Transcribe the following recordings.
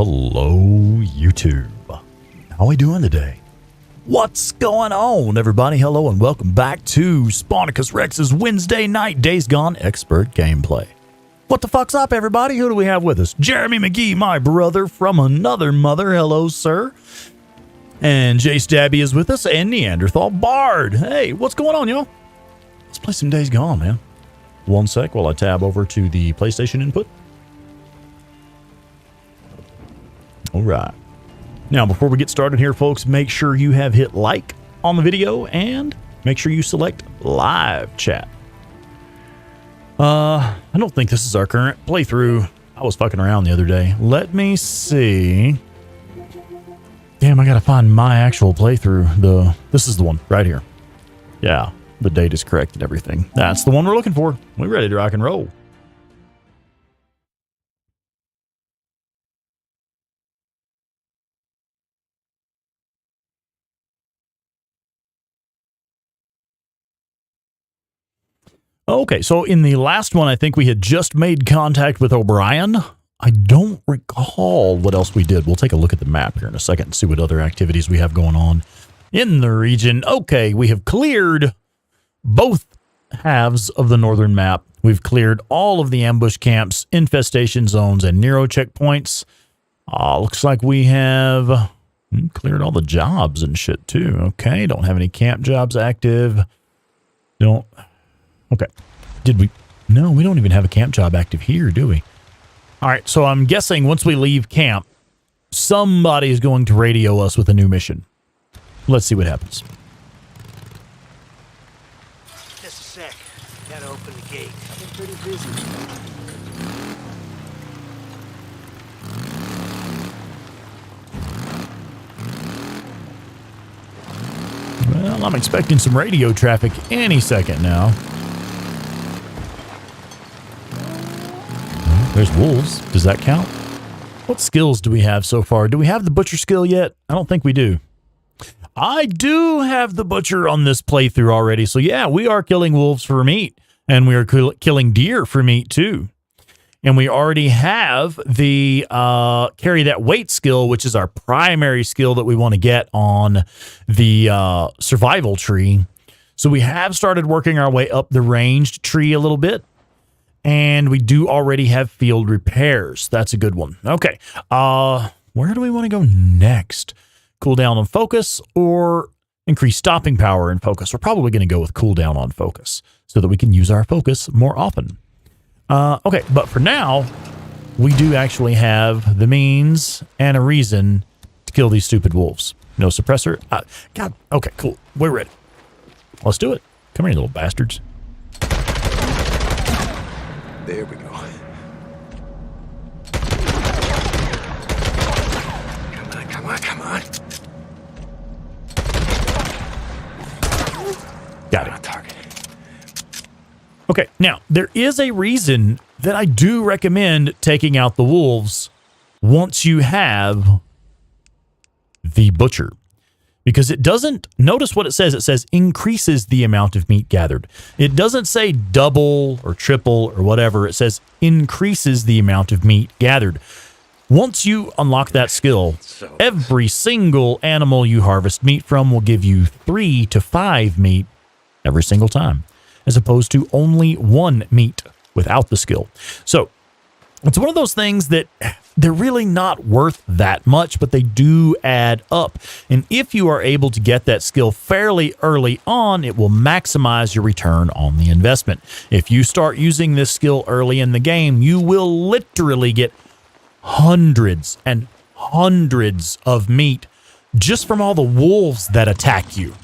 Hello, YouTube. How we doing today? What's going on, everybody? Hello and welcome back to Spawnicus Rex's Wednesday night Days Gone expert gameplay. What the fuck's up, everybody? Who do we have with us? Jeremy McGee, my brother from another mother. Hello, sir. And Jay Stabby is with us, and Neanderthal Bard. Hey, what's going on, y'all? Let's play some Days Gone, man. One sec while I tab over to the PlayStation input. All right. Now, before we get started here, folks, make sure you have hit like on the video and make sure you select live chat. I don't think this is our current playthrough. I was fucking around the other day. Let me see. Damn, I gotta find my actual playthrough. This is the one right here. Yeah, the date is correct and everything. That's the one we're looking for. We're ready to rock and roll. Okay, so in the last one, I think we had just made contact with O'Brien. I don't recall what else we did. We'll take a look at the map here in a second and see what other activities we have going on in the region. Okay, we have cleared both halves of the northern map. We've cleared all of the ambush camps, infestation zones, and Nero checkpoints. Looks like we have cleared all the jobs and shit too. Okay, don't have any camp jobs active. Don't... Okay. Did we? No, we don't even have a camp job active here, do we? All right, so I'm guessing once we leave camp, somebody is going to radio us with a new mission. Let's see what happens. Just a sec. Gotta open the gate. I've been pretty busy. Well, I'm expecting some radio traffic any second now. There's wolves. Does that count? What skills do we have so far? Do we have the butcher skill yet? I don't think we do. I do have the butcher on this playthrough already. So yeah, we are killing wolves for meat. And we are killing deer for meat too. And we already have the carry that weight skill, which is our primary skill that we want to get on the survival tree. So we have started working our way up the ranged tree a little bit. And we do already have field repairs. That's a good one. Okay. Where do we want to go next? Cooldown on focus or increase stopping power in focus? We're probably going to go with cooldown on focus so that we can use our focus more often. Okay, but for now, we do actually have the means and a reason to kill these stupid wolves. No suppressor. God. Okay, cool. We're ready. Let's do it. Come here, little bastards. There we go. Come on, come on. Got it. Target. Okay, now, there is a reason that I do recommend taking out the wolves once you have the butcher. Because it doesn't, notice what it says increases the amount of meat gathered. It doesn't say double or triple or whatever. It says increases the amount of meat gathered. Once you unlock that skill, every single animal you harvest meat from will give you 3 to 5 meat every single time, as opposed to only 1 meat without the skill. So it's one of those things that they're really not worth that much, but they do add up. And if you are able to get that skill fairly early on, it will maximize your return on the investment. If you start using this skill early in the game, you will literally get hundreds and hundreds of meat just from all the wolves that attack you.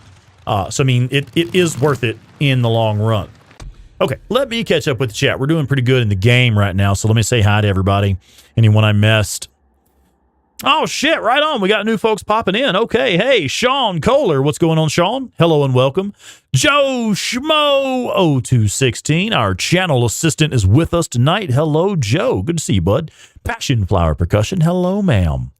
So, I mean, it is worth it in the long run. Okay, let me catch up with the chat. We're doing pretty good in the game right now, so let me say hi to everybody. Anyone I missed? Oh, shit, right on. We got new folks popping in. Okay, hey, Sean Kohler. What's going on, Sean? Hello and welcome. Joe Schmo0216, our channel assistant, is with us tonight. Hello, Joe. Good to see you, bud. Passion Flower Percussion. Hello, ma'am.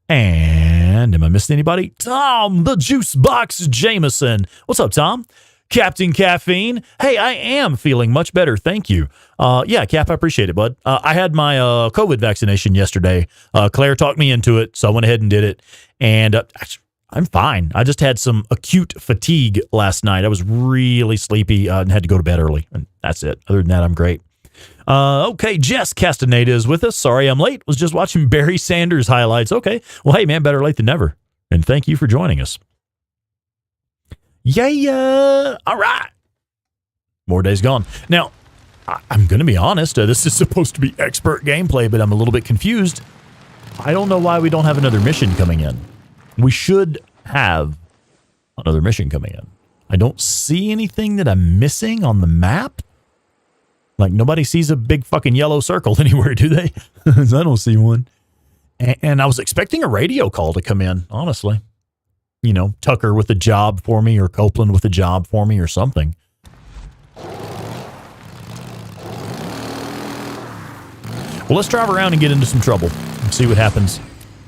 And am I missing anybody? Tom, the Juice Box Jameson. What's up, Tom? Captain Caffeine. Hey, I am feeling much better. Thank you. Yeah, Cap, I appreciate it, bud. I had my COVID vaccination yesterday. Claire talked me into it, so I went ahead and did it. And I'm fine. I just had some acute fatigue last night. I was really sleepy and had to go to bed early. And that's it. Other than that, I'm great. Okay, Jess Castaneda is with us. Sorry I'm late. Was just watching Barry Sanders highlights. Okay. Well, hey, man, better late than never. And thank you for joining us. Yeah. All right. More days gone. Now, I'm going to be honest. This is supposed to be expert gameplay, but I'm a little bit confused. I don't know why we don't have another mission coming in. We should have another mission coming in. I don't see anything that I'm missing on the map. Like, nobody sees a big fucking yellow circle anywhere, do they? I don't see one. And I was expecting a radio call to come in, honestly. You know, Tucker with a job for me or Copeland with a job for me or something. Well, let's drive around and get into some trouble and see what happens.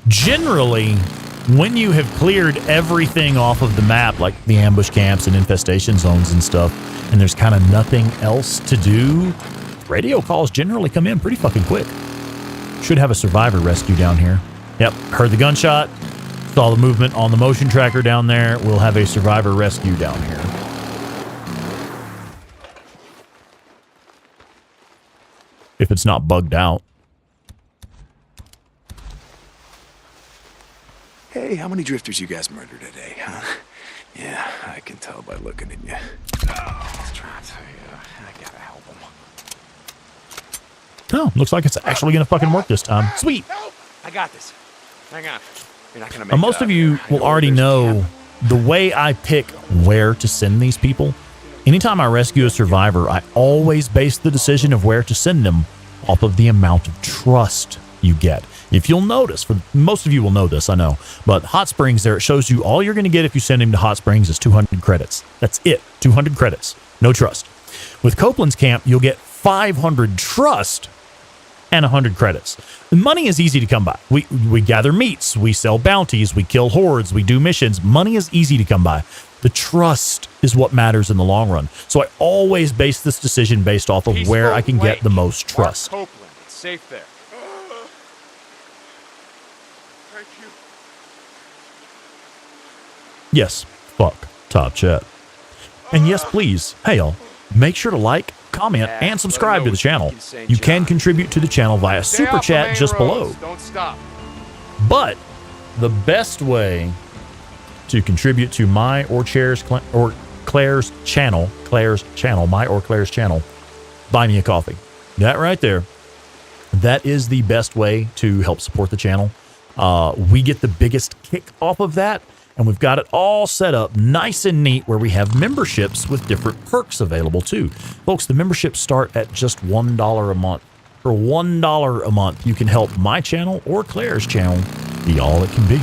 Generally, when you have cleared everything off of the map, like the ambush camps and infestation zones and stuff, and there's kind of nothing else to do, radio calls generally come in pretty fucking quick. Should have a survivor rescue down here. Yep, heard the gunshot. Saw the movement on the motion tracker down there. We'll have a survivor rescue down here. If it's not bugged out. Hey, how many drifters you guys murdered today, huh? Yeah, I can tell by looking at you. Let's try to tell you, I gotta help them. Oh, looks like it's actually going to fucking work this time. Sweet. I got this. Hang on. You're not gonna make Most of you will already know the way I pick where to send these people. Anytime I rescue a survivor, I always base the decision of where to send them off of the amount of trust you get. If you'll notice, for most of you will know this, I know, but Hot Springs there, it shows you all you're going to get if you send him to Hot Springs is 200 credits. That's it. 200 credits. No trust. With Copeland's camp, you'll get 500 trust and 100 credits. The money is easy to come by. We gather meats, we sell bounties, we kill hordes, we do missions. Money is easy to come by. The trust is what matters in the long run. So I always base this decision based off of where I can get the most trust. Copeland, it's safe there. Thank you. Yes, fuck Top Chat. And yes, please, hey y'all, make sure to like, comment, and subscribe to the channel. You can contribute to the channel via Super Chat just below. Don't stop. But the best way to contribute to my or Claire's channel, my or Claire's channel, buy me a coffee. That right there. That is the best way to help support the channel. We get the biggest kick off of that, and we've got it all set up nice and neat where we have memberships with different perks available too. Folks, the memberships start at just $1 a month. For $1 a month, you can help my channel or Claire's channel be all it can be.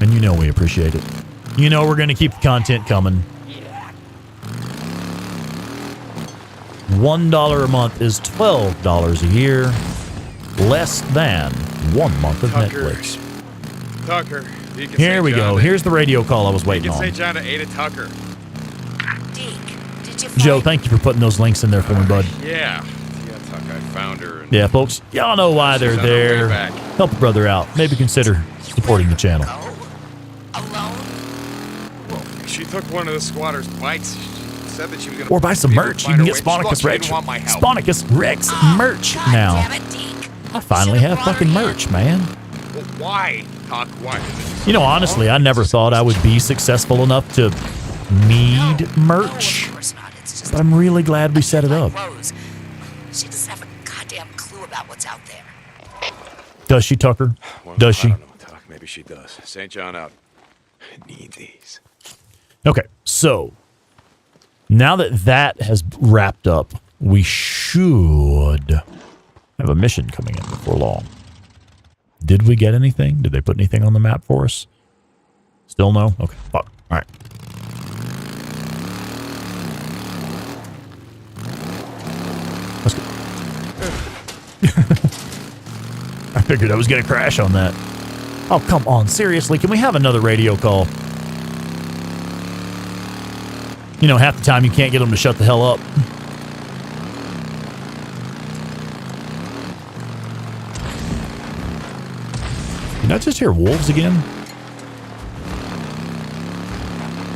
And you know we appreciate it. You know we're going to keep the content coming. $1 a month is $12 a year, less than 1 month of Netflix. Tucker. Here we go. Here's the radio call I was waiting on. St. John to Ada Tucker. Deke, did you Joe, thank you for putting those links in there for me, bud. Yeah, Tucker. I found her. And Yeah, folks, y'all know why they're she's on her way there. back. Help a brother out. Maybe consider supporting the channel. alone? Well, she took one of the squatters' bikes. She said that she was gonna. Or buy some merch. You can get Sponicus Rex. Sponicus Rex merch now. Damn it, Deke. I finally have fucking merch, man. Well, why, Tuck? Why? You know, honestly, I never thought I would be successful enough to need merch. Of course not. It's just But I'm really glad we set it up. clothes. She doesn't have a goddamn clue about what's out there. Does she, Tucker? Well, Does she? I don't know, Tuck. Maybe she does. St. John out. I need these. Okay, so now that that has wrapped up, we should have a mission coming in before long. Did we get anything? Did they put anything on the map for us? Still no? Okay, fuck. All right. Let's go. I figured I was going to crash on that. Oh, come on. Seriously, can we have another radio call? You know, half the time you can't get them to shut the hell up. Did I just hear wolves again?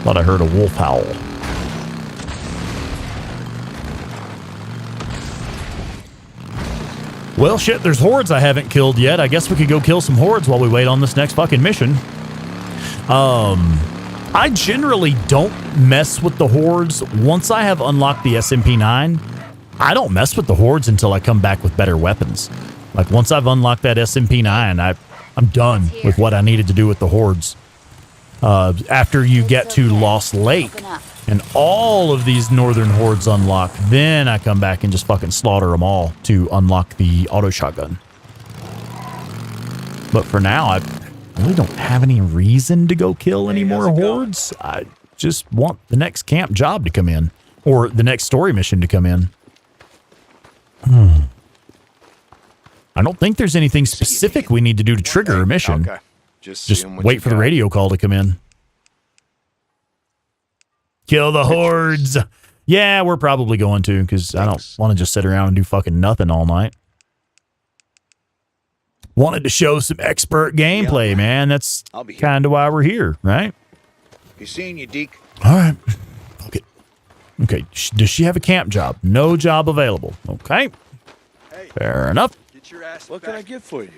Thought I heard a wolf howl. Well, shit, there's hordes I haven't killed yet. I guess we could go kill some hordes while we wait on this next fucking mission. I generally don't mess with the hordes. Once I have unlocked the SMP-9, I don't mess with the hordes until I come back with better weapons. Like, once I've unlocked that SMP-9, I'm done with what I needed to do with the hordes. After you get to Lost Lake and all of these northern hordes unlock, then I come back and just fucking slaughter them all to unlock the auto shotgun. But for now, I really don't have any reason to go kill any more hordes. I just want the next camp job to come in, or the next story mission to come in. I don't think there's anything specific we need to do to trigger a mission. Okay. Just wait for the radio call to come in. Kill the hordes. Yeah, we're probably going to, because I don't want to just sit around and do fucking nothing all night. Wanted to show some expert gameplay, man. That's kind of why we're here, right? You seeing you, Deke? All right. Okay. Okay. Does she have a camp job? No job available. Okay. Fair enough. What can I get for you?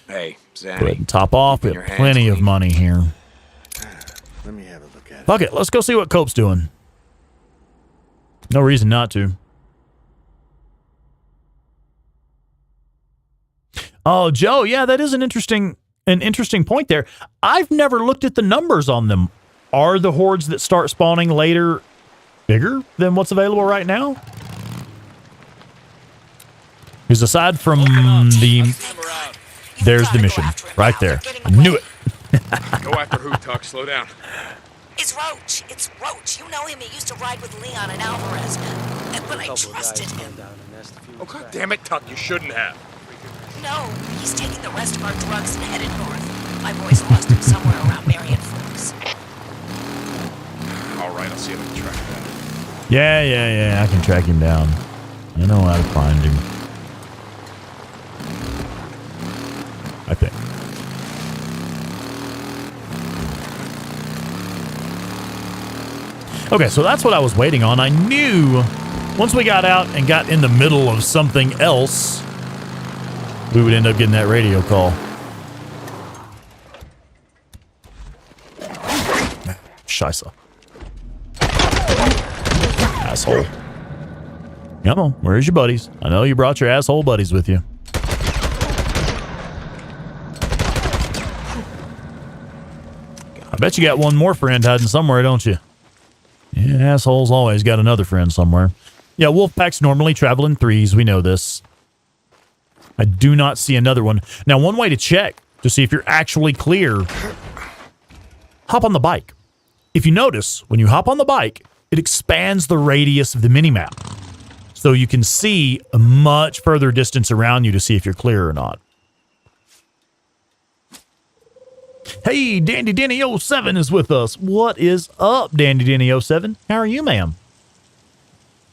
Hey, Zanny. Go ahead and top off. We Keeping have your plenty hands of money here. Let me have a look at it. Fuck it. Let's go see what Cope's doing. No reason not to. Oh, Joe, yeah, that is an interesting point there. I've never looked at the numbers on them. Are the hordes that start spawning later bigger than what's available right now? Because aside from there's the mission right there. I knew it. Go after who, Tuck? Slow down. It's Roach. It's Roach. You know him. He used to ride with Leon and Alvarez. But I trusted him. Oh, God damn it, Tuck. You shouldn't have. No, he's taking the rest of our drugs and headed north. My boys lost him somewhere around Marion Forks. All right, I'll see if I can track him down. Yeah. I can track him down. I know how to find him. I think. Okay, so that's what I was waiting on. I knew once we got out and got in the middle of something else, we would end up getting that radio call. Scheisse. Asshole. Come on, where's your buddies? I know you brought your asshole buddies with you. I bet you got one more friend hiding somewhere, don't you? Yeah, assholes always got another friend somewhere. Yeah, wolf packs normally travel in threes. We know this. I do not see another one. Now, one way to check to see if you're actually clear, hop on the bike. If you notice, when you hop on the bike, it expands the radius of the minimap. So you can see a much further distance around you to see if you're clear or not. Hey, Dandy Denny 07 is with us. What is up, Dandy Denny 07? How are you, ma'am?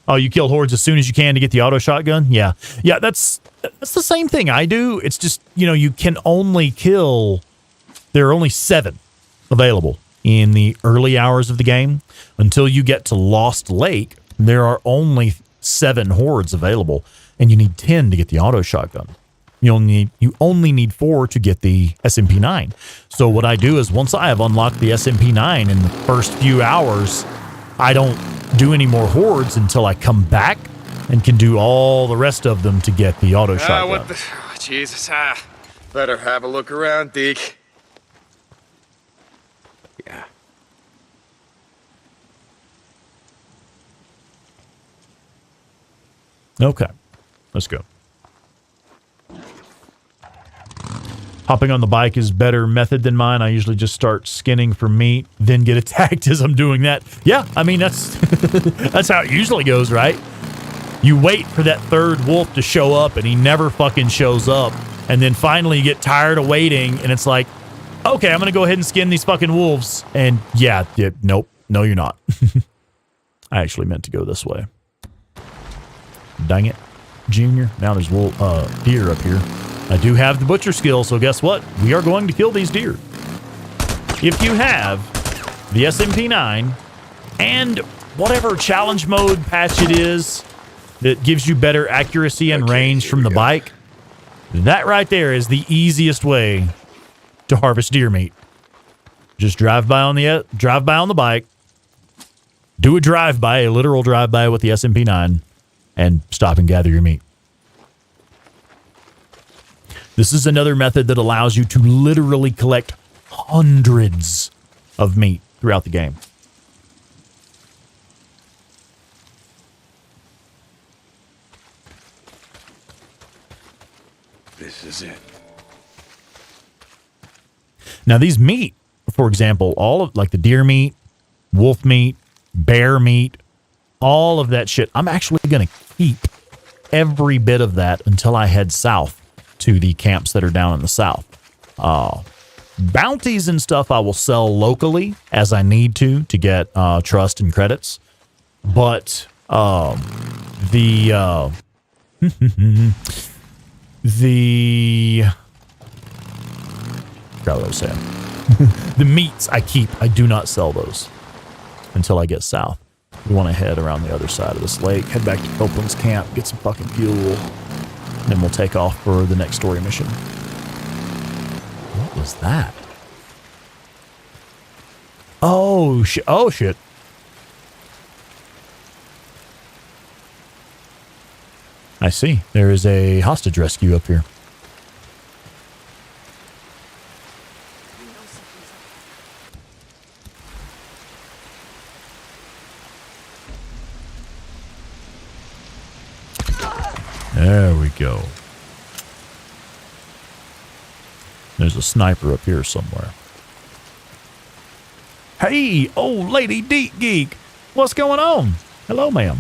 Oh, you kill hordes as soon as you can to get the auto shotgun? Yeah. Yeah, that's the same thing I do. It's just, you know, you can only kill... There are only 7 available in the early hours of the game. Until you get to Lost Lake, there are only 7 hordes available, and you need 10 to get the auto shotgun. You only need 4 to get the SMP-9. So what I do is once I have unlocked the SMP-9 in the first few hours, I don't do any more hordes until I come back and can do all the rest of them to get the auto shotgun. What the... Oh, Jesus. Better have a look around, Deke. Yeah. Okay. Let's go. Hopping on the bike is better method than mine. I usually just start skinning for meat, then get attacked as I'm doing that. Yeah, I mean, that's that's how it usually goes, right? You wait for that third wolf to show up, and he never fucking shows up. And then finally you get tired of waiting, and it's like, okay, I'm going to go ahead and skin these fucking wolves. And yeah, nope, no, you're not. I actually meant to go this way. Dang it, Junior. Now there's deer up here. I do have the butcher skill, so guess what? We are going to kill these deer. If you have the SMP9 and whatever challenge mode patch it is that gives you better accuracy and range from the bike, that right there is the easiest way to harvest deer meat. Just drive by on the bike, do a drive-by, a literal drive-by with the SMP9, and stop and gather your meat. This is another method that allows you to literally collect hundreds of meat throughout the game. This is it. Now these meat, for example, all of like the deer meat, wolf meat, bear meat, all of that shit, I'm actually going to keep every bit of that until I head south to the camps that are down in the south. Bounties and stuff I will sell locally as I need to get trust and credits. But the forgot what I was saying. The meats I keep. I do not sell those until I get south. We want to head around the other side of this lake, head back to Copeland's camp, get some fucking fuel, and then we'll take off for the next story mission. What was that? Oh, shit. Oh, shit. I see. There is a hostage rescue up here. There we go. There's a sniper up here somewhere. Hey, old lady Deep Geek. What's going on? Hello, ma'am.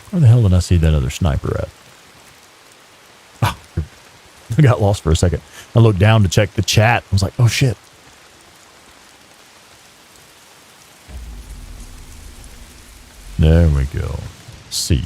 Where the hell did I see that other sniper at? Oh, I got lost for a second. I looked down to check the chat. I was like, oh, shit. There we go. See you.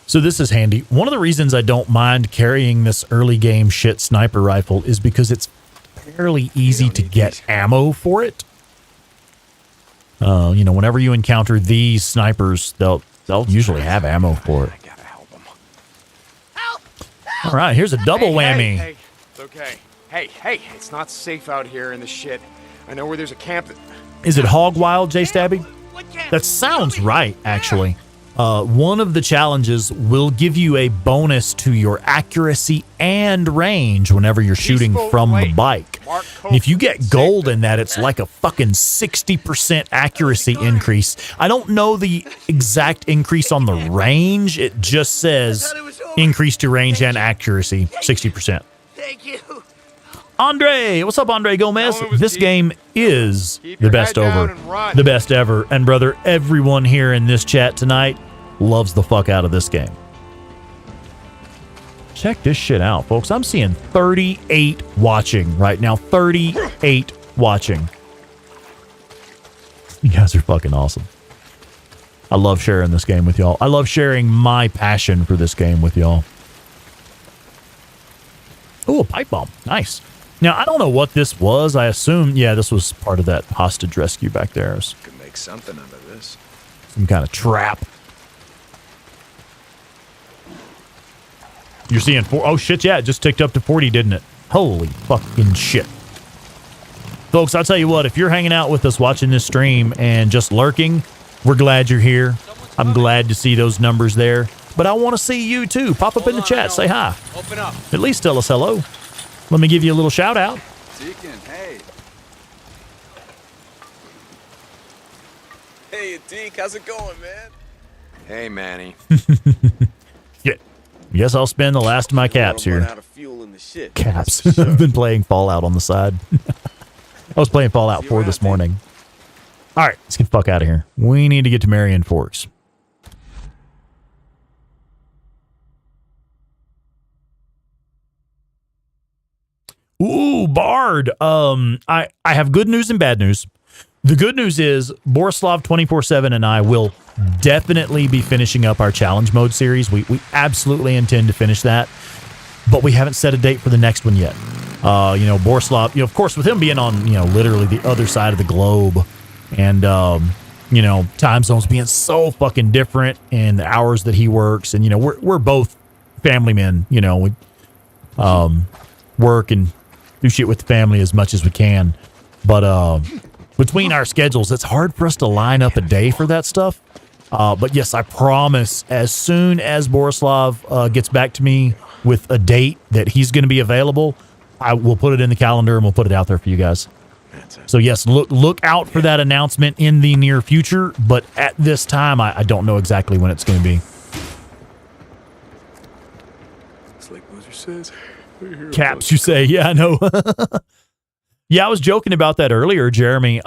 So this is handy. One of the reasons I don't mind carrying this early game shit sniper rifle is because it's fairly easy to get ammo for it. You know, whenever you encounter these snipers, they'll usually have ammo for it. All right, here's a double whammy. Hey, it's okay. Hey, it's not safe out here in the shit. I know where there's a camp. Is it hog wild, J Stabby? That sounds right, actually. One of the challenges will give you a bonus to your accuracy and range whenever you're shooting from the bike. And if you get gold in that, it's like a fucking 60% accuracy increase. I don't know the exact increase on the range. It just says increase to range and accuracy, 60%. Thank you. Andre, what's up, Andre Gomez? This game is the best the best ever. And brother, everyone here in this chat tonight loves the fuck out of this game. Check this shit out, folks. I'm seeing 38 watching right now. 38 watching. You guys are fucking awesome. I love sharing this game with y'all. I love sharing my passion for this game with y'all. Oh, a pipe bomb. Nice. Now, I don't know what this was. I assume, yeah, this was part of that hostage rescue back there. Could make something out of this. Some kind of trap. You're seeing four. Oh, shit, yeah. It just ticked up to 40, didn't it? Holy fucking shit. Folks, I'll tell you what. If you're hanging out with us watching this stream and just lurking, we're glad you're here. I'm glad to see those numbers there. But I want to see you, too. Pop up in the chat. Say hi. Open up. At least tell us hello. Let me give you a little shout out. Deacon, hey. Hey, Deke, how's it going, man? Hey, Manny. Yeah. Guess I'll spend the last of my caps here. Out of fuel in the shit. Caps. I've been playing Fallout on the side. I was playing Fallout 4 this morning. All right, let's get the fuck out of here. We need to get to Marion Forks. Ooh, Bard. I have good news and bad news. The good news is Borislav 24/7 and I will definitely be finishing up our challenge mode series. We absolutely intend to finish that, but we haven't set a date for the next one yet. Borislav, of course, with him being on, literally the other side of the globe, and time zones being so fucking different, and the hours that he works, and we're both family men. We work and do shit with the family as much as we can, but between our schedules, it's hard for us to line up a day for that stuff. But yes, I promise, as soon as Borislav gets back to me with a date that he's going to be available, I will put it in the calendar and we'll put it out there for you guys. So yes, look out for that announcement in the near future. But at this time, I don't know exactly when it's going to be. It's like Boozer says. Caps, you say? Yeah, I know. Yeah, I was joking about that earlier, Jeremy.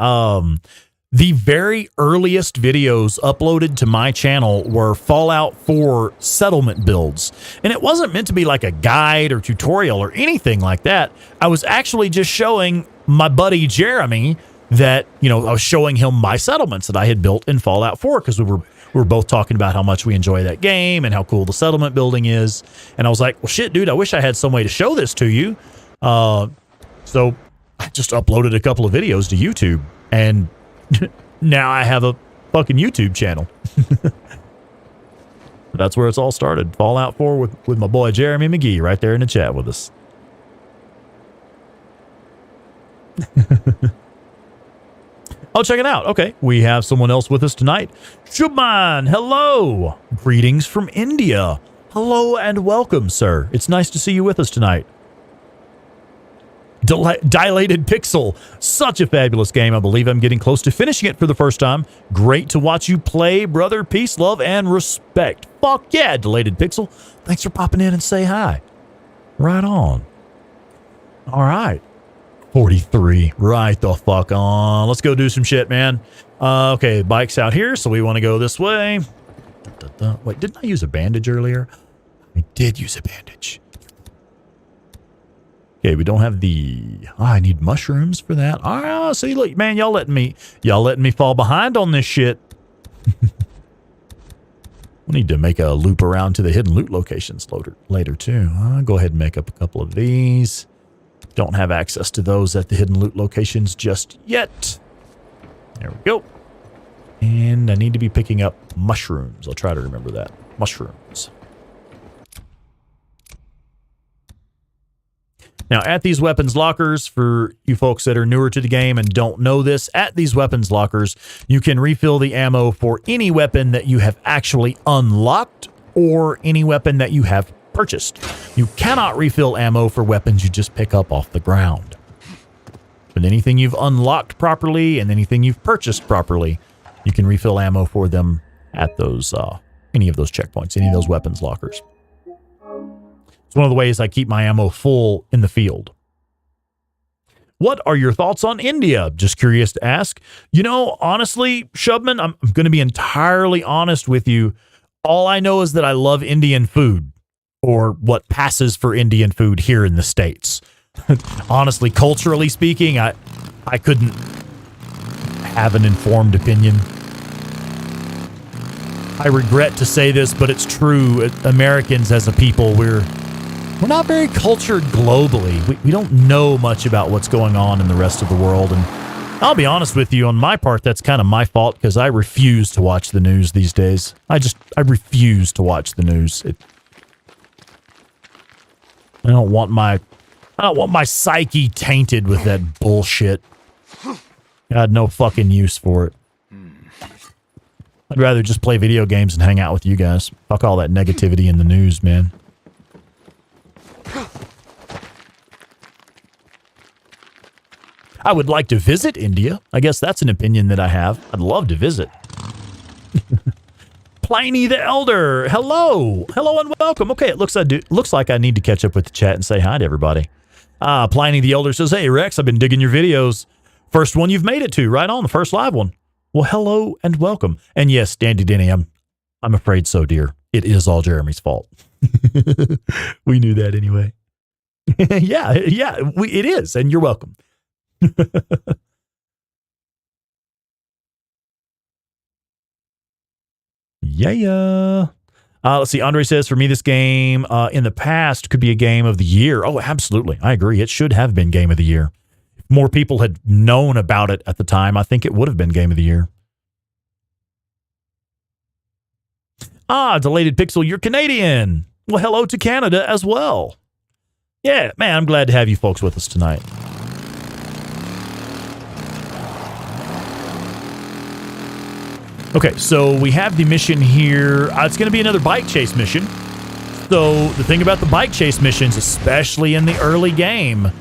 The very earliest videos uploaded to my channel were Fallout 4 settlement builds. And it wasn't meant to be like a guide or tutorial or anything like that. I was actually just showing my buddy Jeremy that, I was showing him my settlements that I had built in Fallout 4 because we were both talking about how much we enjoy that game and how cool the settlement building is. And I was like, well, shit, dude, I wish I had some way to show this to you. So I just uploaded a couple of videos to YouTube, and now I have a fucking YouTube channel. That's where it's all started. Fallout 4 with my boy Jeremy McGee right there in the chat with us. Oh, check it out. Okay, we have someone else with us tonight. Shubman, hello. Greetings from India. Hello and welcome, sir. It's nice to see you with us tonight. Dilated Pixel, such a fabulous game. I believe I'm getting close to finishing it for the first time. Great to watch you play, brother. Peace, love, and respect. Fuck yeah, Dilated Pixel. Thanks for popping in and say hi. Right on. All right. 43. Right the fuck on. Let's go do some shit, man. Okay, bike's out here, so we want to go this way. Wait, didn't I use a bandage earlier? I did use a bandage. Okay, we don't have the... I need mushrooms for that. See, look, man, y'all letting me fall behind on this shit. We need to make a loop around to the hidden loot locations later too. I'll go ahead and make up a couple of these. Don't have access to those at the hidden loot locations just yet. There we go. And I need to be picking up mushrooms. I'll try to remember that. Mushrooms. Now, at these weapons lockers, for you folks that are newer to the game and don't know this, at these weapons lockers, you can refill the ammo for any weapon that you have actually unlocked or any weapon that you have purchased. You cannot refill ammo for weapons you just pick up off the ground. But anything you've unlocked properly and anything you've purchased properly, you can refill ammo for them at those any of those checkpoints, any of those weapons lockers. It's one of the ways I keep my ammo full in the field. What are your thoughts on India? Just curious to ask. Honestly, Shubman, I'm going to be entirely honest with you. All I know is that I love Indian food, or what passes for Indian food here in the States. Honestly, culturally speaking, I couldn't have an informed opinion. I regret to say this, but it's true. Americans as a people, we're not very cultured globally. We don't know much about what's going on in the rest of the world. And I'll be honest with you, on my part, that's kind of my fault because I refuse to watch the news these days. I refuse to watch the news. I don't want my psyche tainted with that bullshit. I had no fucking use for it. I'd rather just play video games and hang out with you guys. Fuck all that negativity in the news, man. I would like to visit India. I guess that's an opinion that I have. I'd love to visit. Pliny the Elder. Hello. Hello and welcome. Okay, it looks like I need to catch up with the chat and say hi to everybody. Pliny the Elder says, hey, Rex, I've been digging your videos. First one you've made it to. Right on, the first live one. Well, hello and welcome. And yes, Dandy Denny, I'm afraid so, dear. It is all Jeremy's fault. We knew that anyway. yeah, it is, and you're welcome. Yeah. Let's see. Andre says, for me, this game in the past could be a game of the year. Oh, absolutely. I agree. It should have been game of the year. If more people had known about it at the time, I think it would have been game of the year. Delated Pixel, you're Canadian. Well, hello to Canada as well. Yeah, man, I'm glad to have you folks with us tonight. Okay, so we have the mission here. It's going to be another bike chase mission. So the thing about the bike chase missions, especially in the early game,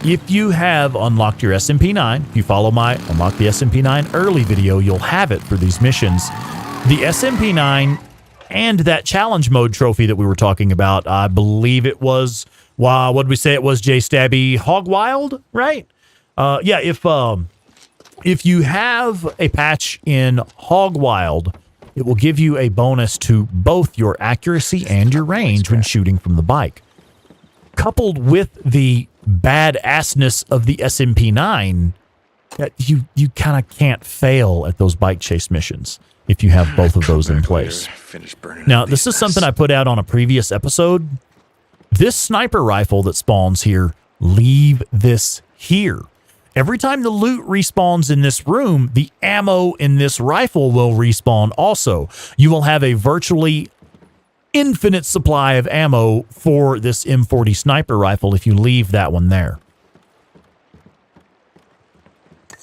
if you have unlocked your SMP9, if you follow my Unlock the SMP9 early video, you'll have it for these missions. The SMP9 and that challenge mode trophy that we were talking about, I believe it was, wow, what did we say it was, J Stabby? Hog Wild, right? Yeah, if you have a patch in Hog Wild, it will give you a bonus to both your accuracy and your range when shooting from the bike. Coupled with the badassness of the SMP9, you kind of can't fail at those bike chase missions if you have both of those in place. Now, this is something I put out on a previous episode. This sniper rifle that spawns here, leave this here. Every time the loot respawns in this room, the ammo in this rifle will respawn also. You will have a virtually infinite supply of ammo for this M40 sniper rifle if you leave that one there.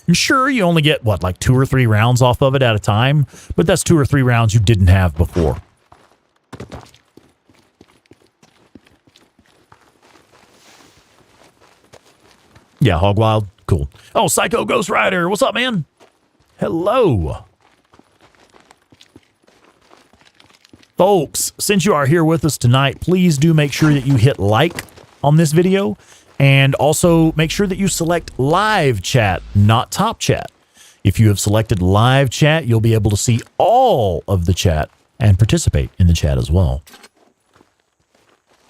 And sure, you only get, what, like 2 or 3 rounds off of it at a time? But that's 2 or 3 rounds you didn't have before. Yeah, Hog Wild. Cool. Oh, Psycho Ghost Rider. What's up, man? Hello. Folks, since you are here with us tonight, please do make sure that you hit like on this video. And also make sure that you select live chat, not top chat. If you have selected live chat, you'll be able to see all of the chat and participate in the chat as well.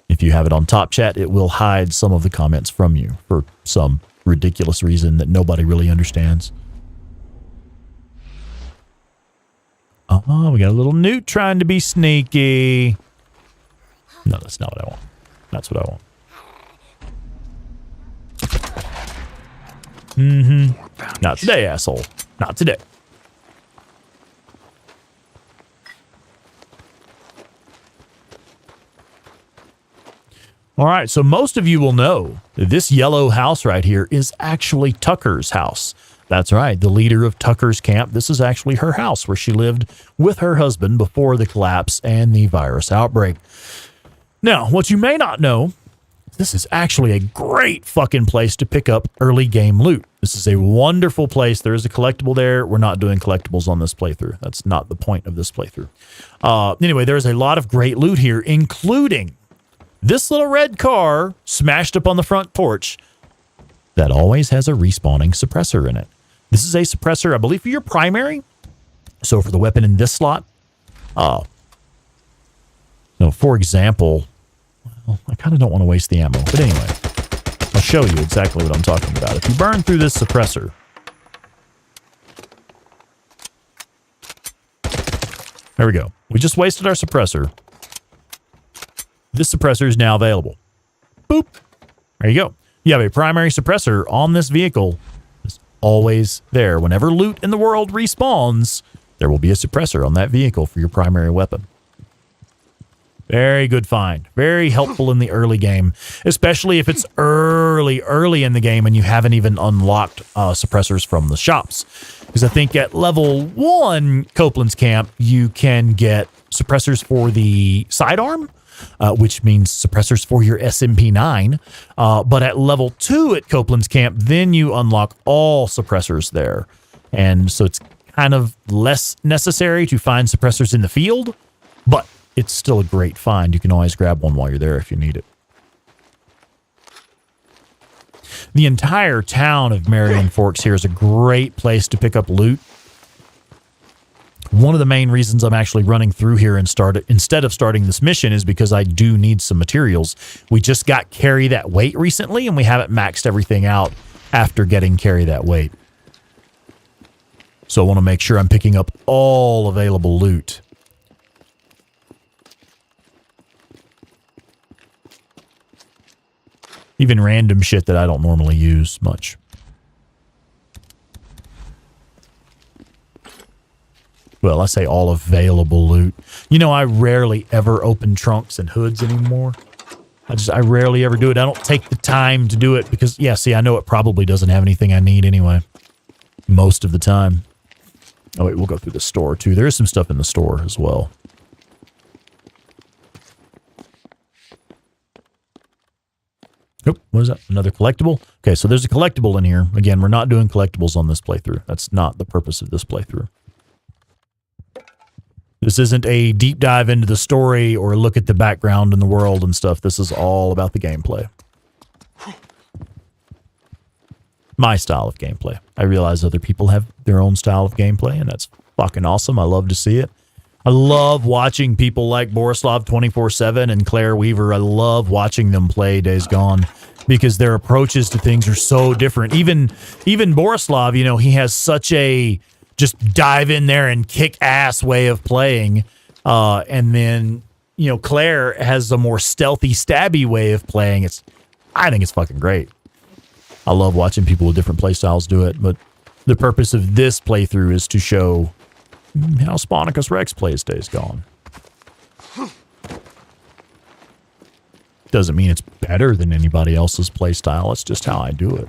If you have it on top chat, it will hide some of the comments from you for some ridiculous reason that nobody really understands. Oh, we got a little newt trying to be sneaky. No, that's not what I want. That's what I want. Not today, asshole. Not today. All right, so most of you will know that this yellow house right here is actually Tucker's house. That's right, the leader of Tucker's camp. This is actually her house where she lived with her husband before the collapse and the virus outbreak. Now, what you may not know, this is actually a great fucking place to pick up early game loot. This is a wonderful place. There is a collectible there. We're not doing collectibles on this playthrough. That's not the point of this playthrough. Anyway, there's a lot of great loot here, including this little red car smashed up on the front porch that always has a respawning suppressor in it. This is a suppressor, I believe, for your primary. So for the weapon in this slot. So for example, well, I kind of don't want to waste the ammo. But anyway, I'll show you exactly what I'm talking about. If you burn through this suppressor, there we go. We just wasted our suppressor. This suppressor is now available. Boop. There you go. You have a primary suppressor on this vehicle. It's always there. Whenever loot in the world respawns, there will be a suppressor on that vehicle for your primary weapon. Very good find. Very helpful in the early game, especially if it's early in the game and you haven't even unlocked suppressors from the shops. Because I think at level 1 Copeland's Camp, you can get suppressors for the sidearm, which means suppressors for your SMP9. But at level 2 at Copeland's Camp, then you unlock all suppressors there. And so it's kind of less necessary to find suppressors in the field, but it's still a great find. You can always grab one while you're there if you need it. The entire town of Marion Forks here is a great place to pick up loot. One of the main reasons I'm actually running through here and instead of starting this mission is because I do need some materials. We just got carry that weight recently, and we haven't maxed everything out after getting carry that weight. So I want to make sure I'm picking up all available loot. Even random shit that I don't normally use much. Well, I say all available loot. You know, I rarely ever open trunks and hoods anymore. I rarely ever do it. I don't take the time to do it because, yeah, see, I know it probably doesn't have anything I need anyway. Most of the time. Oh, wait, we'll go through the store, too. There is some stuff in the store as well. Nope, what is that? Another collectible? Okay, so there's a collectible in here. Again, we're not doing collectibles on this playthrough. That's not the purpose of this playthrough. This isn't a deep dive into the story or look at the background and the world and stuff. This is all about the gameplay. My style of gameplay. I realize other people have their own style of gameplay, and that's fucking awesome. I love to see it. I love watching people like Borislav 24/7 and Claire Weaver. I love watching them play Days Gone because their approaches to things are so different. Even Borislav, you know, he has such a just dive in there and kick ass way of playing. And then, you know, Claire has a more stealthy, stabby way of playing. I think it's fucking great. I love watching people with different play styles do it, but the purpose of this playthrough is to show how Sponicus Rex plays Days Gone. Doesn't mean it's better than anybody else's play style. It's just how I do it.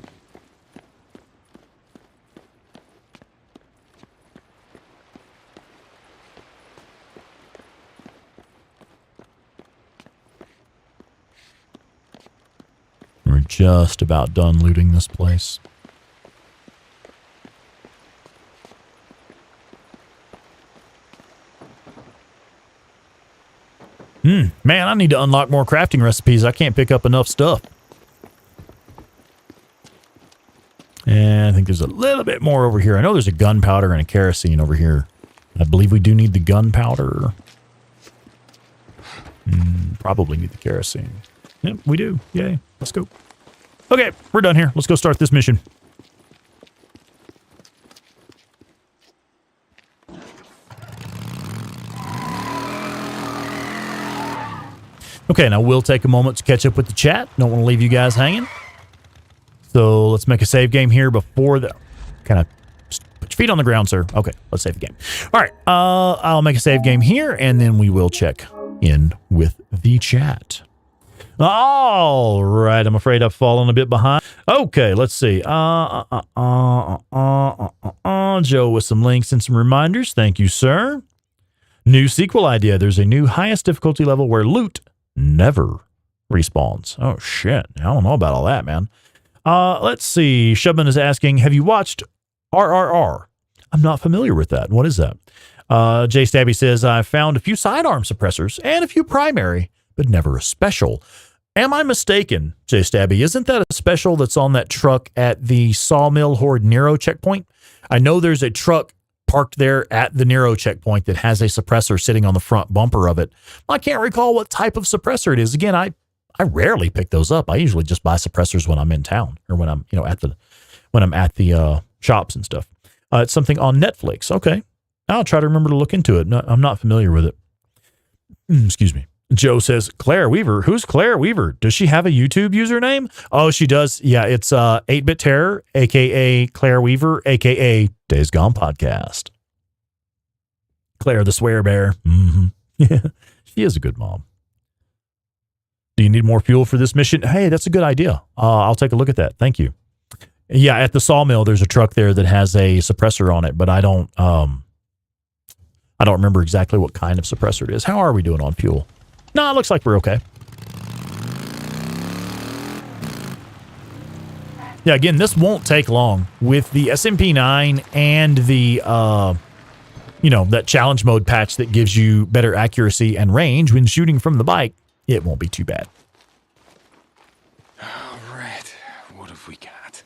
We're just about done looting this place. Man, I need to unlock more crafting recipes. I can't pick up enough stuff. And I think there's a little bit more over here. I know there's a gunpowder and a kerosene over here. I believe we do need the gunpowder. Probably need the kerosene. Yep, we do. Yay. Let's go. Okay, we're done here. Let's go start this mission. Okay, now we'll take a moment to catch up with the chat. Don't want to leave you guys hanging. So let's make a save game here before the... Kind of put your feet on the ground, sir. Okay, let's save the game. All right, I'll make a save game here, and then we will check in with the chat. All right, I'm afraid I've fallen a bit behind. Okay, let's see. Joe with some links and some reminders. Thank you, sir. New sequel idea. There's a new highest difficulty level where loot never respawns. Oh, shit. I don't know about all that, man. Let's see. Shubman is asking, have you watched RRR? I'm not familiar with that. What is that? Jay Stabby says, I found a few sidearm suppressors and a few primary, but never a special. Am I mistaken, Jay Stabby? Isn't that a special that's on that truck at the Sawmill Horde Nero checkpoint? I know there's a truck parked there at the Nero checkpoint that has a suppressor sitting on the front bumper of it. I can't recall what type of suppressor it is. Again, I rarely pick those up. I usually just buy suppressors when I'm in town or when I'm, you know, at the shops and stuff. It's something on Netflix. Okay. I'll try to remember to look into it. No, I'm not familiar with it. Excuse me. Joe says, Claire Weaver. Who's Claire Weaver? Does she have a YouTube username? Oh, she does. Yeah, it's 8-Bit Terror, a.k.a. Claire Weaver, a.k.a. Days Gone Podcast. Claire the Swear Bear. Yeah, she is a good mom. Do you need more fuel for this mission? Hey, that's a good idea. I'll take a look at that. Thank you. Yeah, at the sawmill, there's a truck there that has a suppressor on it, but I don't remember exactly what kind of suppressor it is. How are we doing on fuel? No, it looks like we're okay. Yeah, again, this won't take long. With the SMP9 and the, that challenge mode patch that gives you better accuracy and range when shooting from the bike, it won't be too bad. All right, what have we got?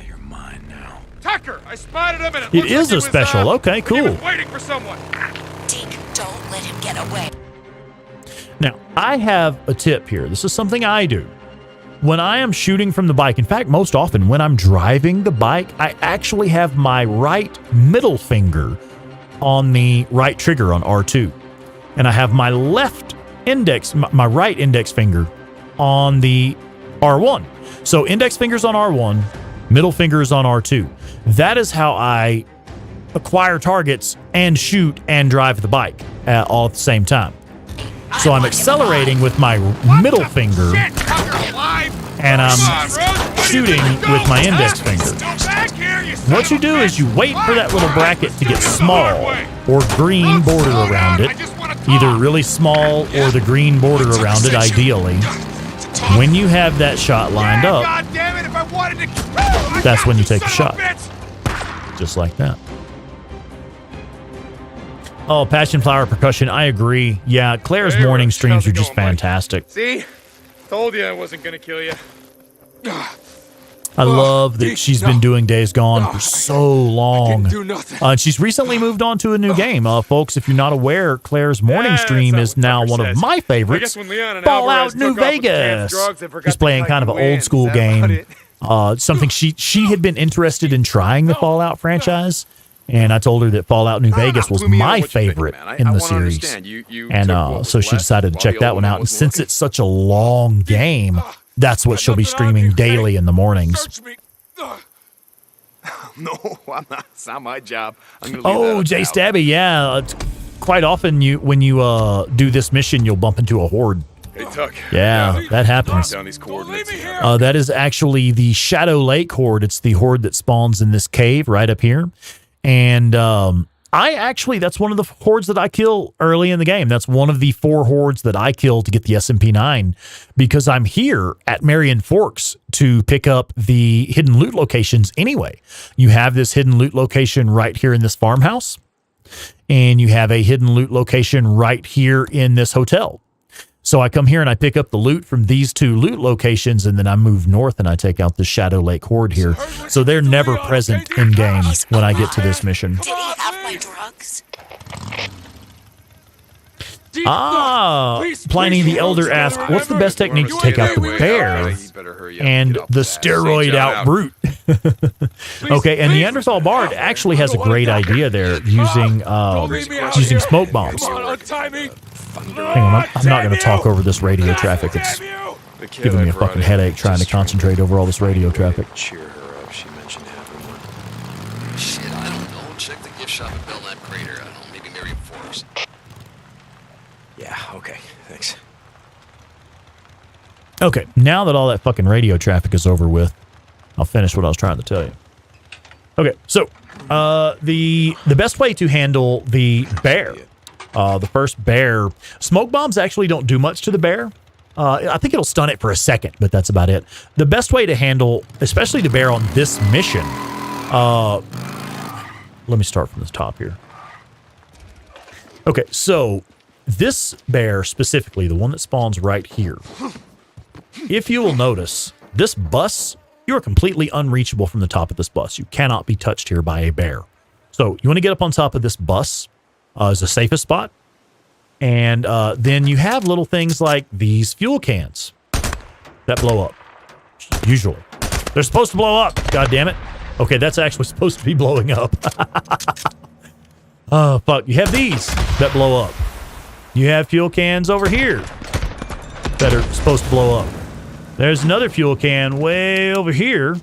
You're mine now. Tucker! I spotted him and It is a special. Okay, he cool. was waiting for someone. Deke, don't let him get away. Now, I have a tip here. This is something I do. When I am shooting from the bike, in fact, most often when I'm driving the bike, I actually have my right middle finger on the right trigger on R2. And I have my left index, my right index finger on the R1. So index fingers on R1, middle fingers on R2. That is how I acquire targets and shoot and drive the bike all at the same time. So I'm accelerating with my middle finger, Shit, Tucker alive! and I'm Come on, Rose, what are you shooting gonna do? with my index Huh? finger. Go back here, you son What of you a do is bitch. you wait for that little bracket to get small or green border Slow around down, it, I just wanna talk. either really small or the green border around it ideally. When you have that shot lined Yeah, up, God damn it, if I wanted to... I that's got when you take the son of shot. a bitch. just like that. Oh, Passion Flower Percussion, I agree. Yeah, Claire's Hey, morning Rose, streams how's are it just going, buddy? fantastic. See? Told you I wasn't gonna kill you. I love that she's been doing Days Gone for so long. do nothing. And she's recently moved on to a new game. Folks, if you're not aware, Claire's morning Yeah, stream that's is not now what one Tucker of says. my I favorites, guess when Leon and Fallout Alvarez New took off with the canned Vegas. drugs, they forgot She's to playing type kind of an you in. old school Is that about game. Something she had been interested in trying the Fallout franchise. And I told her that Fallout New Vegas was clue me in on my what you think, favorite man. I in the wanna series. understand. You And took what was so she left decided to while check the that old one one out. And wasn't since looking? it's such a long game, that's what she'll be streaming daily in the mornings. Search me. No, I'm not. It's not my job. I'm gonna leave that Oh, up to Jay Al. Stabby, yeah. It's quite often when you do this mission, you'll bump into a horde. Hey, Tuck. Yeah, that happens. Down these coordinates. That is actually the Shadow Lake horde. It's the horde that spawns in this cave right up here. And that's one of the hordes that I kill early in the game. That's one of the 4 hordes that I kill to get the SMP9 because I'm here at Marion Forks to pick up the hidden loot locations anyway. You have this hidden loot location right here in this farmhouse, and you have a hidden loot location right here in this hotel. So I come here and I pick up the loot from these 2 loot locations, and then I move north and I take out the Shadow Lake horde here. So they're never present in game when I get to this mission. Did he have my drugs? Pliny the Elder asks, what's the best technique to take out the bear and the steroid out brute? Okay, and Neanderthal Bard actually has a great idea there using smoke bombs. Hang on, I'm not going to talk over this radio traffic. It's giving me a fucking headache trying to concentrate over all this radio traffic. Cheer her up. She mentioned having one. Shit, I don't know. Check the gift shop at Belknap Crater. I don't know, maybe Marion Forks. Yeah. Okay. Thanks. Okay, now that all that fucking radio traffic is over with, I'll finish what I was trying to tell you. Okay, so the best way to handle the bear, the first bear, smoke bombs actually don't do much to the bear. I think it'll stun it for a second, but that's about it. The best way to handle, especially the bear on this mission, let me start from the top here. Okay, so this bear specifically, the one that spawns right here, if you will notice, this bus, you are completely unreachable from the top of this bus. You cannot be touched here by a bear. So you want to get up on top of this bus as the safest spot. And then you have little things like these fuel cans that blow up. Usually. They're supposed to blow up. God damn it. Okay, that's actually supposed to be blowing up. Oh, fuck. You have these that blow up. You have fuel cans over here that are supposed to blow up. There's another fuel can way over here.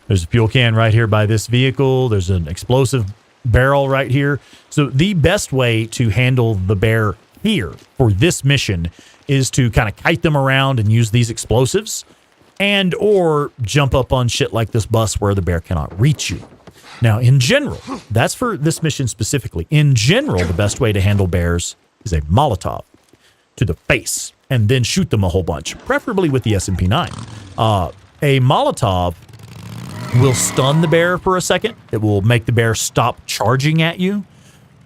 There's a fuel can right here by this vehicle. There's an explosive barrel right here. So the best way to handle the bear here for this mission is to kind of kite them around and use these explosives and or jump up on shit like this bus where the bear cannot reach you. Now, in general, that's for this mission specifically. In general, the best way to handle bears is a Molotov to the face and then shoot them a whole bunch, preferably with the SMP9. A Molotov will stun the bear for a second. It will make the bear stop charging at you.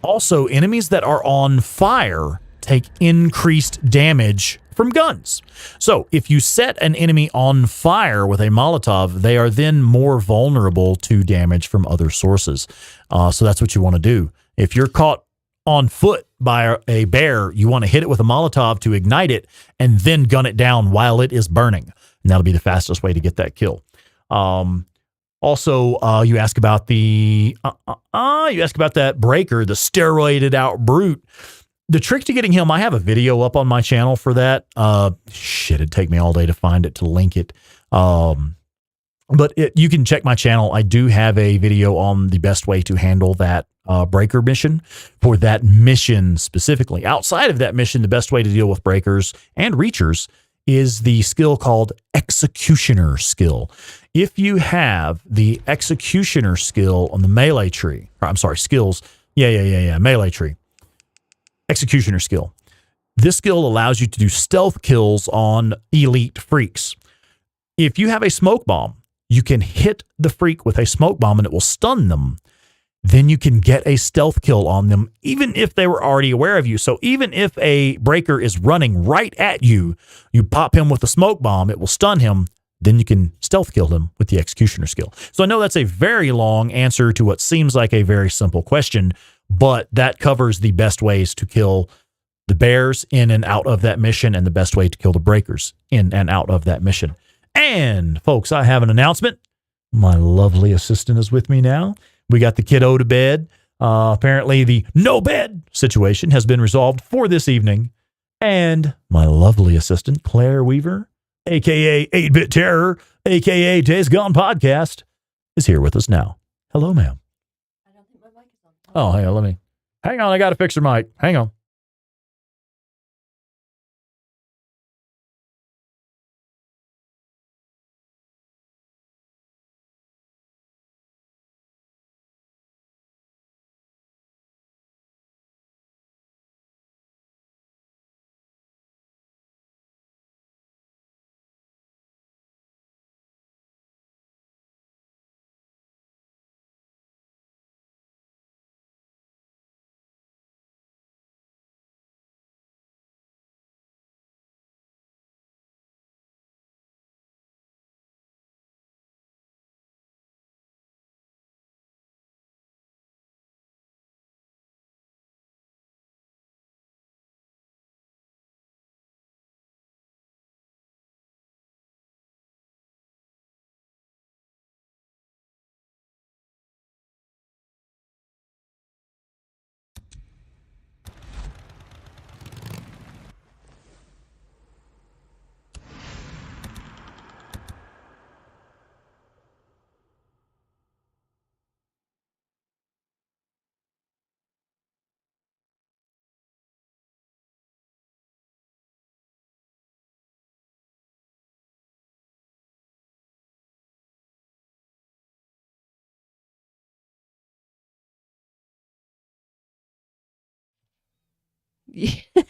Also, enemies that are on fire take increased damage from guns. So if you set an enemy on fire with a Molotov, they are then more vulnerable to damage from other sources. So that's what you want to do. If you're caught on foot by a bear, you want to hit it with a Molotov to ignite it and then gun it down while it is burning. And that'll be the fastest way to get that kill. Also, you ask about that breaker, the steroided out brute. The trick to getting him, I have a video up on my channel for that. It'd take me all day to find it, to link it. But you can check my channel. I do have a video on the best way to handle that breaker mission for that mission specifically. Outside of that mission, the best way to deal with breakers and reachers is the skill called Executioner skill. If you have the Executioner skill on the melee tree, skills. Melee tree. Executioner skill. This skill allows you to do stealth kills on elite freaks. If you have a smoke bomb, you can hit the freak with a smoke bomb and it will stun them. Then you can get a stealth kill on them, even if they were already aware of you. So even if a breaker is running right at you, you pop him with a smoke bomb, it will stun him. Then you can stealth kill him with the Executioner skill. So I know that's a very long answer to what seems like a very simple question, but that covers the best ways to kill the bears in and out of that mission and the best way to kill the breakers in and out of that mission. And folks, I have an announcement. My lovely assistant is with me now. We got the kiddo to bed. Apparently the no bed situation has been resolved for this evening. And my lovely assistant, Claire Weaver, a.k.a. 8-Bit Terror, a.k.a. Days Gone Podcast, is here with us now. Hello, ma'am. I don't think my mic is on. Oh, hang on. I got to fix her mic. Hang on.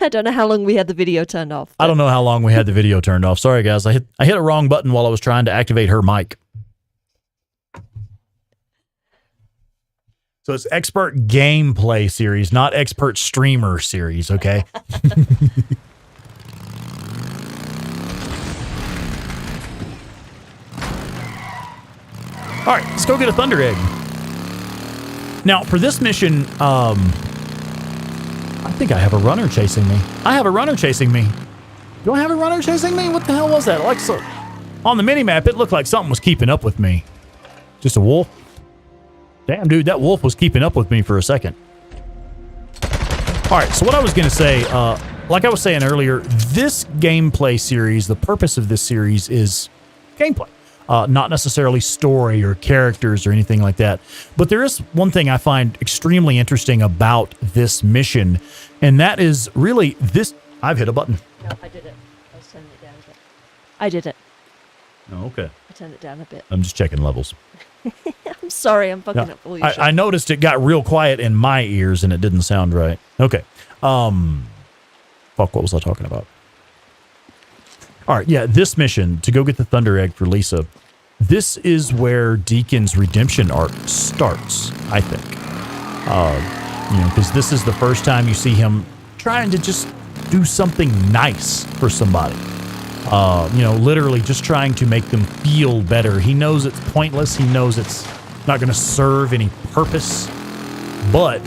I don't know how long we had the video turned off. I don't know how long we had the video turned off. Sorry, guys. I hit a wrong button while I was trying to activate her mic. So it's expert gameplay series, not expert streamer series, okay? All right, let's go get a Thunder Egg. Now, for this mission, I think I have a runner chasing me. I have a runner chasing me. Do I have a runner chasing me? What the hell was that? Like, so, on the minimap, it looked like something was keeping up with me. Just a wolf? Damn, dude, that wolf was keeping up with me for a second. All right, so what I was going to say, like I was saying earlier, this gameplay series, the purpose of this series is gameplay. Not necessarily story or characters or anything like that. But there is one thing I find extremely interesting about this mission, and that is really this. I've hit a button. No, I did it. I was turning it down a bit. I did it. Oh, okay. I turned it down a bit. I'm just checking levels. I'm sorry, I'm fucking up all your shit. I noticed it got real quiet in my ears and it didn't sound right. Okay. Fuck, what was I talking about? All right, yeah, this mission, to go get the Thunder Egg for Lisa, this is where Deacon's redemption arc starts, I think. Because this is the first time you see him trying to just do something nice for somebody. Literally just trying to make them feel better. He knows it's pointless. He knows it's not going to serve any purpose. But,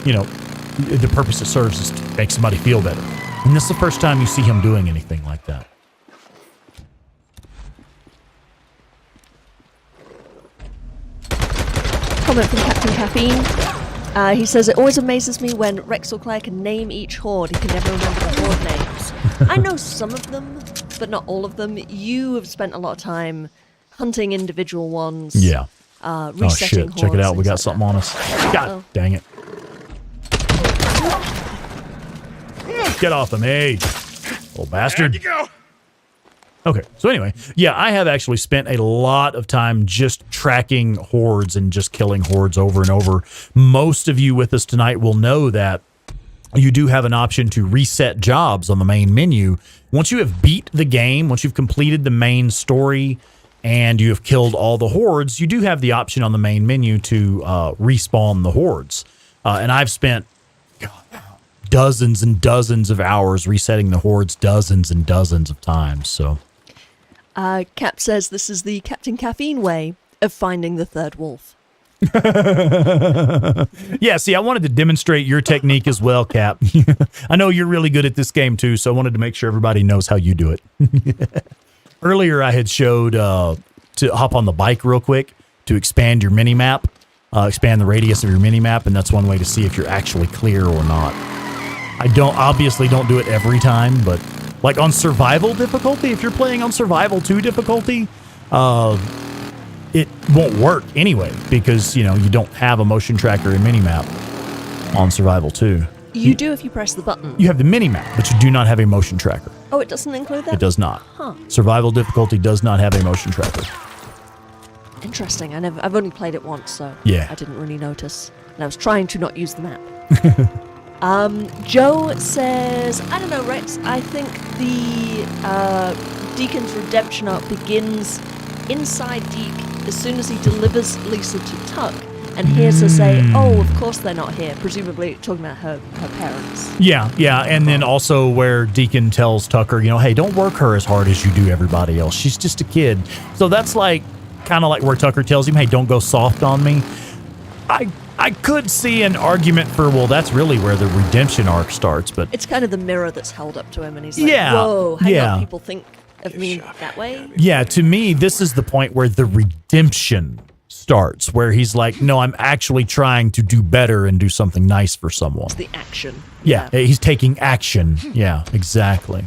the purpose it serves is to make somebody feel better. And this is the first time you see him doing anything like that. Comment from Captain Caffeine. He says, it always amazes me when Rex or Claire can name each horde. He can never remember the horde names. I know some of them, but not all of them. You have spent a lot of time hunting individual ones. Yeah. Resetting hordes. Check it out. We got something on us. God dang it. Get off of me, little bastard. There you go. Okay, so anyway, yeah, I have actually spent a lot of time just tracking hordes and just killing hordes over and over. Most of you with us tonight will know that you do have an option to reset jobs on the main menu. Once you have beat the game, once you've completed the main story, and you have killed all the hordes, you do have the option on the main menu to respawn the hordes. And I've spent dozens and dozens of hours resetting the hordes dozens and dozens of times, so... Cap says this is the Captain Caffeine way of finding the third wolf. Yeah, see, I wanted to demonstrate your technique as well, Cap. I know you're really good at this game, too, so I wanted to make sure everybody knows how you do it. Earlier, I had showed to hop on the bike real quick to expand your mini-map, expand the radius of your mini-map, and that's one way to see if you're actually clear or not. I obviously don't do it every time, but... like on survival difficulty, if you're playing on survival 2 difficulty, it won't work anyway because, you don't have a motion tracker and minimap on survival 2. You do if you press the button. You have the minimap, but you do not have a motion tracker. Oh, it doesn't include that? It does not. Huh. Survival difficulty does not have a motion tracker. Interesting. I've only played it once, so yeah. I didn't really notice. And I was trying to not use the map. Joe says, I don't know, Rex, I think the Deacon's redemption arc begins inside Deke as soon as he delivers Lisa to Tuck and hears her say, oh, of course they're not here, presumably talking about her parents. Yeah, and then also where Deacon tells Tucker, hey, don't work her as hard as you do everybody else. She's just a kid. So that's kind of like where Tucker tells him, hey, don't go soft on me. I could see an argument for, well, that's really where the redemption arc starts, but... it's kind of the mirror that's held up to him, and he's like, whoa, hang on, people think of me that way? Yeah, to me, this is the point where the redemption starts, where he's like, no, I'm actually trying to do better and do something nice for someone. It's the action. Yeah, he's taking action. Yeah, exactly.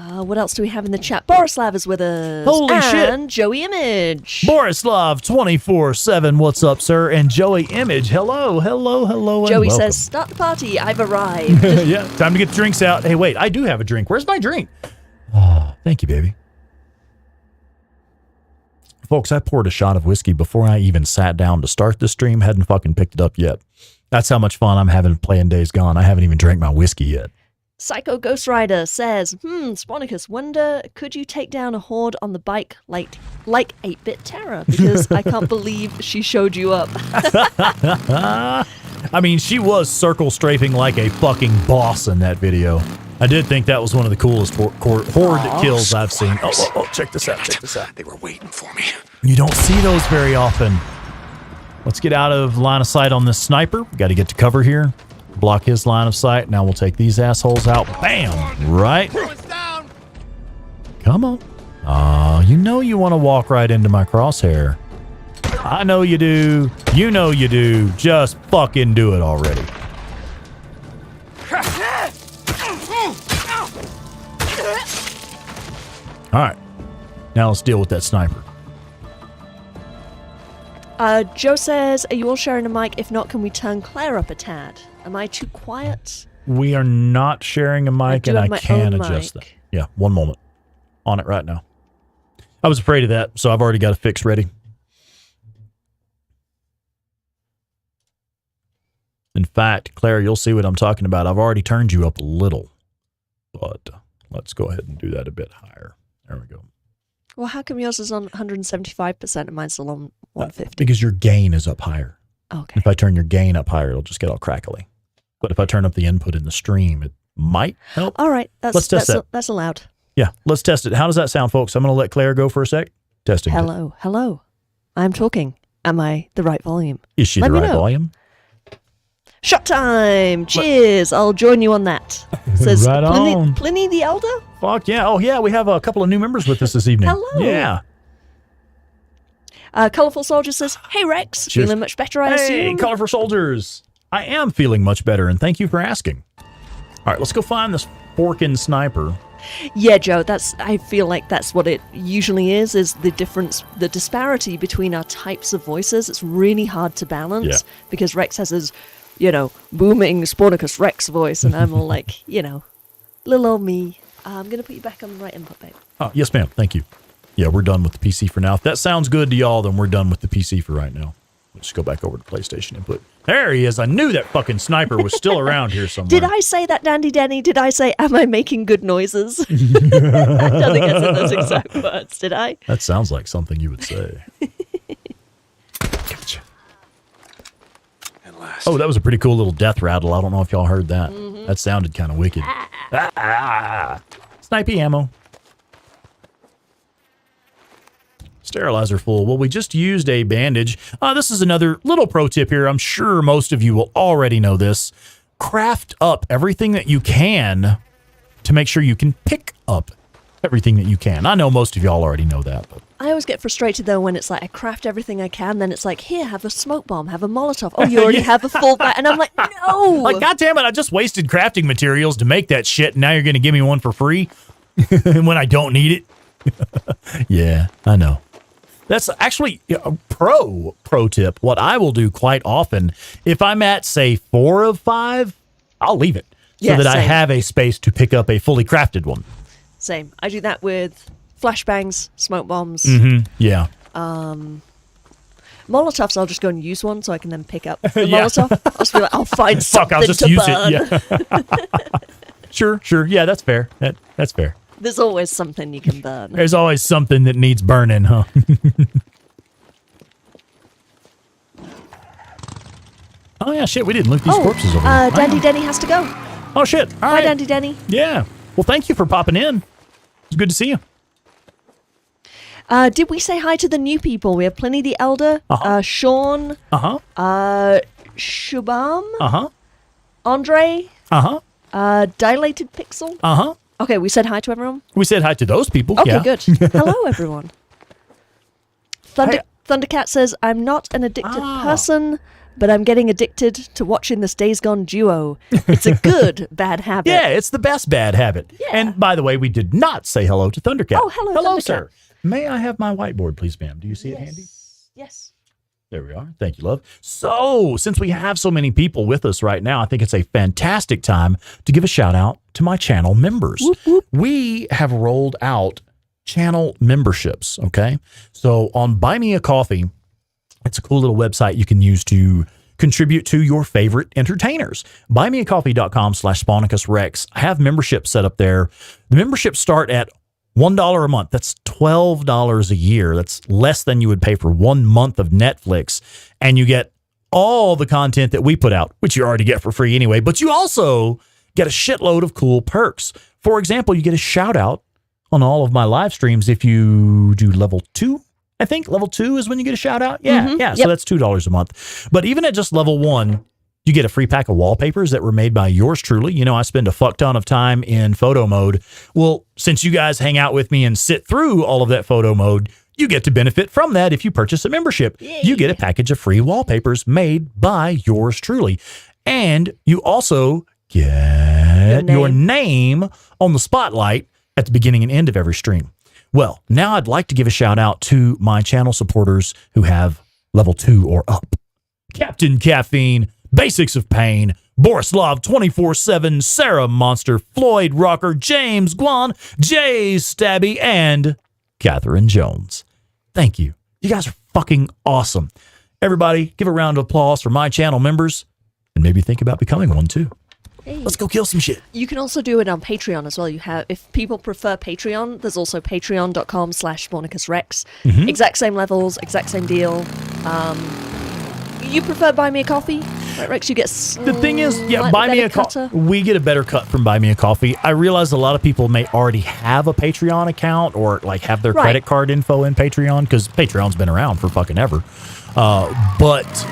What else do we have in the chat? Borislav is with us. Holy shit. And Joey Image. Borislav 24/7. What's up, sir? And Joey Image. Hello. And Joey welcome. Says, start the party. I've arrived. Yeah, time to get the drinks out. Hey, wait, I do have a drink. Where's my drink? Oh, thank you, baby. Folks, I poured a shot of whiskey before I even sat down to start the stream. Hadn't fucking picked it up yet. That's how much fun I'm having playing Days Gone. I haven't even drank my whiskey yet. Psycho Ghost Rider says, Sponicus, wonder, could you take down a horde on the bike like 8-Bit Terror? Because I can't believe she showed you up. I mean, she was circle strafing like a fucking boss in that video. I did think that was one of the coolest horde kills I've seen. Oh, check this out. They were waiting for me. You don't see those very often. Let's get out of line of sight on this sniper. We got to get to cover here. Block his line of sight. Now we'll take these assholes out. Bam! Right? Come on. You want to walk right into my crosshair. I know you do. You know you do. Just fucking do it already. Alright. Now let's deal with that sniper. Joe says, are you all sharing a mic? If not, can we turn Claire up a tad? Am I too quiet? We are not sharing a mic, and I can adjust that. Yeah, one moment. On it right now. I was afraid of that, so I've already got a fix ready. In fact, Claire, you'll see what I'm talking about. I've already turned you up a little, but let's go ahead and do that a bit higher. There we go. Well, how come yours is on 175% and mine's still on 150? Because your gain is up higher. Okay. If I turn your gain up higher, it'll just get all crackly. But if I turn up the input in the stream, it might help. All right, Let's test that. That's allowed. Yeah, let's test it. How does that sound, folks? I'm going to let Claire go for a sec. Testing. Hello. I'm talking. Am I the right volume? Is she Let the me right know. volume? Shot time! Cheers! I'll join you on that. Says Right on. Pliny the Elder? Fuck yeah. Oh, yeah, we have a couple of new members with us this evening. Hello. Yeah. Colourful Soldier says, hey Rex, Cheers. feeling much better, I Hey, assume? Colorful Soldiers. I am feeling much better, and thank you for asking. All right, let's go find this forkin' sniper. Yeah, Joe, I feel like that's what it usually is the difference, the disparity between our types of voices. It's really hard to balance because Rex has his, booming Spornicus Rex voice, and I'm all like, little old me. I'm going to put you back on the right input, babe. Oh, yes, ma'am. Thank you. Yeah, we're done with the PC for now. If that sounds good to y'all, then we're done with the PC for right now. Let's go back over to PlayStation input. There he is. I knew that fucking sniper was still around here somewhere. Did I say that, Dandy Denny? Did I say, am I making good noises? I don't think I said those exact words, did I? That sounds like something you would say. Gotcha. At last. Oh, that was a pretty cool little death rattle. I don't know if y'all heard that. That sounded kind of wicked. Snipey ammo. Sterilizer full. Well, we just used a bandage. This is another little pro tip here. I'm sure most of you will already know this. Craft up everything that you can to make sure you can pick up everything that you can. I know most of y'all already know that. But I always get frustrated, though, when it's like, I craft everything I can, then it's like, here, have a smoke bomb, have a Molotov. Oh, you already have a full bat. And I'm like, no! like, God damn it, I just wasted crafting materials to make that shit, and now you're going to give me one for free when I don't need it? Yeah, I know. That's actually a pro tip. What I will do quite often, if I'm at, say, 4 of 5, I'll leave it so Yeah, that I same. have a space to pick up a fully crafted one. Same. I do that with flashbangs, smoke bombs. Yeah. Molotovs, I'll just go and use one so I can then pick up the Yeah. Molotov. I'll just be like, I'll find Fuck, something I'll just to use burn. it. Yeah. Sure. Yeah, that's fair. That's fair. There's always something you can burn. There's always something that needs burning, huh? Oh, yeah, shit, we didn't loot these corpses over here. Dandy Denny has to go. Oh, shit. All Bye, right. Dandy Denny. Yeah. Well, thank you for popping in. It's good to see you. Did we say hi to the new people? We have Pliny the Elder, Sean, Uh-huh. Shubham, Uh-huh. Andre, Uh-huh. Dilated Pixel. Uh-huh. Okay, we said hi to everyone. We said hi to those people. Okay, yeah. good. Hello, everyone. Thundercat says, I'm not an addicted person, but I'm getting addicted to watching this Days Gone duo. It's a good bad habit. Yeah, it's the best bad habit. Yeah. And by the way, we did not say hello to Thundercat. Oh, hello, Hello, Thundercat. sir. May I have my whiteboard, please, ma'am? Do you see it handy? Yes. There we are. Thank you, love. So, since we have so many people with us right now, I think it's a fantastic time to give a shout out to my channel members. Whoop, whoop. We have rolled out channel memberships, okay? So, on Buy Me a Coffee, it's a cool little website you can use to contribute to your favorite entertainers. Buymeacoffee.com/SponicusRex. I have memberships set up there. The memberships start at $1 a month. That's $12 a year. That's less than you would pay for 1 month of Netflix. And you get all the content that we put out, which you already get for free anyway, but you also get a shitload of cool perks. For example, you get a shout out on all of my live streams if you do level 2. I think level 2 is when you get a shout out. Yeah. Yeah. Yep. So that's $2 a month. But even at just level 1, you get a free pack of wallpapers that were made by yours truly. You know, I spend a fuck ton of time in photo mode. Well, since you guys hang out with me and sit through all of that photo mode, you get to benefit from that if you purchase a membership. Yay. You get a package of free wallpapers made by yours truly. And you also get your name on the spotlight at the beginning and end of every stream. Well, now I'd like to give a shout out to my channel supporters who have level 2 or up. Captain Caffeine, Basics of Pain, Borislav 24/7, Sarah Monster, Floyd Rocker, James Guan, Jay Stabby, and Catherine Jones. Thank you. You guys are fucking awesome. Everybody, give a round of applause for my channel members and maybe think about becoming one too. Hey. Let's go kill some shit. You can also do it on Patreon as well. You have, if people prefer Patreon, there's also patreon.com/SponicusRex. Exact same levels, exact same deal. you prefer Buy Me a Coffee? Right, Rex, you get The thing is, yeah, Buy Me a Coffee. We get a better cut from Buy Me a Coffee. I realize a lot of people may already have a Patreon account or like have their credit card info in Patreon because Patreon's been around for fucking ever. But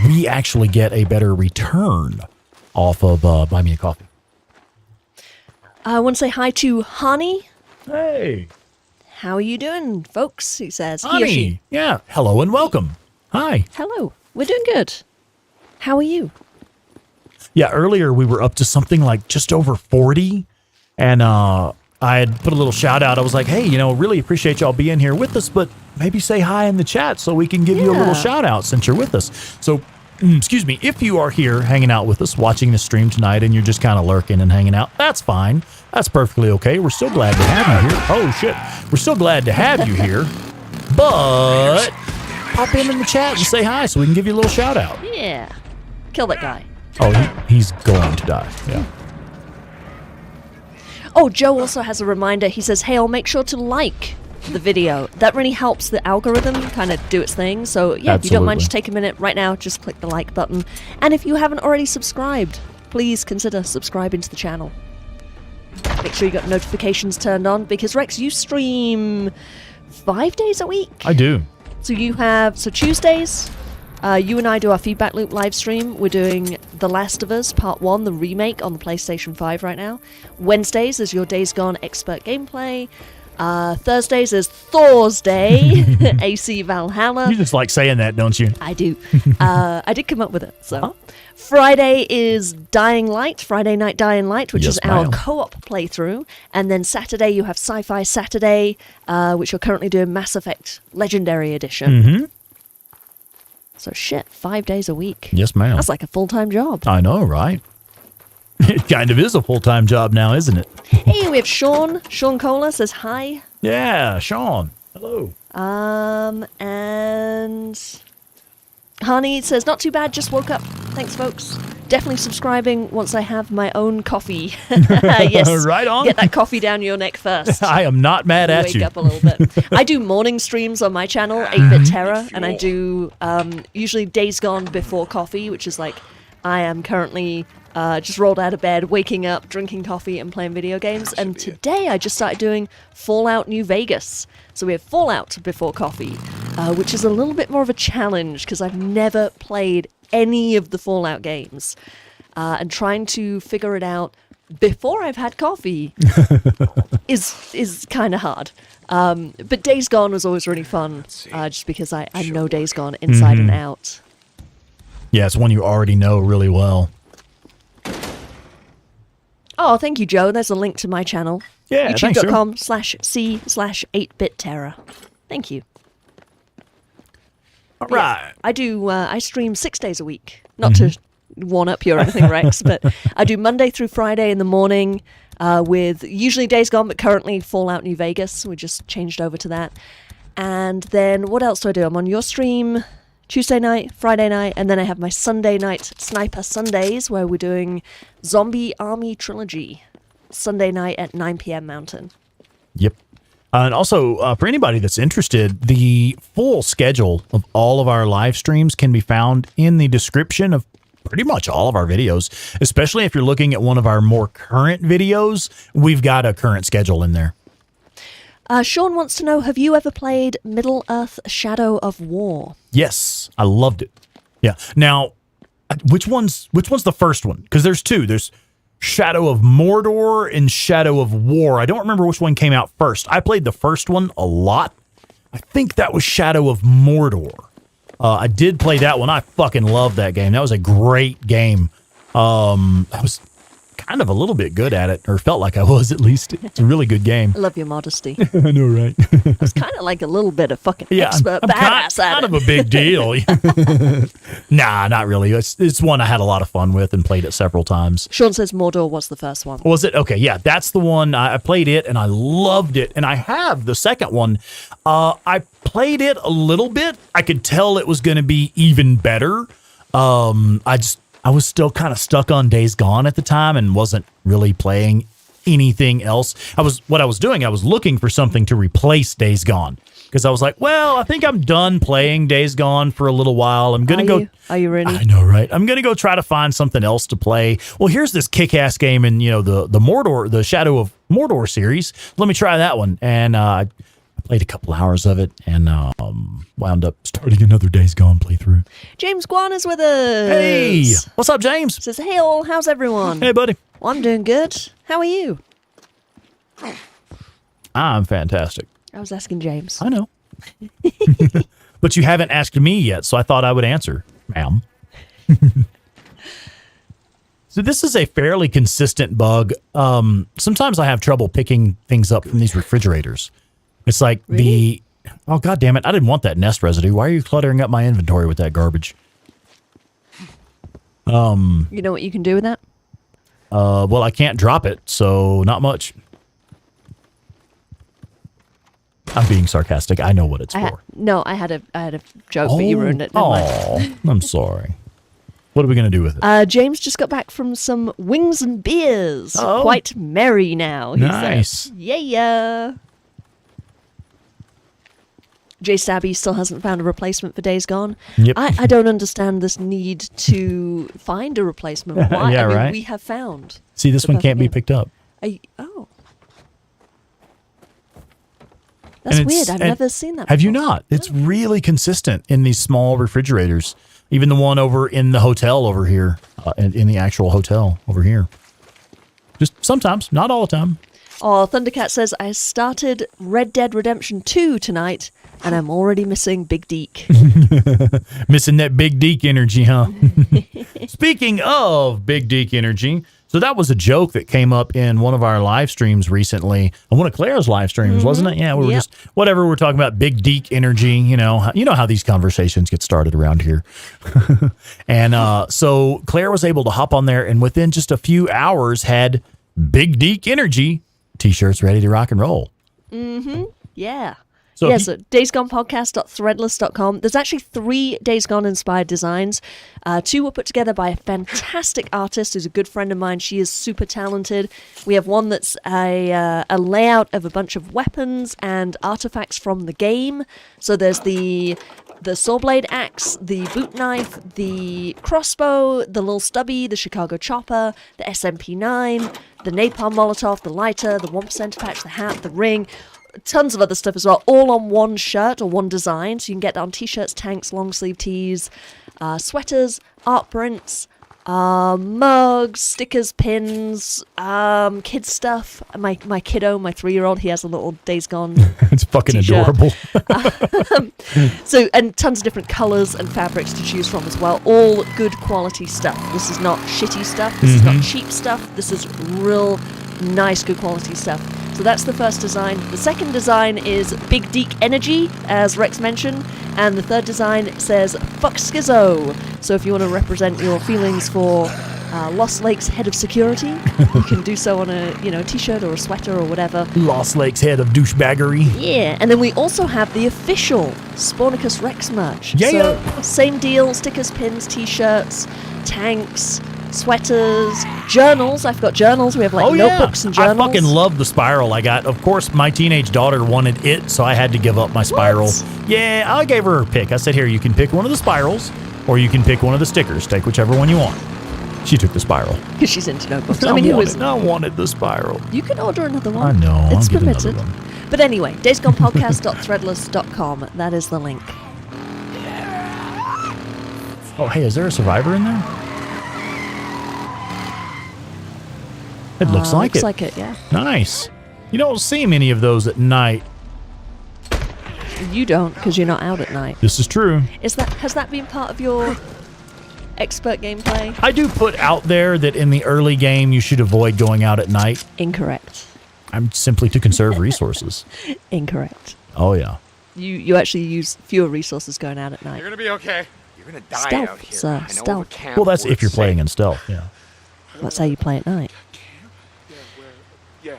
we actually get a better return off of Buy Me a Coffee. I want to say hi to Hani. Hey. How are you doing, folks? He says. Honey. He or she. Yeah. Hello and welcome. Hi. Hello. We're doing good. How are you? Yeah, earlier we were up to something like just over 40. And I had put a little shout out. I was like, hey, really appreciate y'all being here with us, but maybe say hi in the chat so we can give you a little shout out since you're with us. So, excuse me, if you are here hanging out with us, watching the stream tonight, and you're just kind of lurking and hanging out, that's fine. That's perfectly okay. We're still glad to have you here. Oh, shit. We're still glad to have you here. But pop in the chat and say hi so we can give you a little shout out. Yeah. Kill that guy. Oh, he's going to die. Yeah. Oh, Joe also has a reminder. He says, hey, I'll make sure to like the video. That really helps the algorithm kind of do its thing. So, yeah, if you don't mind, just take a minute right now. Just click the like button. And if you haven't already subscribed, please consider subscribing to the channel. Make sure you got notifications turned on because, Rex, you stream 5 days a week? I do. So you have, Tuesdays, you and I do our Feedback Loop live stream. We're doing The Last of Us Part 1, the remake on the PlayStation 5 right now. Wednesdays is your Days Gone expert gameplay. Thursdays is Thor's Day, AC Valhalla. You just like saying that, don't you? I do. I did come up with it. So Friday is Dying Light, Friday Night Dying Light, which is our co-op playthrough. And then Saturday you have Sci-Fi Saturday, which you're currently doing Mass Effect Legendary Edition. Mm-hmm. So shit, 5 days a week. Yes, ma'am. That's like a full-time job. I know, right? It kind of is a full-time job now, isn't it? Hey, we have Sean. Sean Kohler says hi. Yeah, Sean. Hello. And Honey says, not too bad, just woke up. Thanks, folks. Definitely subscribing once I have my own coffee. Yes. Right on. Get that coffee down your neck first. I am not mad at you. Wake up a little bit. I do morning streams on my channel, 8-Bit Terror, and I do usually Days Gone Before Coffee, which is like I am currently just rolled out of bed, waking up, drinking coffee, and playing video games. And today I just started doing Fallout New Vegas. So we have Fallout Before Coffee, which is a little bit more of a challenge because I've never played any of the Fallout games. And trying to figure it out before I've had coffee is kind of hard. But Days Gone was always really fun, just because I know Days Gone inside and out. Yeah, it's one you already know really well. Oh, thank you, Joe. There's a link to my channel. Yeah, YouTube.com/C/8BitTerra. Thank you. All right. Yeah, I stream 6 days a week. Not to one up you or anything, Rex, but I do Monday through Friday in the morning with usually Days Gone, but currently Fallout New Vegas. We just changed over to that. And then what else do I do? I'm on your stream Tuesday night, Friday night, and then I have my Sunday night Sniper Sundays where we're doing Zombie Army Trilogy Sunday night at 9 p.m. Mountain. Yep. And also, for anybody that's interested, the full schedule of all of our live streams can be found in the description of pretty much all of our videos, especially if you're looking at one of our more current videos. We've got a current schedule in there. Sean wants to know, have you ever played Middle-earth Shadow of War? Yes, I loved it. Yeah. Now, which one's the first one? Because there's two. There's Shadow of Mordor and Shadow of War. I don't remember which one came out first. I played the first one a lot. I think that was Shadow of Mordor. I did play that one. I fucking loved that game. That was a great game. I was kind of a little bit good at it, or felt like I was at least. It's a really good game. I love your modesty. I know, right? I was kind of like a little bit of fucking expert badass at it. Kind of a big deal. Nah, not really. It's one I had a lot of fun with and played it several times. Sean says Mordor was the first one. Was it? Okay, yeah, that's the one. I played it and I loved it. And I have the second one. I played it a little bit. I could tell it was going to be even better. I was still kind of stuck on Days Gone at the time and wasn't really playing anything else. I was looking for something to replace Days Gone because I was like, well, I think I'm done playing Days Gone for a little while. I'm gonna go. Are you ready? I know, right? I'm gonna go try to find something else to play. Well, here's this kick-ass game in the Mordor, the Shadow of Mordor series. Let me try that one, and I played a couple hours of it, and wound up starting another Days Gone playthrough. James Guan is with us. Hey, what's up, James? Says, hey all, how's everyone? Hey, buddy. Well, I'm doing good. How are you? I'm fantastic. I was asking James. I know. But you haven't asked me yet, so I thought I would answer, ma'am. So this is a fairly consistent bug. Sometimes I have trouble picking things up from these refrigerators. It's like oh, God damn it. I didn't want that nest residue. Why are you cluttering up my inventory with that garbage? You know what you can do with that? Well, I can't drop it, so not much. I'm being sarcastic. I know what it's for. I had a joke, but you ruined it. Never mind. Oh, I'm sorry. What are we going to do with it? James just got back from some wings and beers. Oh. Quite merry now. He Nice. said. Yeah. Jay Stabby still hasn't found a replacement for Days Gone. Yep. I don't understand this need to find a replacement. Why? Yeah, I mean, right. we have found. See, this the one can't be perfect picked up. Oh. That's And it's- weird. I've and never seen that Have you before. not? It's really consistent in these small refrigerators. Even the one over in the hotel over here, in the actual hotel over here. Just sometimes, not all the time. Oh, Thundercat says, I started Red Dead Redemption 2 tonight, and I'm already missing Big Deke. Missing that Big Deke energy, huh? Speaking of Big Deke energy, so that was a joke that came up in one of our live streams recently. One of Claire's live streams, wasn't it? Yeah, we were Yep. just, whatever, we're talking about Big Deke energy. You know how these conversations get started around here. And so Claire was able to hop on there and within just a few hours had Big Deke energy t-shirts ready to rock and roll. Yeah. So So if so daysgonepodcast.threadless.com. There's actually 3 Days Gone inspired designs. 2 were put together by a fantastic artist who's a good friend of mine. She is super talented. We have one that's a layout of a bunch of weapons and artifacts from the game. So there's the saw blade axe, the boot knife, the crossbow, the little stubby, the Chicago chopper, the SMP9, the napalm molotov, the lighter, the 1% patch, the hat, the ring. Tons of other stuff as well, all on one shirt or one design. So you can get that on t-shirts, tanks, long sleeve tees, sweaters, art prints, mugs, stickers, pins, kids stuff. My kiddo, my 3-year-old, he has a little Days Gone it's fucking t-shirt. adorable. So, and tons of different colours and fabrics to choose from as well. All good quality stuff. This is not shitty stuff. This is not cheap stuff. This is real nice, good quality stuff. So that's the first design. The second design is Big Deke Energy, as Rex mentioned. And the third design says Fuck Schizo. So if you want to represent your feelings for Lost Lake's head of security, you can do so on a t-shirt or a sweater or whatever. Lost Lake's head of douchebaggery. Yeah, and then we also have the official Spornicus Rex merch. Yeah. So, same deal, stickers, pins, t-shirts, tanks, sweaters, journals. I've got journals. We have notebooks and journals. I fucking love the spiral I got. Of course, my teenage daughter wanted it, so I had to give up my spiral. What? Yeah, I gave her a pick. I said, here, you can pick one of the spirals, or you can pick one of the stickers. Take whichever one you want. She took the spiral. Because she's into notebooks. I mean, who is? I wanted the spiral. You can order another one. I know. It's I'll get permitted. another one. But anyway, daysgonepodcast.threadless.com. That is the link. Oh, hey, is there a survivor in there? It looks like looks it. like it, yeah. Nice. You don't see many of those at night. You don't, because you're not out at night. This is true. Has that been part of your expert gameplay? I do put out there that in the early game you should avoid going out at night. Incorrect. I'm simply to conserve resources. Incorrect. Oh, yeah. You actually use fewer resources going out at night. You're gonna be okay. You're gonna die Stealth, out here. sir, I know of a stealth. camp Well, that's where if you're it's playing safe. in stealth, yeah. That's how you play at night. Yeah.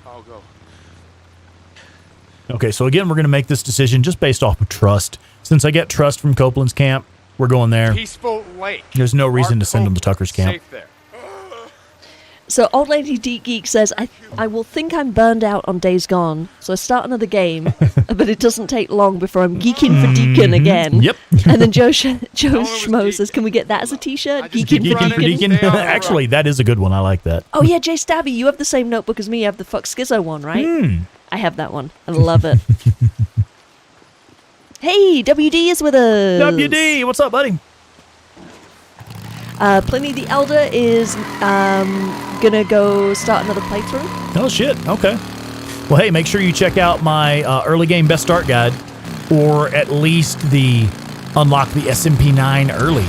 I'll go. Okay, so again, we're going to make this decision just based off of trust. Since I get trust from Copeland's camp, we're going there. Peaceful Lake. There's no reason Mark to send them to Copeland. Tucker's camp. Safe there. So Old Lady Deep Geek says, I will think I'm burned out on Days Gone, so I start another game, but it doesn't take long before I'm geeking for Deacon again. Yep. And then Joe Schmo says, can we get that as a t-shirt? Geeking for Deacon? Actually, that is a good one. I like that. Oh yeah, Jay Stabby, you have the same notebook as me. You have the Fuck Schizo one, right? I have that one. I love it. Hey, WD is with us. WD, what's up, buddy? Pliny the Elder is gonna go start another playthrough. Oh shit. Okay. Well, hey, make sure you check out my early game best start guide, or at least the unlock the SMP9 early.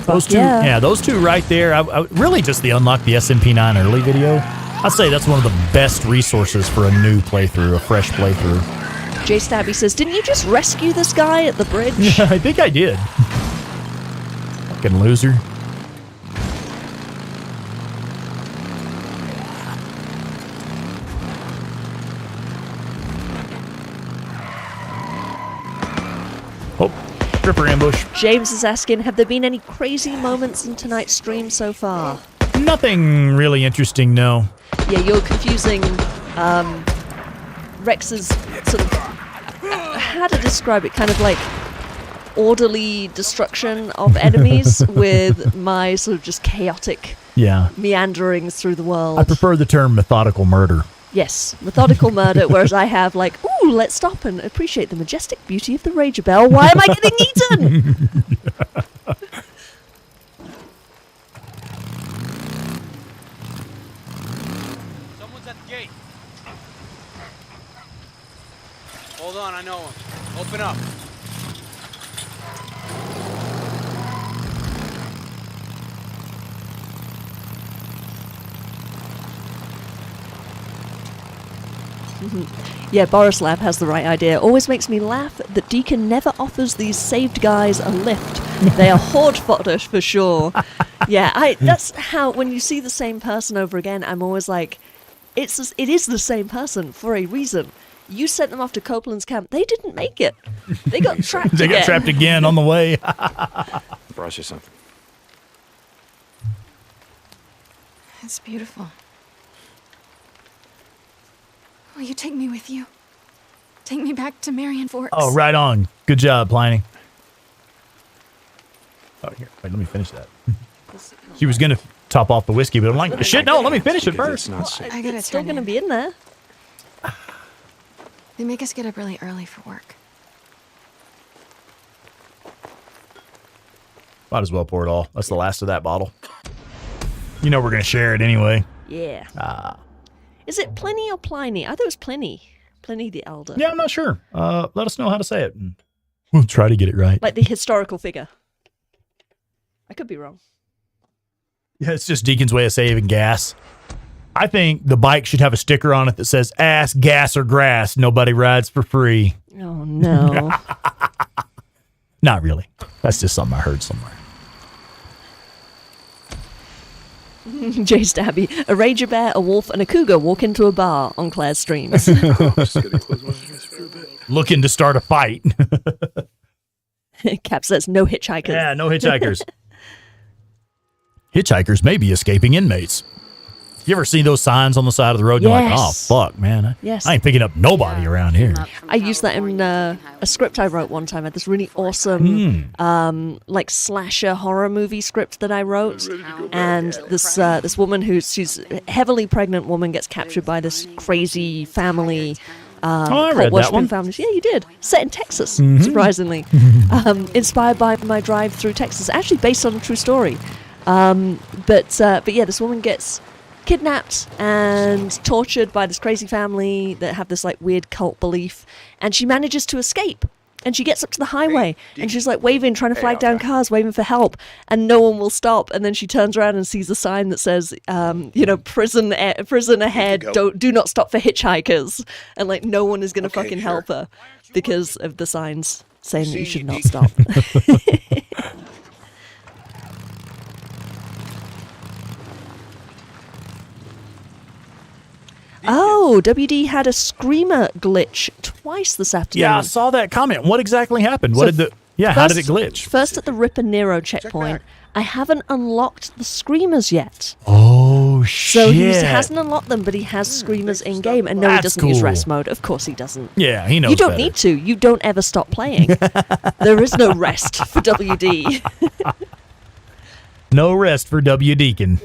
Those two, those two right there. I really just the unlock the SMP9 early video. I'd say that's one of the best resources for a new playthrough, a fresh playthrough. Jay Stabby says, didn't you just rescue this guy at the bridge? I think I did. Fucking loser. Oh, stripper ambush. James is asking, have there been any crazy moments in tonight's stream so far? Nothing really interesting, no. Yeah, you're confusing Rex's sort of, how to describe it, kind of like orderly destruction of enemies with my sort of just chaotic meanderings through the world. I prefer the term methodical murder. Yes, methodical murder, whereas I have like, ooh, let's stop and appreciate the majestic beauty of the Rager Bell. Why am I getting eaten? Someone's at the gate. Hold on, I know him. Open up. Yeah, Borislav has the right idea. Always makes me laugh that Deacon never offers these saved guys a lift. They are horde fodder for sure. Yeah, that's how, when you see the same person over again, I'm always like, it is the same person for a reason. You sent them off to Copeland's camp. They didn't make it. They got trapped They got trapped again on the way. Brought you something. It's beautiful. Will you take me with you? Take me back to Marion Forks. Oh, right on. Good job, Pliny. Oh, here. Wait, let me finish that. She was going to top off the whiskey, but I'm like, shit, no, let me finish it first. I gotta It's still going to be in there. They make us get up really early for work. Might as well pour it all. That's the last of that bottle. You know we're going to share it anyway. Yeah. Is it Pliny or Pliny? I thought it was Pliny. Pliny the Elder. Yeah, I'm not sure. Let us know how to say it. We'll try to get it right. Like the historical figure. I could be wrong. Yeah, it's just Deacon's way of saving gas. I think the bike should have a sticker on it that says, ass, gas, or grass. Nobody rides for free. Oh, no. Not really. That's just something I heard somewhere. Jay Stabby. A rager bear, a wolf, and a cougar walk into a bar on Claire's streams. Looking to start a fight. Cap says no hitchhikers. Yeah, no hitchhikers. Hitchhikers may be escaping inmates. You ever seen those signs on the side of the road? You're like, oh, fuck, man. Yes. I ain't picking up nobody around here. I used that in a script I wrote one time. I had this really awesome, like slasher horror movie script that I wrote, and this woman she's a heavily pregnant woman gets captured by this crazy family. I read that one. Families. Yeah, you did. Set in Texas, surprisingly. Inspired by my drive through Texas, actually based on a true story. But yeah, this woman gets kidnapped and tortured by this crazy family that have this like weird cult belief, and she manages to escape, and she gets up to the highway and she's like waving, trying to flag down cars, waving for help, and no one will stop. And then she turns around and sees a sign that says prison ahead, do not stop for hitchhikers, and like no one is gonna fucking help her because of the signs saying that you should not stop. Oh, WD had a screamer glitch twice this afternoon. Yeah, I saw that comment. What exactly happened? How did it glitch? First at the Ripper Nero checkpoint, I haven't unlocked the screamers yet. Oh, Oh, So he shit. hasn't unlocked them, but he has screamers in game. And no, he That's doesn't use cool. rest mode. Of course he doesn't. Yeah, he knows You don't better. need to. You don't ever stop playing. There is no rest for WD. No rest for W. Deacon.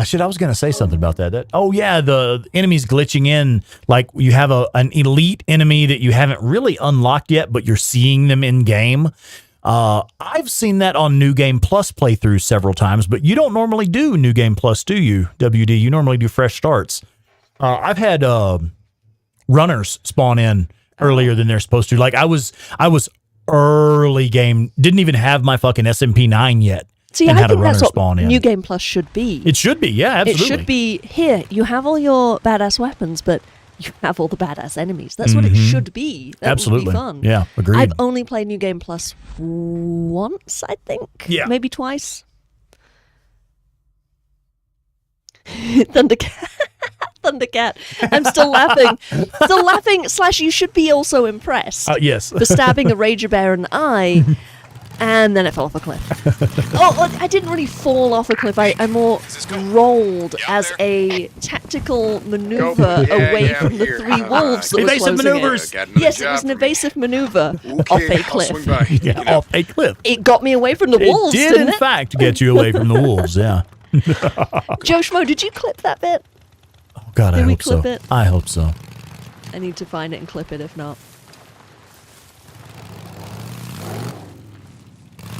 Shit, I was going to say something about that. Oh, yeah, the enemies glitching in. Like, you have an elite enemy that you haven't really unlocked yet, but you're seeing them in game. I've seen that on New Game Plus playthroughs several times, but you don't normally do New Game Plus, do you, WD? You normally do fresh starts. I've had runners spawn in earlier than they're supposed to. Like, I was early game, didn't even have my fucking SMP9 yet. See, and I had a think runner that's what spawn in. New Game Plus should be. It should be, yeah, absolutely. It should be, here, you have all your badass weapons, but you have all the badass enemies. That's what it should be. That Absolutely. would be fun. Yeah, agreed. I've only played New Game Plus once, I think. Yeah. Maybe twice. Thundercat. Thundercat. I'm still laughing. Still laughing, / you should be also impressed. Yes. For stabbing a Rager Bear in the eye. And then it fell off a cliff. I didn't really fall off a cliff. I more rolled as a tactical maneuver away from the 3 wolves that were Evasive closing maneuvers. in. Yes, it was an evasive maneuver off a cliff. Yeah, off a cliff. It got me away from the wolves, It did, didn't in it? fact, get you away from the wolves, yeah. Joe Schmo, did you clip that bit? Oh, God, I Did we hope so. clip it? I hope so. I need to find it and clip it if not.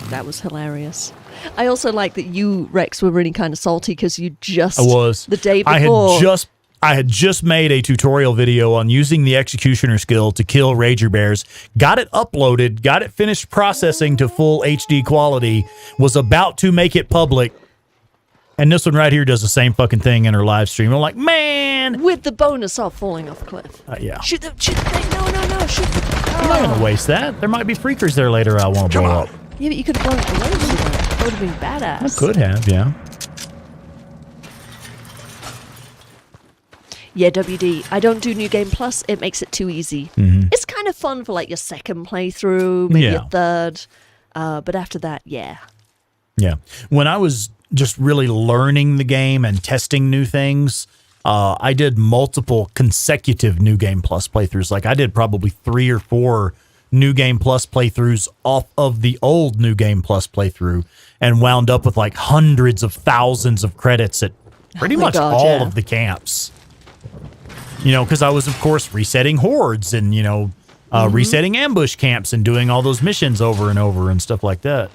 That was hilarious. I also like that you, Rex, were really kind of salty because you just... I was. The day before... I had just made a tutorial video on using the executioner skill to kill Rager Bears, got it uploaded, got it finished processing to full HD quality, was about to make it public, and this one right here does the same fucking thing in her live stream. I'm like, man! With the bonus of falling off a cliff. Yeah. Shoot the thing. No, shoot the... I'm not going to waste that. There might be freakers there later I want to blow up. Yeah, but you could have blown it away with it. That would have been badass. I could have, yeah. Yeah, WD. I don't do New Game Plus. It makes it too easy. It's kind of fun for like your second playthrough, maybe Yeah. your third. But after that, yeah. Yeah. When I was just really learning the game and testing new things, I did multiple consecutive New Game Plus playthroughs. Like I did probably 3 or 4 New Game Plus playthroughs off of the old New Game Plus playthrough and wound up with like hundreds of thousands of credits at pretty much God, all yeah. of the camps. You know, because I was, of course, resetting hordes and, you know, resetting ambush camps and doing all those missions over and over and stuff like that.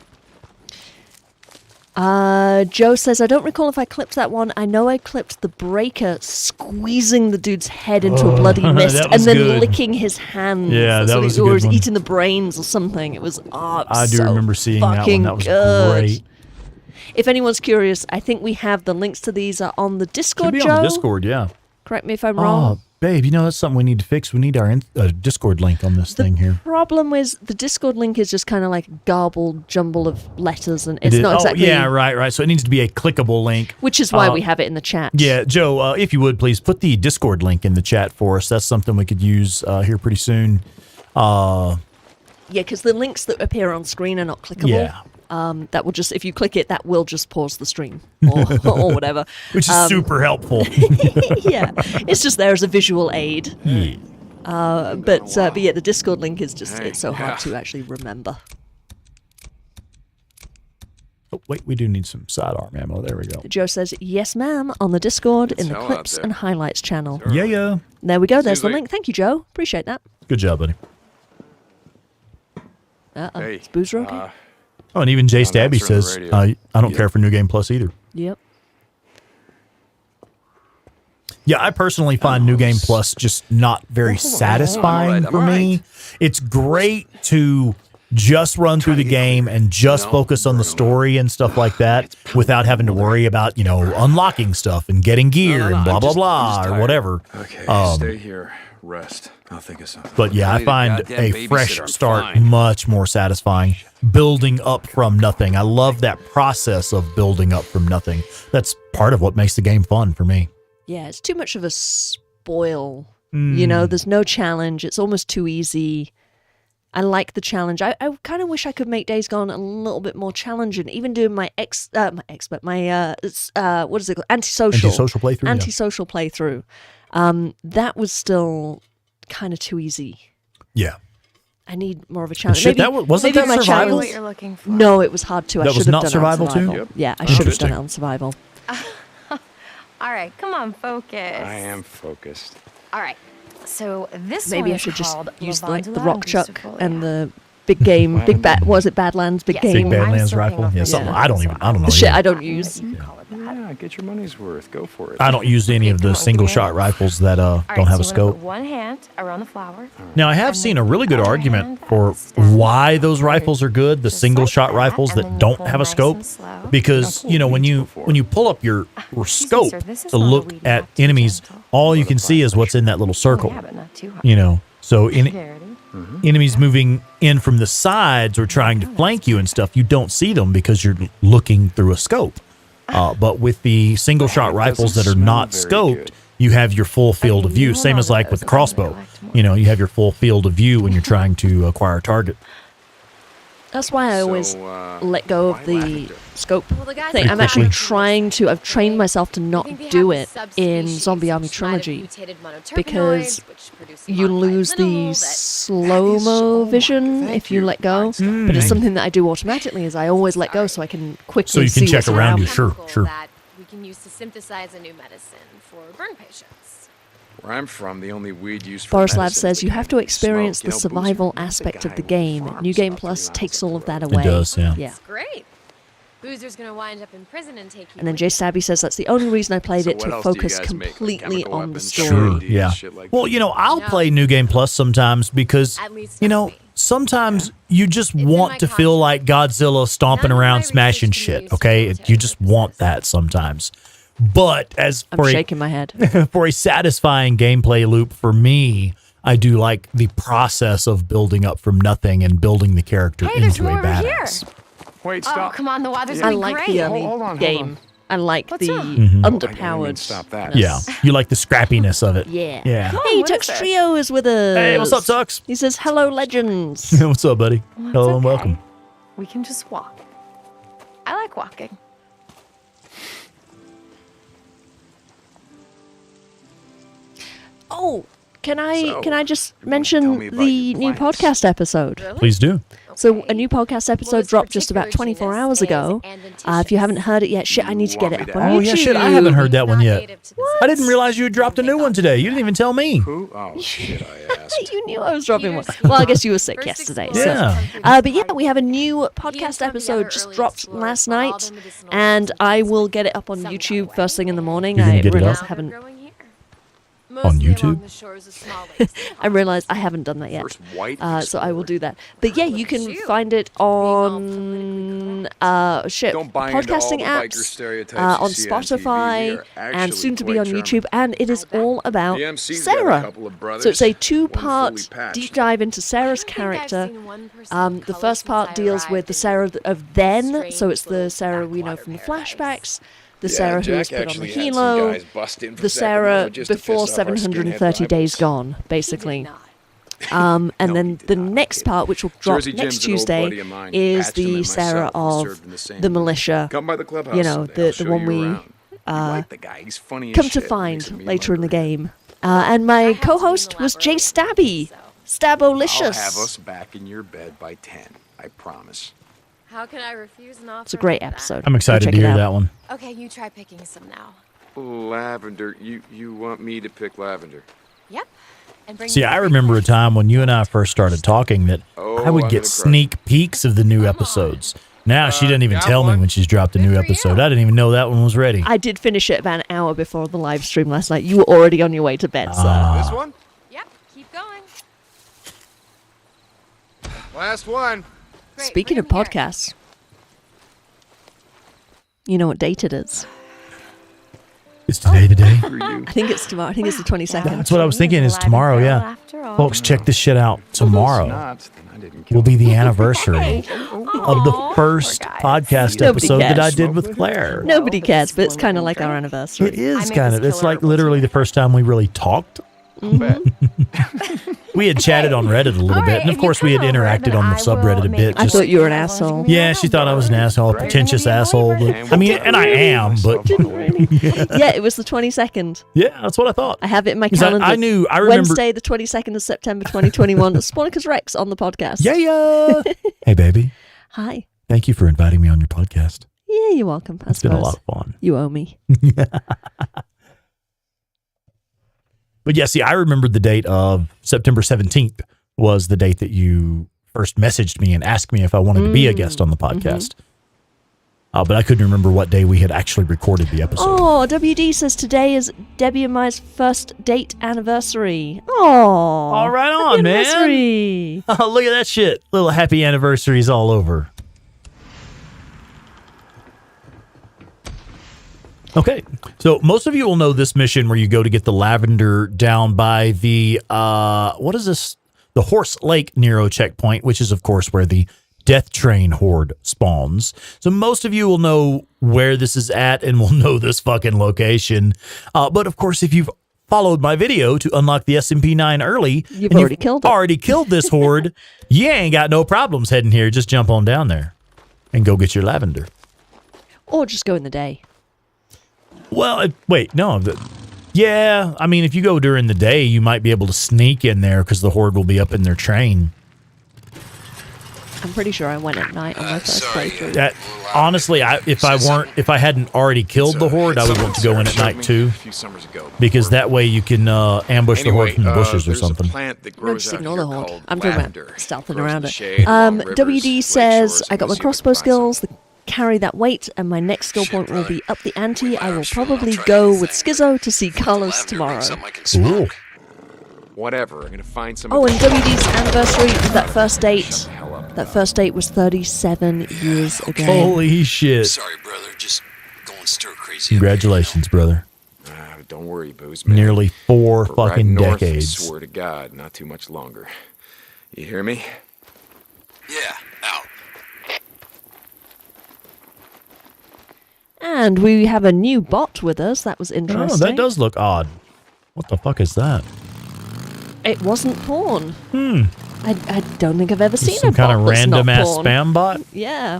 Joe says, I don't recall if I clipped that one. I know I clipped the breaker squeezing the dude's head into a bloody mist that and was then good. licking his hands. Yeah, that So was he a good was one. eating the brains or something. It was I do so remember seeing that one. fucking That was good. great. If anyone's curious, I think we have the links to these are on the Should Discord, be Joe. on the Discord, yeah. Correct me if I'm wrong. Oh, babe, you know, that's something we need to fix. We need our Discord link on this thing here. Problem is the Discord link is just kind of like a garbled jumble of letters and it's It is- not exactly... Oh, yeah, right. So it needs to be a clickable link. Which is why we have it in the chat. Yeah, Joe, if you would, please put the Discord link in the chat for us. That's something we could use here pretty soon. Yeah, because the links that appear on screen are not clickable. Yeah. That will just, if you click it, that will just pause the stream or whatever. Which is super helpful. Yeah, it's just there as a visual aid. Yeah. But yeah, the Discord link is just, it's so hard to actually remember. Oh, wait, we do need some sidearm ammo. There we go. Joe says, yes, ma'am, on the Discord in the hell out clips there. and highlights channel. Yeah. There we go. There's the Seriously. link. Thank you, Joe. Appreciate that. Good job, buddy. Hey, Is Boozer okay? Oh, and even Jay On that Stabby sort of says, radio. I don't care for New Game Plus either. Yep. Yeah, I personally find New Game Plus just not very satisfying I'm for all me. It's great to just run through the game and just focus on the story and stuff like that without having to worry about, you know, unlocking stuff and getting gear and blah, blah, blah, or whatever. Okay, stay here. Rest. I'll think of something. But yeah, I I need a find goddamn a fresh babysitter, I'm start fine. much more satisfying. Building up from nothing. I love that process of building up from nothing. That's part of what makes the game fun for me. Yeah, it's too much of a spoil. You know, there's no challenge. It's almost too easy. I like the challenge. I kind of wish I could make Days Gone a little bit more challenging. Even doing my what is it called? Antisocial playthrough. Antisocial playthrough. That was still kind of too easy. Yeah. I need more of a challenge. Shit, wasn't that my survival? challenge- What you're looking for. No, it was hard to. I That should was have not done survival it on too? survival. Yep. Yeah, I should have done Interesting. it on survival. All right, come on, focus. I am focused. All right. So this Maybe I one's should just called use the Levantula rock chuck Angustifolia. and the big game, big bat. Was it Badlands? Big Yes. game. Big I'm Badlands still rifle. thinking Yeah, of something it. I don't know. The shit either. I don't use. You call it that. Yeah, get your money's worth. Go for it. I don't use any of the single shot rifles that All right, don't have a so you wanna scope. put one hand around the flower. Now, I have and seen then a really good other argument hand for stands why those forward. rifles are good, the Just single like shot that, rifles and that then you don't pull have a nice scope, and slow. because I've you know pulled when weeds you before. when you pull up your scope sir, this is to not a look weedy at lap, too enemies, gentle. all you can see is what's in that little circle. Yeah, but not too hard. You know, so There it is. enemies moving in from the sides or trying to flank you and stuff, you don't see them because you're looking through a scope. But with the single shot It rifles that doesn't are not smell very scoped, good. you have your full field of view. you Same know as like with those the crossbow. I liked more. You know, you have your full field of view when you're trying to acquire a target. That's why I always So, let go why of the lavender? scope Well, the guys thing. that I'm have actually it- trying to. I've trained myself to I not think they do have it the in subspecies Zombie Army which might have Trilogy mutated monoterpenoids, because which produce you modified lose mineral the that- slow-mo vision if you let go. But it's something that I do automatically. Is I always let go so I can quickly So you can see check what's around you. chemical Sure. that we can use to synthesize a new medicine for burn patients. Where I'm from, the only weed used for Forest Lab medicine says is you the have kind to you experience smoke. the You know, survival Boozer, he's the aspect of guy the who game. farms New Game about Plus 3 takes miles all up of the that road. away. does, yeah. Yeah. It's great. Boozer's gonna wind up in prison and take you. And then with Jay him. Stabby says that's the only reason I played So it what to else do you focus guys make? Like completely chemical on the weapons, story. Sure, Shit yeah. like Well, that. you know, I'll No. play New Game Plus sometimes because, At least you not know, me. sometimes you just in want my to feel like Godzilla stomping None of around my smashing research can be shit, used for okay? military You just want purposes. that sometimes. But as I'm for shaking my head. for a satisfying gameplay loop for me, I do like the process of building up from nothing and building the character Hey, there's into a more over here. badass. Wait, Oh, stop. come on, the water's I gonna be like great. the Hold on, game. I like What's the up? Mm-hmm. underpowered. stop that. Yeah, you like the scrappiness of it. Yeah. Yeah. Hey, what is Tux this? Trio is with us. Hey, what's up, Tux? He says, hello, legends. What's up, buddy? Well, Hello it's and welcome. okay. We can just walk. I like walking. Oh, can I So, just tell mention me about the your new plans. podcast episode? Please do. So Okay. a new podcast episode Well, this dropped just about particular 24 genus hours is ago. If you haven't heard it yet, shit, I need to get it want up me on to- Oh, YouTube. yeah, shit, I haven't heard that one Not yet. native to this I didn't realize you had dropped a new one today. You didn't even tell me. Who? Oh, shit, I asked. You knew I was dropping one. Peter's Well, I guess you were sick first yesterday. explorer So. Yeah. of country But yeah, we have a new He and podcast some of the episode other just early dropped explorers last saw all night, the medicinal and resins I in will plants. get it up on Some got YouTube away. first thing in the morning. You're gonna I get it realized up? I haven't. Growing here. On Mostly YouTube? along the shores of small lakes and I realized I haven't done that yet. First white So I will explorer. do that. But yeah, you can find it on Don't buy into all podcasting the biker apps, stereotypes you on see on TV. Spotify, They are and actually soon to be quite on charming. YouTube. And it is all about The MC's got a Sarah. couple of brothers, So it's a one two-part fully patched. deep dive into Sarah's character. The first part deals with the Sarah of then, so it's the Sarah we know from the flashbacks, the Yeah, Sarah who Jack was put on the actually had some helo, guys bust in from the Sarah Sacramento just to before piss off our 730 skinhead days rivals. gone, basically. No, And he then did the not, next kid. part, which will drop Jersey next Jim's an old buddy Tuesday, of mine. is Patched him the and Sarah myself, we of served in the same the unit. militia. Come by the clubhouse You know, someday, the I'll show one you we around. You like the guy. He's funny as come to shit. Makes find a mean later in the murderer. game. And my co-host was Jay Stabby. I'll Stabolicious. have us back in your bed by 10. I promise. How can I refuse an offer? It's a great like that? episode. I'm Go excited check to it hear out. that one. Okay, you try picking some now. Lavender. You want me to pick lavender? Yep. And bring See, me I 3 remember a plants. time when you and I first started talking that Oh, I would I'm get gonna crush. sneak peeks of the new episodes. Now she doesn't even got tell me one. when she's dropped a new Good for episode. you. I didn't even know that one was ready. I did finish it about an hour before the live stream last night. You were already on your way to bed, so. This one? Yep. Keep going. Last one. Great, Speaking of bring 'em here. podcasts, you know what date it is? It's today the day. For you. I think it's tomorrow. I think it's the 22nd. That's what I was thinking is tomorrow, yeah. Folks, check this shit out. Tomorrow Not, then I didn't kill will be him. the anniversary of the first podcast Nobody episode that I cares. did with Claire. Nobody cares, but it's kind of like our anniversary. It is I made kind this of. It's killer like apple literally tea. the first time we really talked We had chatted on Reddit a little bit, and of course we had interacted on the subreddit a bit. I thought you were an asshole. Yeah, she thought I was an asshole, a pretentious asshole. But, I mean, and I am, but Yeah, it was the 22nd. yeah, that's what I thought. I have it in my 'Cause calendar. I remember Wednesday, the 22nd of September, 2021. Sponicus Rex on the podcast. Yeah. Hey, baby. Hi. Thank you for inviting me on your podcast. Yeah, you're welcome. It's been a lot of fun. You owe me. But yeah, see, I remembered the date of September 17th was the date that you first messaged me and asked me if I wanted to be a guest on the podcast. But I couldn't remember what day we had actually recorded the episode. Oh, WD says today is Debbie and my first date anniversary. Oh, All right on, man. anniversary. Oh, look at that shit. Little happy anniversaries all over. Okay, so most of you will know this mission where you go to get the lavender down by the, what is this? The Horse Lake Nero checkpoint, which is, of course, where the Death Train horde spawns. So most of you will know where this is at and will know this fucking location. But, of course, if you've followed my video to unlock the SMP-9 early, You've already killed it. Already killed this horde, you ain't got no problems heading here. Just jump on down there and go get your lavender. Or just go in the day. Well, wait, no. Yeah, I mean, if you go during the day, you might be able to sneak in there because the horde will be up in their train. I'm pretty sure I went at night on my first playthrough. Honestly, if I hadn't already killed the horde, I would want to go in at night too, because that way you can ambush the horde from the bushes or something. No, just ignore the horde. I'm talking about stealthing around it. WD says, I got my crossbow skills, carry that weight, and my next skill point will be up the ante. I will probably go with Schizo to see Carlos tomorrow. Ooh. Whatever. I'm gonna find some. Oh, and WD's anniversary was that first date. That first date was 37 years ago. Holy shit! Sorry, brother. Just going stir crazy. Congratulations, brother. Don't worry, Booze Man. Nearly 4 We're fucking riding north, decades. I swear to God, not too much longer. You hear me? Yeah, out. And we have a new bot with us. That was interesting. Oh, that does look odd. What the fuck is that? It wasn't porn. I don't think I've ever seen Some a bot kind of that's random not ass porn. spam bot? Yeah.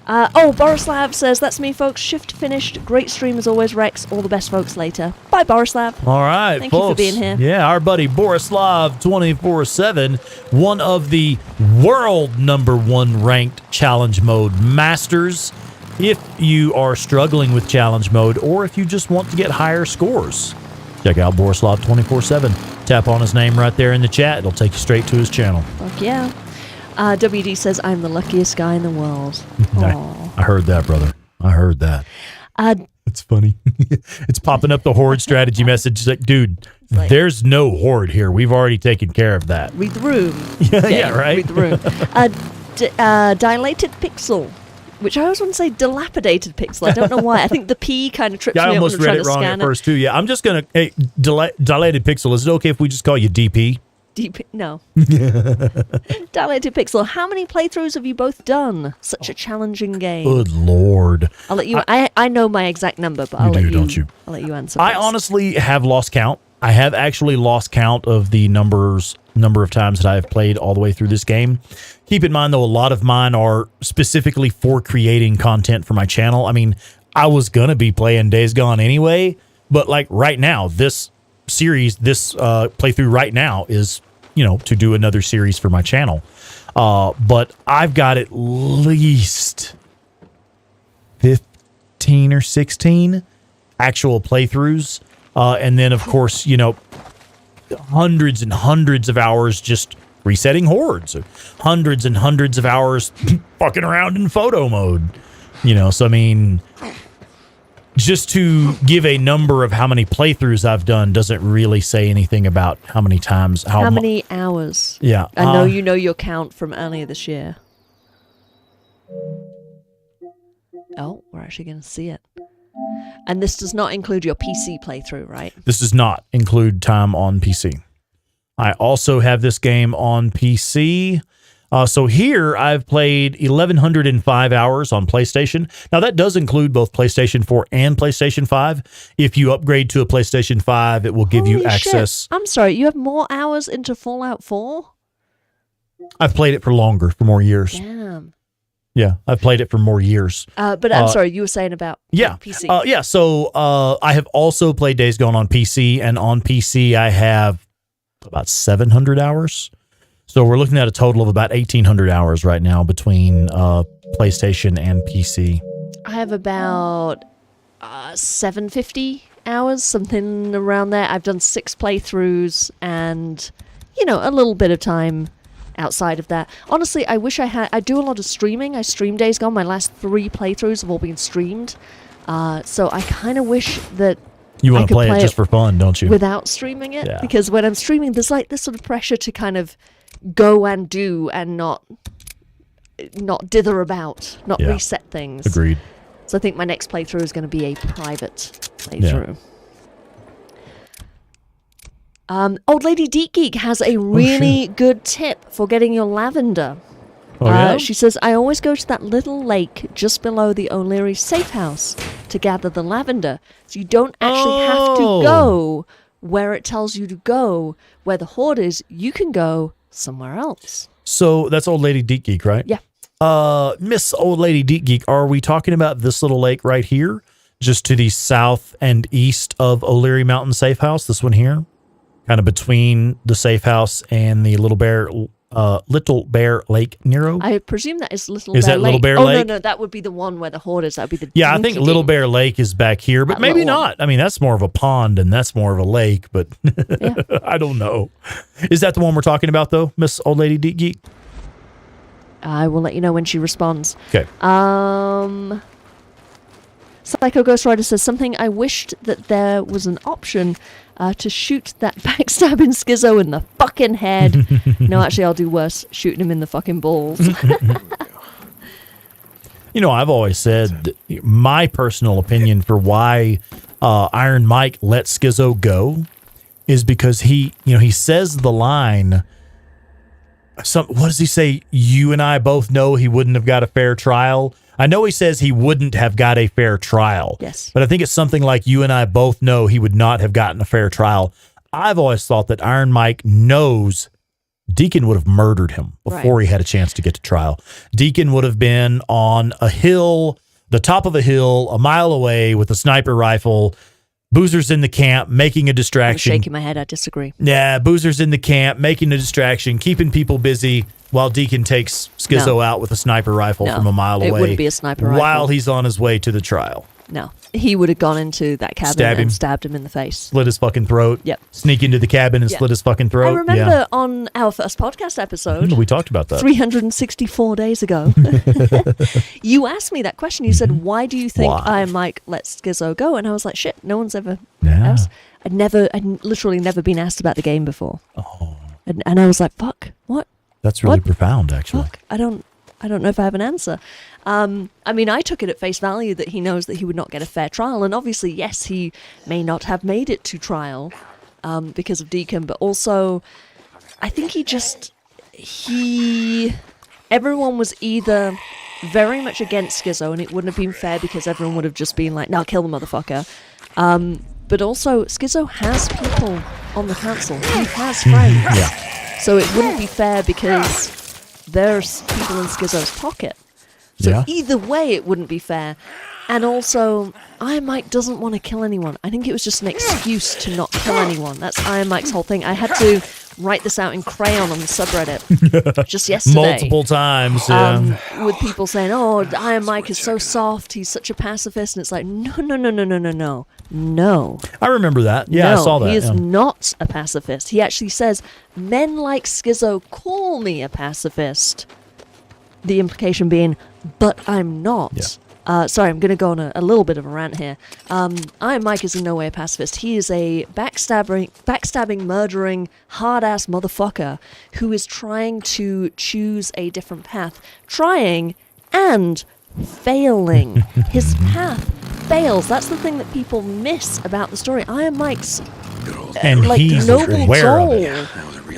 Borislav says, that's me, folks. Shift finished. Great stream as always, Rex. All the best, folks, later. Bye, Borislav. All right, Thank you folks. for being here. Yeah, our buddy Borislav 24/7, one of the world #1 ranked challenge mode masters. If you are struggling with challenge mode or if you just want to get higher scores, check out Borislav 24/7. Tap on his name right there in the chat. It'll take you straight to his channel. Fuck yeah. WD says, I'm the luckiest guy in the world. I heard that, brother. I heard that. It's funny. It's popping up the horde strategy message. It's like, dude, there's no horde here. We've already taken care of that. Read the room. Yeah, right? Read the room. Dilated pixel, which I always want to say dilapidated pixel. I don't know why. I think the P kind of trips Yeah, me I up almost when I'm read trying it to wrong scan at first, too. Yeah, I'm just going to... Hey, dilated pixel, is it okay if we just call you DP? DP, no. Dilated pixel. How many playthroughs have you both done? Such a challenging game. Good Lord. I'll let you... I know my exact number, but don't you? I'll let you answer I first. honestly have lost count. I have actually lost count of the number of times that I've played all the way through this game. Keep in mind, though, a lot of mine are specifically for creating content for my channel. I mean, I was going to be playing Days Gone anyway, but like right now, this series, this playthrough right now is, to do another series for my channel. But I've got at least 15 or 16 actual playthroughs. And then, of course, hundreds and hundreds of hours just resetting hordes. Hundreds and hundreds of hours fucking around in photo mode. So I mean, just to give a number of how many playthroughs I've done doesn't really say anything about how many times. How many hours? Yeah. I know you know your count from earlier this year. Oh, we're actually going to see it. And this does not include your PC playthrough, right? This does not include time on PC. I also have this game on PC. So here I've played 1,105 hours on PlayStation. Now that does include both PlayStation 4 and PlayStation 5. If you upgrade to a PlayStation 5, it will give you Holy access. Shit. I'm sorry, you have more hours into Fallout 4? I've played it for longer, for more years. Damn. Yeah, I've played it for more years. But I'm sorry, you were saying about PC. So I have also played Days Gone on PC, and on PC I have about 700 hours. So we're looking at a total of about 1,800 hours right now between PlayStation and PC. I have about 750 hours, something around there. I've done 6 playthroughs and, a little bit of time outside of that. Honestly, I wish I do a lot of streaming. I stream Days Gone. My last 3 playthroughs have all been streamed. So I kind of wish that you want to play it just for fun, don't you? Without streaming it. Yeah. Because when I'm streaming, there's like this sort of pressure to kind of go and do and not dither about, not reset things. Agreed. So I think my next playthrough is going to be a private playthrough. Old Lady Deep Geek has a really good tip for getting your lavender. Oh, yeah? She says, I always go to that little lake just below the O'Leary safe house to gather the lavender. So you don't actually have to go where it tells you to go. Where the horde is, you can go somewhere else. So that's Old Lady Deep Geek, right? Yeah. Miss Old Lady Deep Geek, are we talking about this little lake right here? Just to the south and east of O'Leary Mountain Safe House, this one here? Kind of between the safe house and the Little Bear Lake Nero? I presume that is Little Bear Lake. Is that Little Bear Lake? No, that would be the one where the horde is. That would be the I think Little Bear Lake is back here, but maybe not. I mean, that's more of a pond and that's more of a lake, but I don't know. Is that the one we're talking about, though, Miss Old Lady Deep Geek? I will let you know when she responds. Okay. Psycho Ghost Rider says, something I wished that there was an option to shoot that backstabbing Schizo in the fucking head. No, actually, I'll do worse. Shooting him in the fucking balls. I've always said my personal opinion for why Iron Mike let Schizo go is because he says the line, what does he say? You and I both know he wouldn't have got a fair trial. I know he says he wouldn't have got a fair trial. Yes. But I think it's something like you and I both know he would not have gotten a fair trial. I've always thought that Iron Mike knows Deacon would have murdered him before he had a chance to get to trial. Deacon would have been on a hill, the top of a hill, a mile away with a sniper rifle. Boozer's in the camp, making a distraction. I'm shaking my head. I disagree. Yeah, Boozer's in the camp, making a distraction, keeping people busy while Deacon takes Schizo out with a sniper rifle from a mile away. It wouldn't be a sniper rifle. While he's on his way to the trial. No. He would have gone into that cabin and stabbed him in the face. Slit his fucking throat. Yep. Sneak into the cabin and slit his fucking throat. I remember on our first podcast episode. We talked about that. 364 days ago. You asked me that question. You said, why do you think Iron Mike let Schizo go? And I was like, shit, no one's ever asked. I'd literally never been asked about the game before. Oh. And I was like, fuck, what? That's really profound, actually. Fuck, I don't know if I have an answer. I mean, I took it at face value that he knows that he would not get a fair trial. And obviously, yes, he may not have made it to trial because of Deacon, but also I think everyone was either very much against Schizo and it wouldn't have been fair because everyone would have just been like, no, kill the motherfucker. But also, Schizo has people on the council. He has friends. So it wouldn't be fair because there's people in Schizo's pocket. So either way, it wouldn't be fair. And also, Iron Mike doesn't want to kill anyone. I think it was just an excuse to not kill anyone. That's Iron Mike's whole thing. I had to write this out in crayon on the subreddit just yesterday. Multiple times, with people saying, oh, Iron Mike is so soft, he's such a pacifist. And it's like, no. I remember that. Yeah, I saw that. He is not a pacifist. He actually says, men like Schizo call me a pacifist. The implication being, but I'm not. Yeah. Sorry, I'm going to go on a little bit of a rant here. Iron Mike is in no way a pacifist. He is a backstabbing, murdering, hard-ass motherfucker who is trying to choose a different path. Trying and failing. His path fails. That's the thing that people miss about the story. Iron Mike's and he's noble aware goal of it.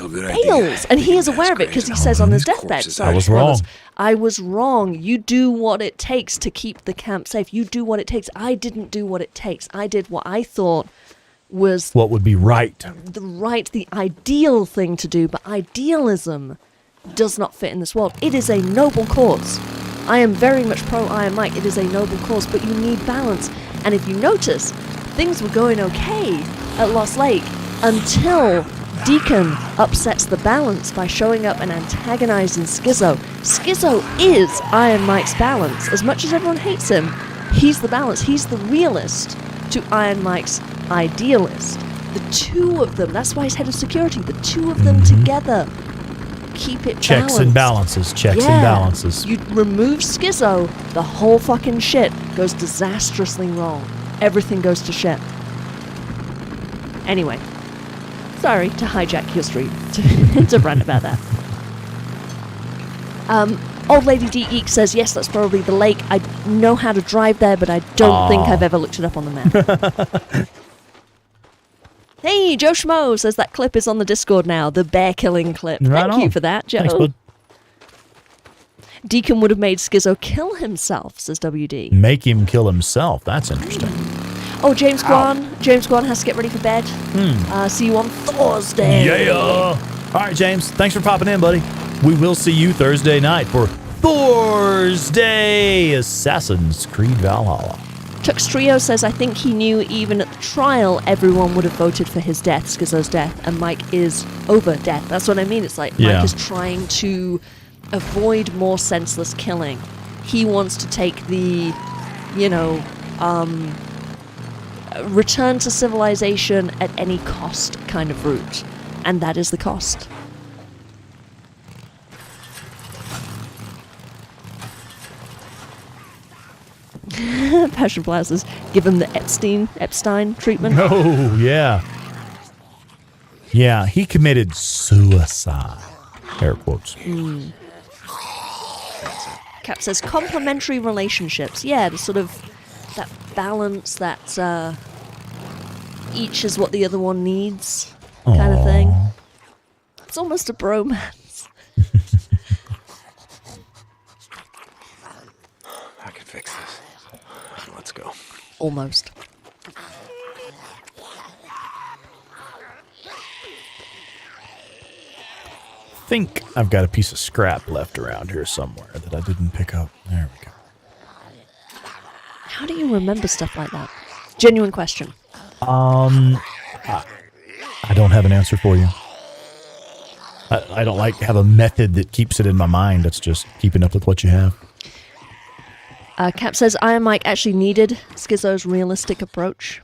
No good idea. fails. And he is aware of it because he says on his deathbed, corpses I was wrong. I was wrong. You do what it takes to keep the camp safe. You do what it takes. I didn't do what it takes. I did what I thought was What would be right? the ideal thing to do, but idealism does not fit in this world. It is a noble cause. I am very much pro Iron Mike. It is a noble cause, but you need balance. And if you notice, things were going okay at Lost Lake until Deacon upsets the balance by showing up and antagonizing Schizo. Schizo is Iron Mike's balance. As much as everyone hates him, he's the balance. He's the realist to Iron Mike's idealist. The two of them, that's why he's head of security, the two of them together keep it Checks balanced. and balances. Checks and balances. You remove Schizo, the whole fucking shit goes disastrously wrong. Everything goes to shit. Anyway, sorry to hijack your stream to rant about that. Old Lady D Eek says, yes, that's probably the lake. I know how to drive there, but I don't think I've ever looked it up on the map. Hey, Joe Schmo says that clip is on the Discord now, the bear killing clip. Right Thank you on. for that, Joe. Thanks, bud. Deacon would have made Schizo kill himself, says WD. Make him kill himself. That's interesting. Oh, James Guan. James Guan has to get ready for bed. See you on Thursday. Yeah. All right, James. Thanks for popping in, buddy. We will see you Thursday night for Thursday Assassin's Creed Valhalla. Tux Trio says, I think he knew even at the trial everyone would have voted for his death, Schizo's death, and Mike is over death. That's what I mean. It's like Mike is trying to avoid more senseless killing. He wants to take the, return to civilization at any cost kind of route. And that is the cost. Passion Plazas give him the Epstein treatment. Oh, yeah. Yeah, he committed suicide. Air quotes. Cap says complementary relationships. Yeah, the sort of that balance that each is what the other one needs kind of thing. It's almost a bromance. I can fix this. Let's go. Almost. I think I've got a piece of scrap left around here somewhere that I didn't pick up. There we go. How do you remember stuff like that? Genuine question. I don't have an answer for you. I don't have a method that keeps it in my mind. It's just keeping up with what you have. Cap says Iron Mike actually needed Schizo's realistic approach.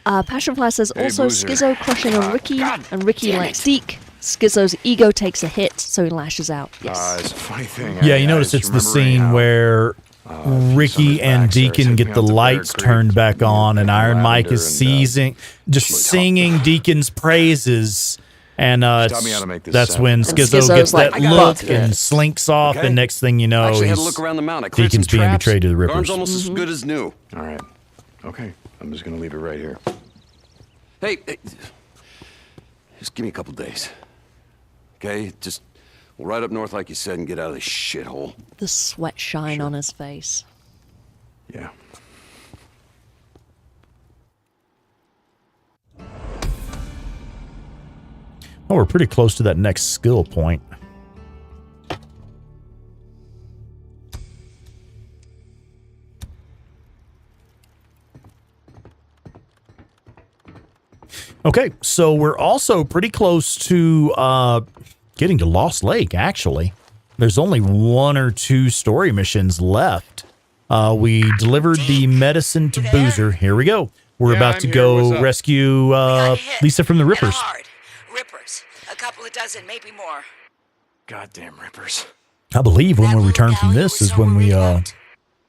Passionfly says also Boozer. Schizo crushing on Ricky, and Ricky likes Deke. Schizo's ego takes a hit, so he lashes out. Yes. It's a funny thing. Yeah, you notice it's the scene where Ricky and Deacon get the lights turned back on, and Iron Mike is singing Deacon's praises. And that's when Schizo gets like, that look and this. slinks off, and next thing you know, Actually had to look around the mountain. I cleared Deacon's some being traps. betrayed to the Arm's Rippers. almost as good as new. All right. Okay. I'm just gonna leave it right here. Hey, just give me a couple days. Okay? Just we'll ride up north like you said and get out of this shithole. The sweat shine on his face. Yeah. Oh, we're pretty close to that next skill point. Okay, so we're also pretty close to getting to Lost Lake, actually. There's only 1 or 2 story missions left. We delivered the medicine to Boozer. Here we go. We're about to go rescue Lisa from the Rippers. Hard. Rippers. A couple of dozen, maybe more. Goddamn Rippers. I believe when we return from this is when we go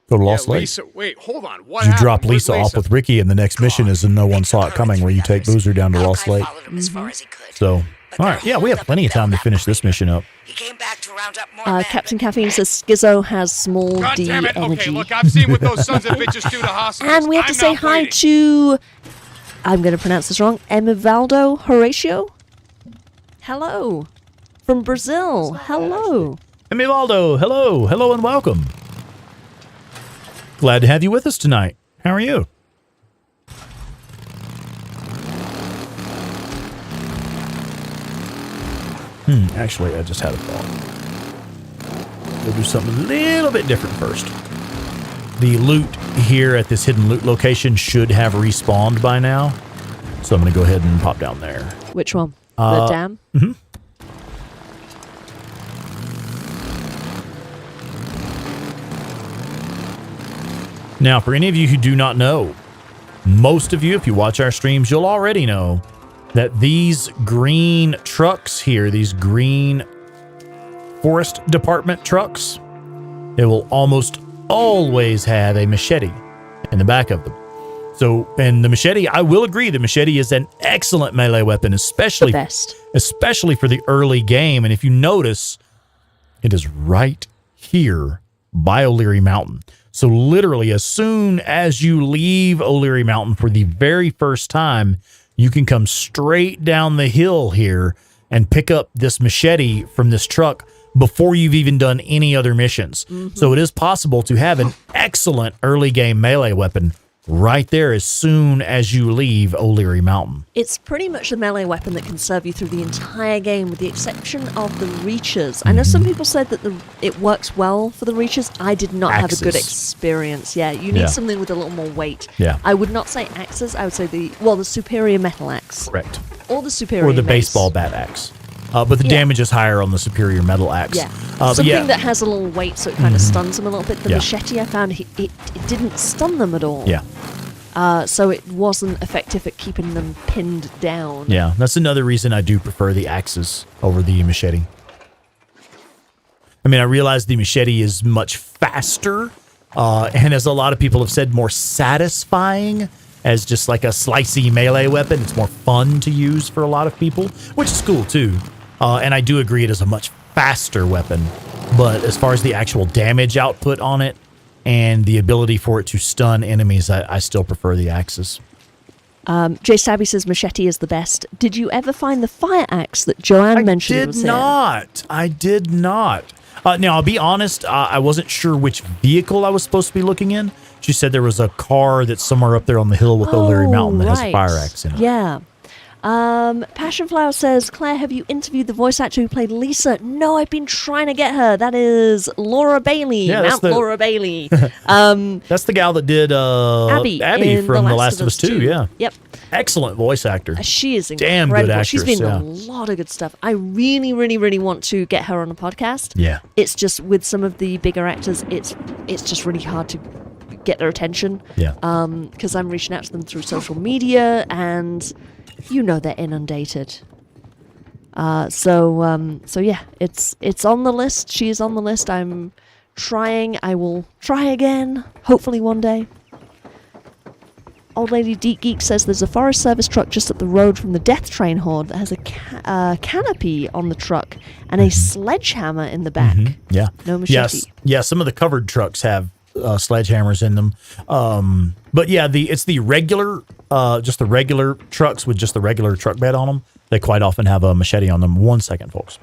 to Lost Lake. Lisa, wait, hold on. What You happened? drop Where's Lisa off with Ricky, and the next mission is and no one saw it coming, where you take Boozer down to Lost Lake. Followed him as far as he could. So, all right, yeah, we have plenty of time to finish this mission up. He came back to round up more men, Captain Caffeine says Schizo has small God D damn it. energy. Okay, look, I've seen what those sons of bitches do to hostages. And we have to I'm say not hi waiting. to, I'm going to pronounce this wrong, Emivaldo Horatio? Hello. From Brazil. Hello. Emivaldo, hello. Hello and welcome. Glad to have you with us tonight. How are you? Actually, I just had a thought. We'll do something a little bit different first. The loot here at this hidden loot location should have respawned by now. So I'm going to go ahead and pop down there. Which one? The dam? Mm-hmm. Now, for any of you who do not know, most of you, if you watch our streams, you'll already know that these green trucks here, these green forest department trucks, they will almost always have a machete in the back of them. So, and the machete, I will agree, the machete is an excellent melee weapon, especially for the early game. And if you notice, it is right here by O'Leary Mountain. So literally, as soon as you leave O'Leary Mountain for the very first time, you can come straight down the hill here and pick up this machete from this truck before you've even done any other missions. Mm-hmm. So it is possible to have an excellent early game melee weapon right there as soon as you leave O'Leary Mountain. It's pretty much the melee weapon that can serve you through the entire game, with the exception of the reaches. I know some people said that it works well for the reaches. I did not have a good experience. Yeah, you need something with a little more weight. Yeah. I would not say axes. I would say the superior metal axe. Correct. Or the superior Or the mace. Baseball bat axe. But the damage is higher on the superior metal axe. Yeah. Something that has a little weight, so it kind of stuns them a little bit. The machete, I found, it didn't stun them at all. Yeah. So it wasn't effective at keeping them pinned down. Yeah, that's another reason I do prefer the axes over the machete. I mean, I realize the machete is much faster, and as a lot of people have said, more satisfying as just like a slicey melee weapon. It's more fun to use for a lot of people, which is cool too. And I do agree it is a much faster weapon, but as far as the actual damage output on it and the ability for it to stun enemies, I still prefer the axes. Jay Stabby says machete is the best. Did you ever find the fire axe that Joanne mentioned was here? I did not. Now, I'll be honest, I wasn't sure which vehicle I was supposed to be looking in. She said there was a car that's somewhere up there on the hill with O'Leary Mountain that has a fire axe in it. Yeah. Passion Flower says, Claire, have you interviewed the voice actor who played Lisa? No, I've been trying to get her. That is Laura Bailey. Yeah, Laura Bailey. That's the gal that did Abby from The Last of Us 2. Yeah. Yep. Excellent voice actor. She is incredible. Damn good actress. She's been in a lot of good stuff. I really, really, really want to get her on a podcast. Yeah. It's just with some of the bigger actors, it's just really hard to get their attention. Yeah. Because I'm reaching out to them through social media, and they're inundated. So yeah, it's on the list. She is on the list. I'm trying. I will try again. Hopefully one day. Old Lady Deep Geek says there's a Forest Service truck just up the road from the Death Train Horde that has a canopy on the truck and a sledgehammer in the back. Yeah. No machete. Yes. Yeah, some of the covered trucks have sledgehammers in them. But yeah, it's the regular, just the regular trucks with just the regular truck bed on them. They quite often have a machete on them. 1 second, folks.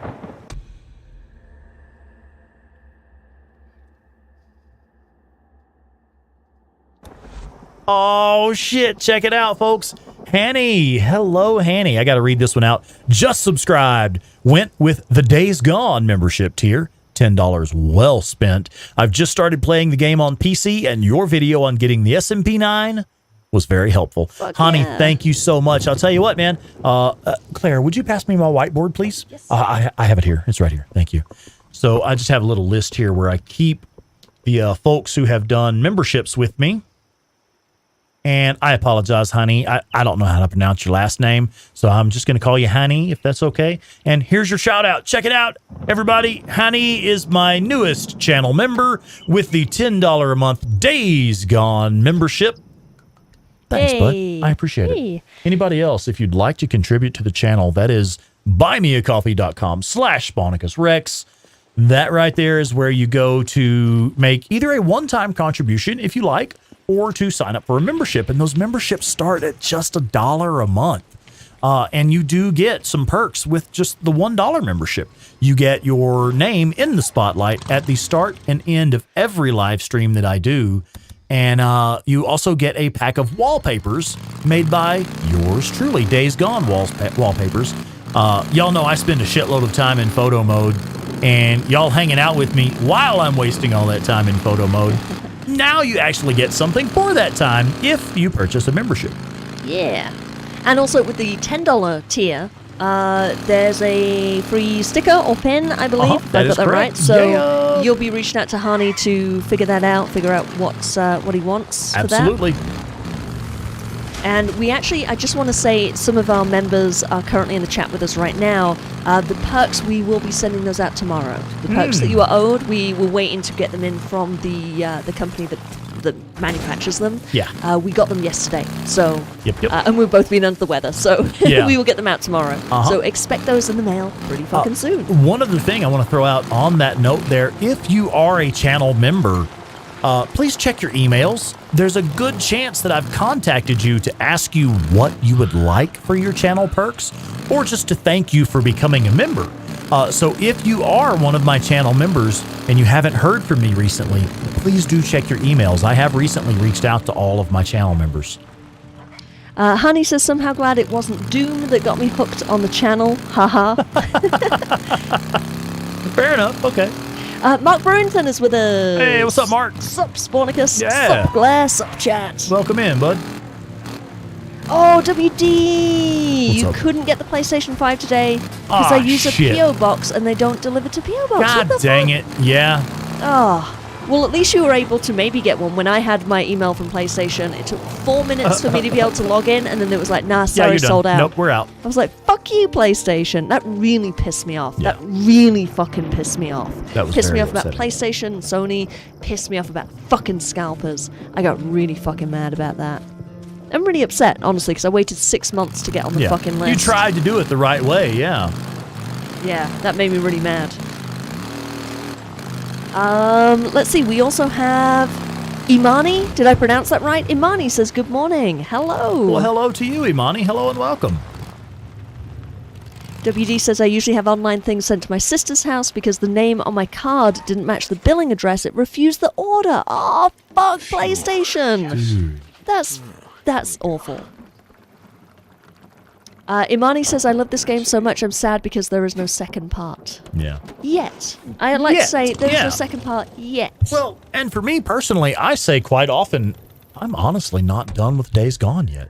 Oh, shit. Check it out, folks. Hanny. Hello, Hanny. I got to read this one out. Just subscribed. Went with the Days Gone membership tier. $10 well spent. I've just started playing the game on PC, and your video on getting the SMP9 was very helpful. Honey, thank you so much. I'll tell you what, man. Claire, would you pass me my whiteboard, please? Yes. I have it here. It's right here. Thank you. So I just have a little list here where I keep the folks who have done memberships with me. And I apologize, Honey. I don't know how to pronounce your last name, so I'm just going to call you Honey, if that's okay. And here's your shout out. Check it out, everybody. Honey is my newest channel member with the $10 a month Days Gone membership. Thanks, bud. I appreciate it. Anybody else, if you'd like to contribute to the channel, that is buymeacoffee.com/SponicusRex. That right there is where you go to make either a one-time contribution, if you like, or to sign up for a membership. And those memberships start at just $1 a month. And you do get some perks with just the $1 membership. You get your name in the spotlight at the start and end of every live stream that I do. And you also get a pack of wallpapers made by yours truly, Days Gone wallpapers. Y'all know I spend a shitload of time in photo mode, and y'all hanging out with me while I'm wasting all that time in photo mode. Now you actually get something for that time if you purchase a membership. Yeah. And also with the $10 tier, there's a free sticker or pin, I believe. If I got that right. So you'll be reaching out to Hani to figure that out, figure out what he wants for that. Absolutely. And we actually, I just want to say, some of our members are currently in the chat with us right now. The perks, we will be sending those out tomorrow. The perks that you are owed, we were waiting to get them in from the company that manufactures them. Yeah. We got them yesterday, so Yep. and we've both been under the weather, so Yeah. we will get them out tomorrow. So expect those in the mail pretty fucking soon. One other thing I want to throw out on that note there, if you are a channel member, please check your emails. There's a good chance that I've contacted you to ask you what you would like for your channel perks, or just to thank you for becoming a member. So if you are one of my channel members and you haven't heard from me recently, please do check your emails. I have recently reached out to all of my channel members. Honey says, somehow glad it wasn't Doom that got me hooked on the channel. Haha. Fair enough. Okay. Mark Brewington is with us. Hey, what's up, Mark? Sup, Spornicus. Yeah. Sup, Blair. Sup, chat. Welcome in, bud. Oh, WD! What's You up? couldn't get the PlayStation 5 today because I use a PO box and they don't deliver to PO box. God What the dang fuck? it. Yeah. Oh. Well, at least you were able to maybe get one. When I had my email from PlayStation, it took 4 minutes for me to be able to log in, and then it was like, nah, sorry, you're done. sold out. Nope, we're out. I was like, fuck you, PlayStation. That really pissed me off. Yeah. That really fucking pissed me off. That was pissed me very off about upsetting. PlayStation and Sony. Pissed me off about fucking scalpers. I got really fucking mad about that. I'm really upset, honestly, because I waited 6 months to get on the fucking list. You tried to do it the right way, yeah. Yeah, that made me really mad. Let's see, we also have Imani. Did I pronounce that right? Imani says good morning. Hello. Well, hello to you, Imani. Hello and welcome. WD says, I usually have online things sent to my sister's house because the name on my card didn't match the billing address. It refused the order. Oh, fuck, PlayStation. Dude. That's awful. Imani says, I love this game so much I'm sad because there is no second part. Yeah. Yet. I'd like to say there's yeah. no second part yet. Well, and for me personally, I say quite often, I'm honestly not done with Days Gone yet.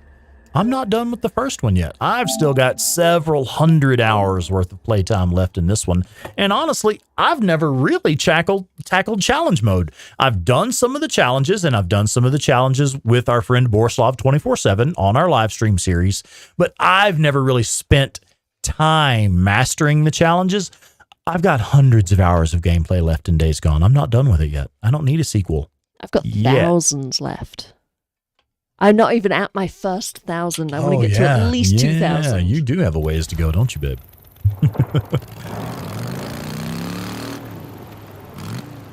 I'm not done with the first one yet. I've still got several hundred hours worth of playtime left in this one. And honestly, I've never really tackled challenge mode. I've done some of the challenges, and I've done some of the challenges with our friend Borislav 24/7 on our live stream series, but I've never really spent time mastering the challenges. I've got hundreds of hours of gameplay left in Days Gone. I'm not done with it yet. I don't need a sequel. I've got thousands left. I'm not even at my first 1,000. I want to get to at least 2,000. Yeah, you do have a ways to go, don't you, babe?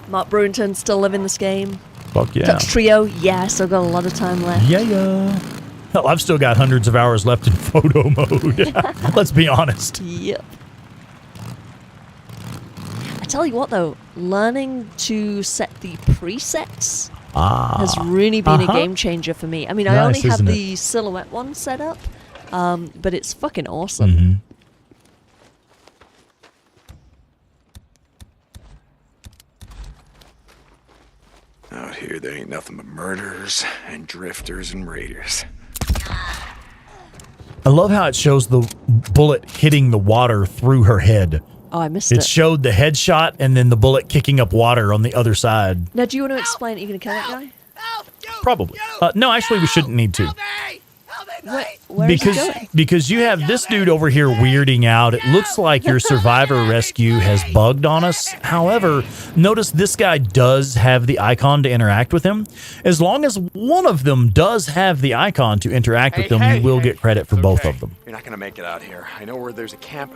Mark Brewington still living this game. Fuck yeah. Touch Trio, yeah, still got a lot of time left. Yeah. Hell, I've still got hundreds of hours left in photo mode. Let's be honest. Yep. I tell you what, though, learning to set the presets has really been a game changer for me. I mean, I only have the silhouette one set up, but it's fucking awesome. Mm-hmm. Out here, there ain't nothing but murderers and drifters and raiders. I love how it shows the bullet hitting the water through her head. Oh, I missed it. It showed the headshot and then the bullet kicking up water on the other side. Now, do you want to explain? Are you going to kill that guy? Probably. No, actually, we shouldn't need to. Where is he going? Because you have this dude over here weirding out. It looks like your survivor rescue has bugged on us. However, notice this guy does have the icon to interact with him. As long as one of them does have the icon to interact with them, you will get credit for both of them. You're not gonna make it out here. I know where there's a camp.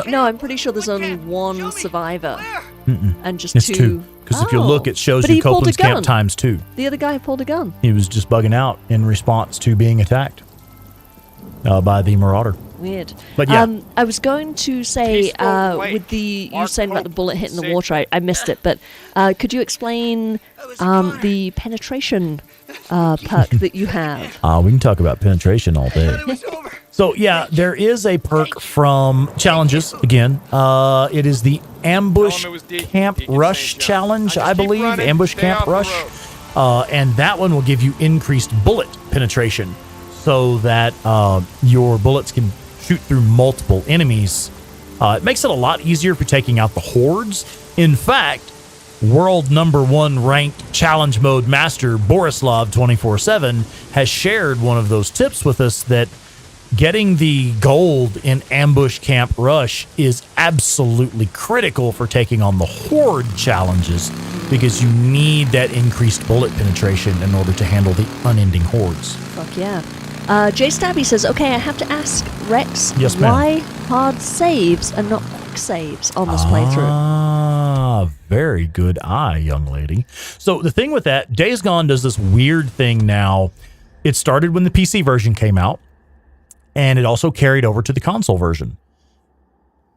No, I'm pretty sure there's only one survivor. And just It's two. two. Because if you look, it shows But you he pulled a Copeland's camp gun. times 2. The other guy pulled a gun. He was just bugging out in response to being attacked. by the Marauder. Weird. But yeah. I was going to say, with the you saying about the bullet hitting the water, I missed it, but could you explain the penetration perk that you have? We can talk about penetration all day. So yeah, there is a perk from challenges again. It is the Ambush Camp Rush challenge, I believe. Ambush Camp Rush. And that one will give you increased bullet penetration so that your bullets can shoot through multiple enemies. It makes it a lot easier for taking out the hordes. In fact, world #1 ranked challenge mode master Borislav 24/7 has shared one of those tips with us that getting the gold in Ambush Camp Rush is absolutely critical for taking on the horde challenges because you need that increased bullet penetration in order to handle the unending hordes. Fuck yeah. Jay Stabby says, okay, I have to ask Rex, yes, ma'am. Why hard saves and not quick saves on this playthrough? Very good eye, young lady. So the thing with that, Days Gone does this weird thing now. It started when the PC version came out, and it also carried over to the console version.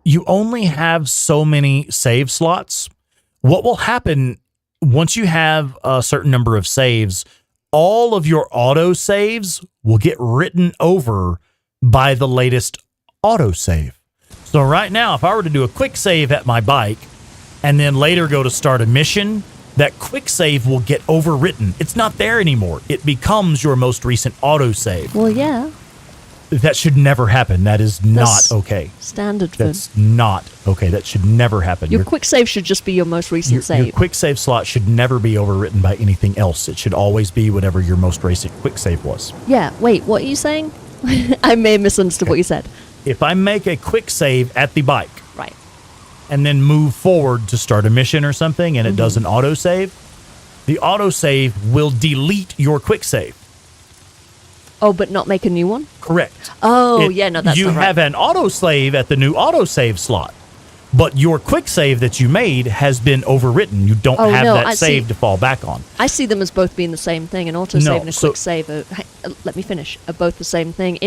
You only have so many save slots. What will happen once you have a certain number of saves, all of your auto saves will get written over by the latest auto save. So right now, if I were to do a quick save at my bike and then later go to start a mission, that quick save will get overwritten. It's not there anymore. It becomes your most recent auto save. Well, yeah. That should never happen. That is not okay. Standard. That's not okay. That should never happen. Your quick save should just be your most recent save. Your quick save slot should never be overwritten by anything else. It should always be whatever your most recent quick save was. Yeah. Wait, what are you saying? I may have misunderstood what you said. If I make a quick save at the bike, right, and then move forward to start a mission or something, and it does an autosave, the autosave will delete your quick save. Oh, but not make a new one? Correct. Oh, yeah, no, that's you not right. You have an autosave at the new autosave slot, but your quick save that you made has been overwritten. You don't have that save to fall back on. I see them as both being the same thing. An autosave and a quick save let me finish, are both the same thing.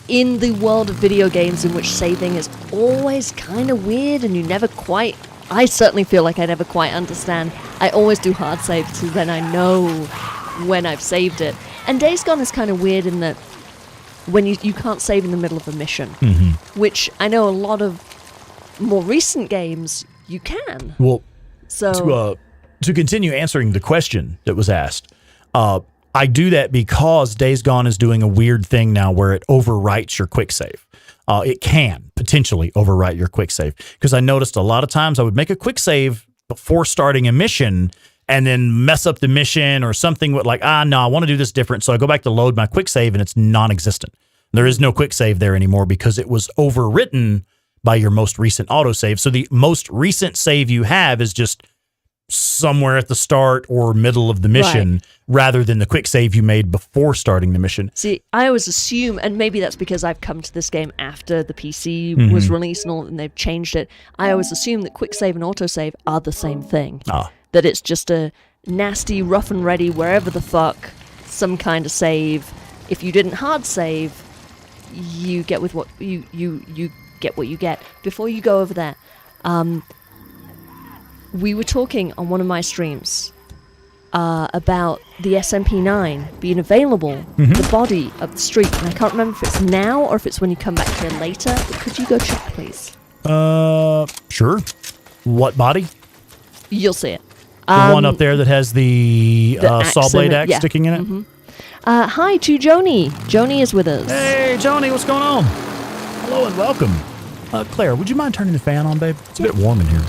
In the world of video games in which saving is always kind of weird and you never quite... I certainly feel like I never quite understand. I always do hard saves because then I know when I've saved it. And Days Gone is kind of weird in that when you can't save in the middle of a mission, which I know a lot of more recent games you can. Well, so to continue answering the question that was asked, I do that because Days Gone is doing a weird thing now where it overwrites your quick save. It can potentially overwrite your quick save because I noticed a lot of times I would make a quick save before starting a mission and then mess up the mission or something with like, no, I want to do this different. So I go back to load my quick save and it's non-existent. There is no quick save there anymore because it was overwritten by your most recent autosave. So the most recent save you have is just somewhere at the start or middle of the mission rather than the quick save you made before starting the mission. See, I always assume, and maybe that's because I've come to this game after the PC was released and all, and they've changed it. I always assume that quick save and autosave are the same thing. That it's just a nasty, rough and ready, wherever the fuck, some kind of save. If you didn't hard save, you get with what you get what you get. Before you go over there, we were talking on one of my streams about the SMP9 being available, the body of the street, and I can't remember if it's now or if it's when you come back here later. But could you go check, please? Sure. What body? You'll see it. The one up there that has the saw blade axe sticking in it? Hi to Joni. Joni is with us. Hey, Joni, what's going on? Hello and welcome. Claire, would you mind turning the fan on, babe? It's a bit warm in here.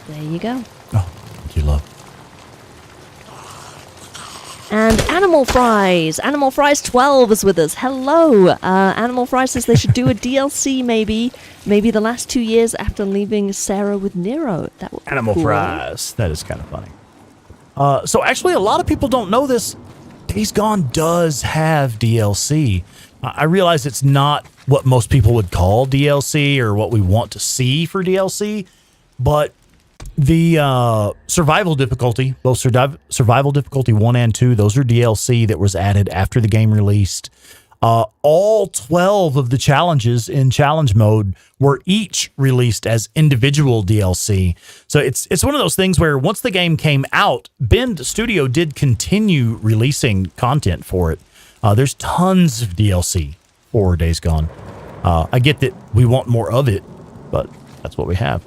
There you go. Oh, thank you, love. And Animal Fries. Animal Fries 12 is with us. Hello. Animal Fries says they should do a DLC maybe the last 2 years after leaving Sarah with Nero. That would be Animal cool. Fries. That is kind of funny. So actually, a lot of people don't know this. Days Gone does have DLC. I realize it's not what most people would call DLC or what we want to see for DLC, but The survival difficulty, both survival difficulty 1 and 2, those are DLC that was added after the game released. All 12 of the challenges in challenge mode were each released as individual DLC. So it's one of those things where once the game came out, Bend Studio did continue releasing content for it. There's tons of DLC for Days Gone. I get that we want more of it, but that's what we have.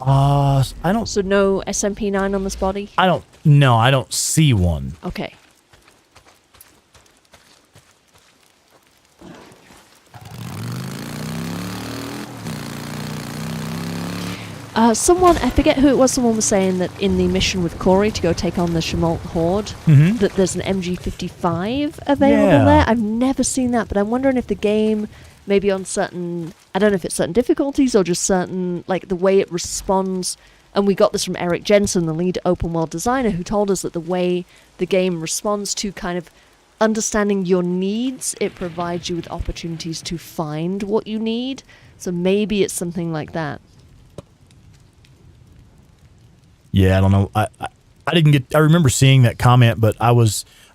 I don't. So no SMP9 on this body? I don't see one. Okay. Someone, I forget who it was, someone was saying that in the mission with Corey to go take on the Shemalt Horde, that there's an MG55 available there. I've never seen that, but I'm wondering if the game, maybe on certain, I don't know if it's certain difficulties or just certain, like the way it responds, and we got this from Eric Jensen, the lead open world designer, who told us that the way the game responds to kind of understanding your needs, it provides you with opportunities to find what you need. So maybe it's something like that. Yeah, I don't know. I remember seeing that comment, but I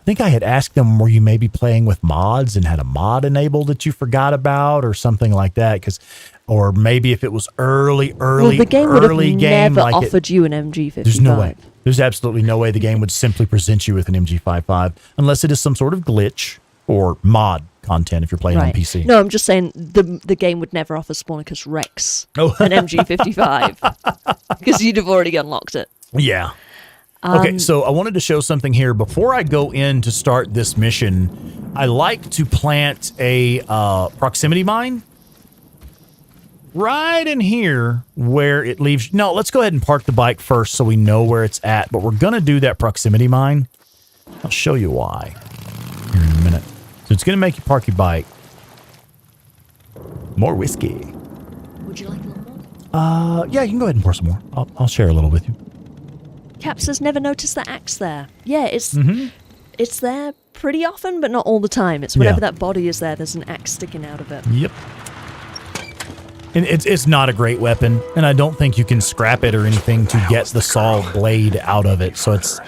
think I had asked them, were you maybe playing with mods and had a mod enabled that you forgot about or something like that? Or maybe if it was early the game would have never like offered you an MG55. There's no way. There's absolutely no way the game would simply present you with an MG55 unless it is some sort of glitch or mod content if you're playing on PC. No, I'm just saying the game would never offer Spornicus Rex an MG55 because you'd have already unlocked it. Yeah. Okay, so I wanted to show something here. Before I go in to start this mission, I like to plant a proximity mine right in here where it leaves. No, let's go ahead and park the bike first so we know where it's at. But we're going to do that proximity mine. I'll show you why here in a minute. So it's going to make you park your bike. More whiskey. Would you like a little more? Yeah, you can go ahead and pour some more. I'll share a little with you. Cap says, never noticed the axe there. Yeah, it's there pretty often, but not all the time. It's whenever that body is there, there's an axe sticking out of it. Yep. And it's not a great weapon, and I don't think you can scrap it or anything to get the saw blade out of it. So it's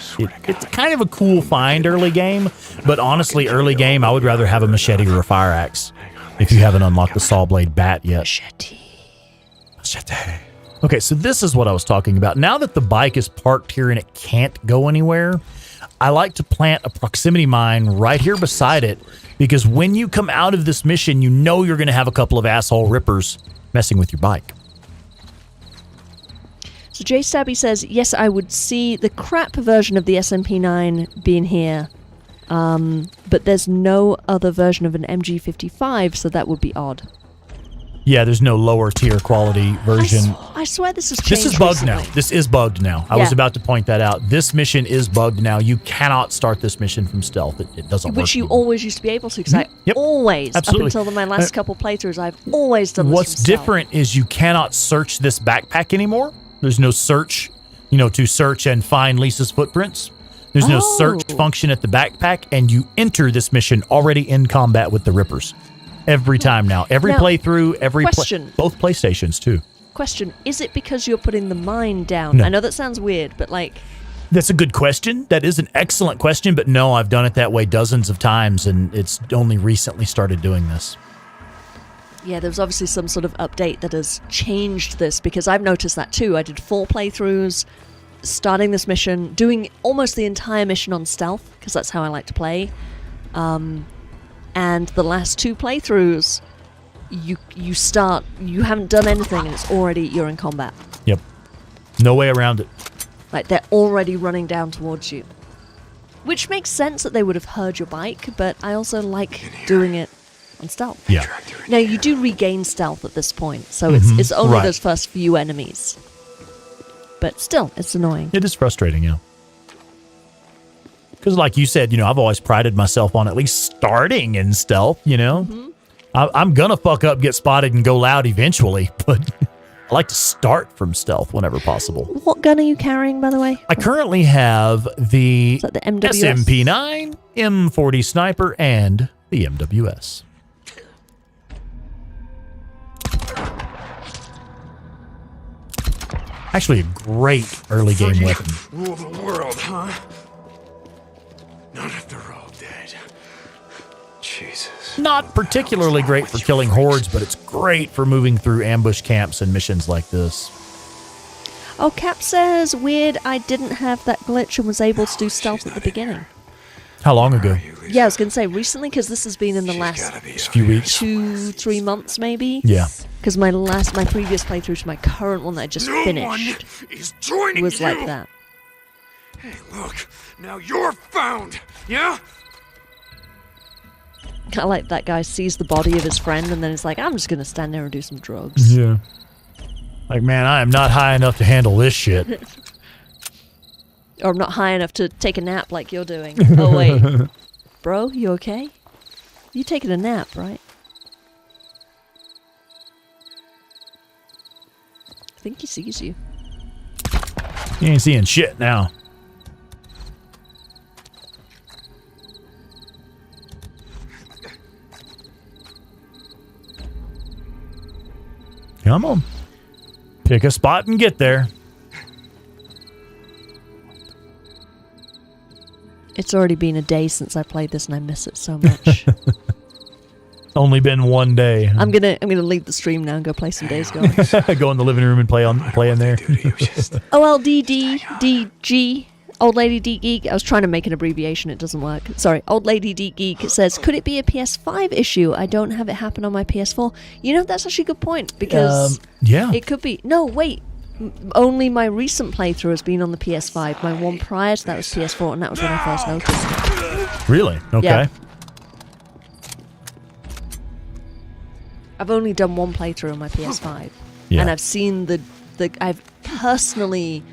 kind of a cool find early game, but honestly, early game, I would rather have a machete or a fire axe if you haven't unlocked the saw blade bat yet. Machete. Okay, so this is what I was talking about. Now that the bike is parked here and it can't go anywhere, I like to plant a proximity mine right here beside it, because when you come out of this mission, you know you're going to have a couple of asshole rippers messing with your bike. So Jay Stabby says, yes, I would see the crap version of the SMP9 being here, but there's no other version of an MG55, so that would be odd. Yeah, there's no lower tier quality version. I swear this has changed. This is bugged recently. now. This is bugged now. I was about to point that out. This mission is bugged now. You cannot start this mission from stealth. It doesn't work. Which you always used to be able to, because I always, absolutely. up until my last couple playthroughs, I've always done this What's from stealth. different is you cannot search this backpack anymore. There's no search, to search and find Lisa's footprints. There's no search function at the backpack, and you enter this mission already in combat with the Rippers. Every time now. Every playthrough, both PlayStations too. Question, is it because you're putting the mine down? No. I know that sounds weird, but That's a good question. That is an excellent question, but no, I've done it that way dozens of times, and it's only recently started doing this. Yeah, there's obviously some sort of update that has changed this, because I've noticed that too. I did 4 playthroughs, starting this mission, doing almost the entire mission on stealth, because that's how I like to play. And the last 2 playthroughs, you haven't done anything, and it's already, you're in combat. Yep. No way around it. Like, they're already running down towards you. Which makes sense that they would have heard your bike, but I also like doing it on stealth. Yeah. Now, you do regain stealth at this point, so it's only those first few enemies. But still, it's annoying. It is frustrating, yeah. Because like you said, I've always prided myself on at least starting in stealth, I'm going to fuck up, get spotted, and go loud eventually, but I like to start from stealth whenever possible. What gun are you carrying, by the way? I currently have the, Is that the MWS? SMP9, M40 Sniper, and the MWS. Actually, a great early game weapon. Rule the world, huh? Not if they're all dead. Jesus. Not particularly great for killing hordes, but it's great for moving through ambush camps and missions like this. Oh, Cap says, weird, I didn't have that glitch and was able to do stealth at the beginning. How long ago? Yeah, I was going to say recently, because this has been in the last few weeks. 2-3 months, maybe? Yeah. Because my previous playthrough to my current one that I just finished was like that. Hey, look, now you're found, yeah? I like that guy sees the body of his friend and then it's like, I'm just going to stand there and do some drugs. Yeah. Like, man, I am not high enough to handle this shit. Or I'm not high enough to take a nap like you're doing. Oh, wait. Bro, you okay? You taking a nap, right? I think he sees you. You ain't seeing shit now. Come on. Pick a spot and get there. It's already been a day since I played this and I miss it so much. Only been one day. I'm gonna leave the stream now and go play some Days Gone. Go in the living room and play in there. OLDDDG, Old Lady D Geek. I was trying to make an abbreviation, it doesn't work. Sorry, Old Lady D Geek says, could it be a PS5 issue? I don't have it happen on my PS4. You know, that's actually a good point because yeah, it could be. No, wait. Only my recent playthrough has been on the PS5. My one prior to that was PS4, and that was when I first noticed. Really? Okay. Yeah. I've only done one playthrough on my PS5, and I've seen I've personally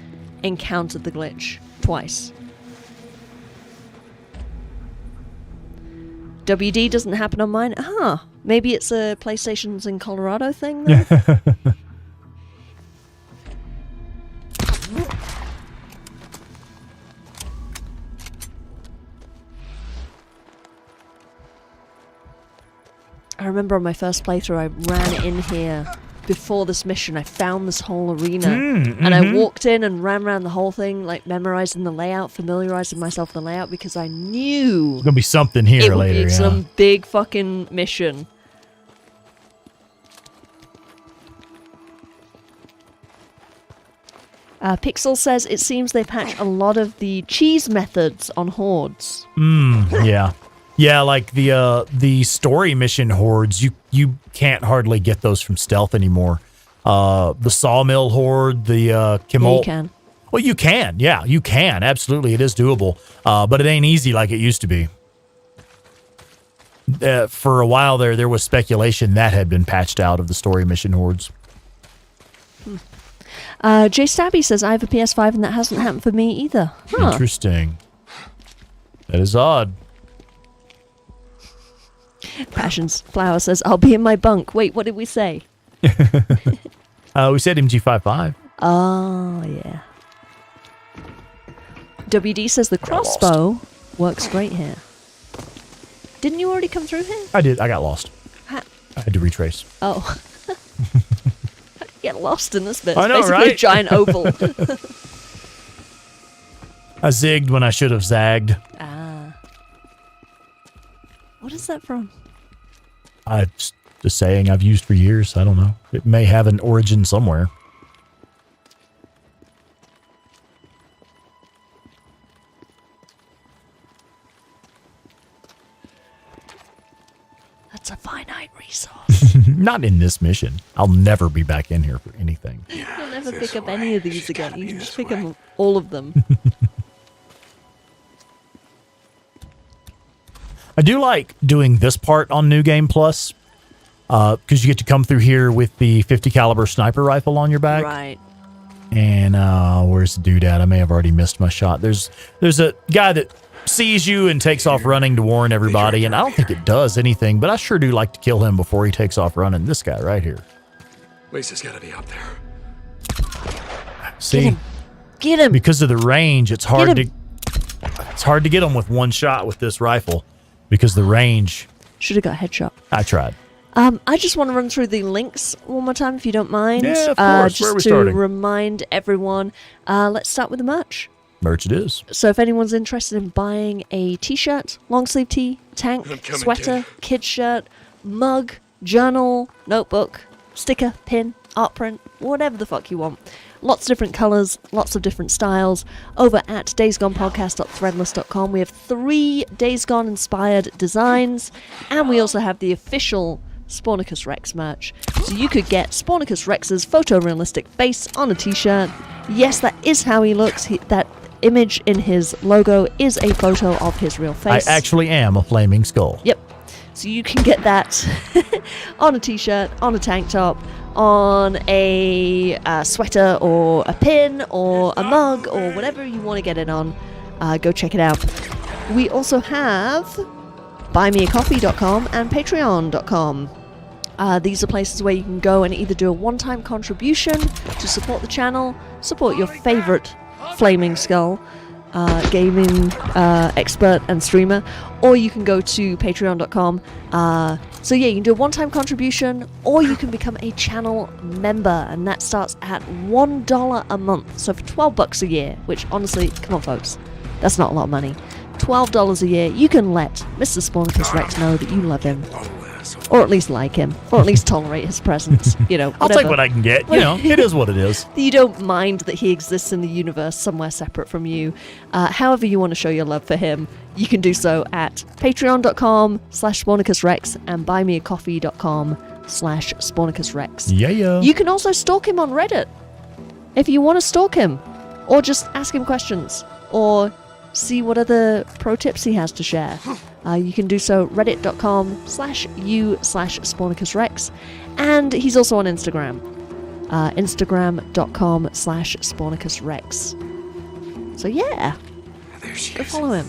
encountered the glitch twice. WD doesn't happen on mine. Maybe it's a PlayStation's in Colorado thing then? I remember on my first playthrough, I ran in here before this mission. I found this whole arena, and I walked in and ran around the whole thing, like memorizing the layout, familiarizing myself with the layout, because I knew there's gonna be something here it later. Would be some big fucking mission. Pixel says it seems they patch a lot of the cheese methods on hordes. Yeah. Yeah, like the story mission hordes, you can't hardly get those from stealth anymore. The sawmill horde, the Kimol. Yeah, you can. Well, you can. Yeah, you can. Absolutely, it is doable. But it ain't easy like it used to be. For a while there was speculation that had been patched out of the story mission hordes. Jay Stabby says, I have a PS5 and that hasn't happened for me either. Interesting. That is odd. Passions Flower says, I'll be in my bunk. Wait, what did we say? We said MG55. Oh, yeah. WD says the crossbow works great here. Didn't you already come through here? I did. I got lost. I had to retrace. Oh. How do you get lost in this bit? I know, it's basically right? a giant oval. I zigged when I should have zagged. What is that from? Just a saying I've used for years. I don't know. It may have an origin somewhere. That's a finite resource. Not in this mission. I'll never be back in here for anything. You'll never pick up any of these again. You can just pick up all of them. I do like doing this part on New Game Plus because you get to come through here with the 50 caliber sniper rifle on your back. Right. And where's the dude at? I may have already missed my shot. There's a guy that sees you and takes off running to warn everybody, and I don't think it does anything, but I sure do like to kill him before he takes off running. This guy right here. Lisa's gotta be up there. See? Get him! Because of the range, it's hard to get him with one shot with this rifle. Because the range... Should have got a headshot. I tried. I just want to run through the links one more time, if you don't mind. Yeah, of course. Where are we just to starting? remind everyone, let's start with the merch. Merch it is. So if anyone's interested in buying a t-shirt, long sleeve tee, tank, sweater, kid shirt, mug, journal, notebook, sticker, pin, art print, whatever the fuck you want. Lots of different colours, lots of different styles. Over at daysgonepodcast.threadless.com, we have 3 Days Gone inspired designs, and we also have the official Spornicus Rex merch. So you could get Spornicus Rex's photorealistic face on a t-shirt. Yes, that is how he looks. That image in his logo is a photo of his real face. I actually am a flaming skull. Yep. So you can get that on a t-shirt, on a tank top, on a sweater or a pin or a mug or whatever you want to get it on. Go check it out. We also have buymeacoffee.com and patreon.com. These are places where you can go and either do a one-time contribution to support the channel, support your favorite flaming skull gaming expert and streamer, or you can go to patreon.com. So yeah, you can do a one-time contribution, or you can become a channel member, and that starts at $1 a month. So for $12 a year, which honestly, come on folks, that's not a lot of money. $12 a year, you can let Mr. Spornicus Rex know that you love him. Or at least like him. Or at least tolerate his presence. You know, I'll whatever. take what I can get. You know, it is what it is. You don't mind that he exists in the universe somewhere separate from you. However you want to show your love for him, you can do so at patreon.com/SpornicusRex and buymeacoffee.com/SpornicusRex. Yeah. You can also stalk him on Reddit if you want to stalk him, or just ask him questions, or see what other pro tips he has to share. You can do so reddit.com/u/SpornicusRex, and he's also on Instagram, instagram.com/SpornicusRex. So yeah, go follow him.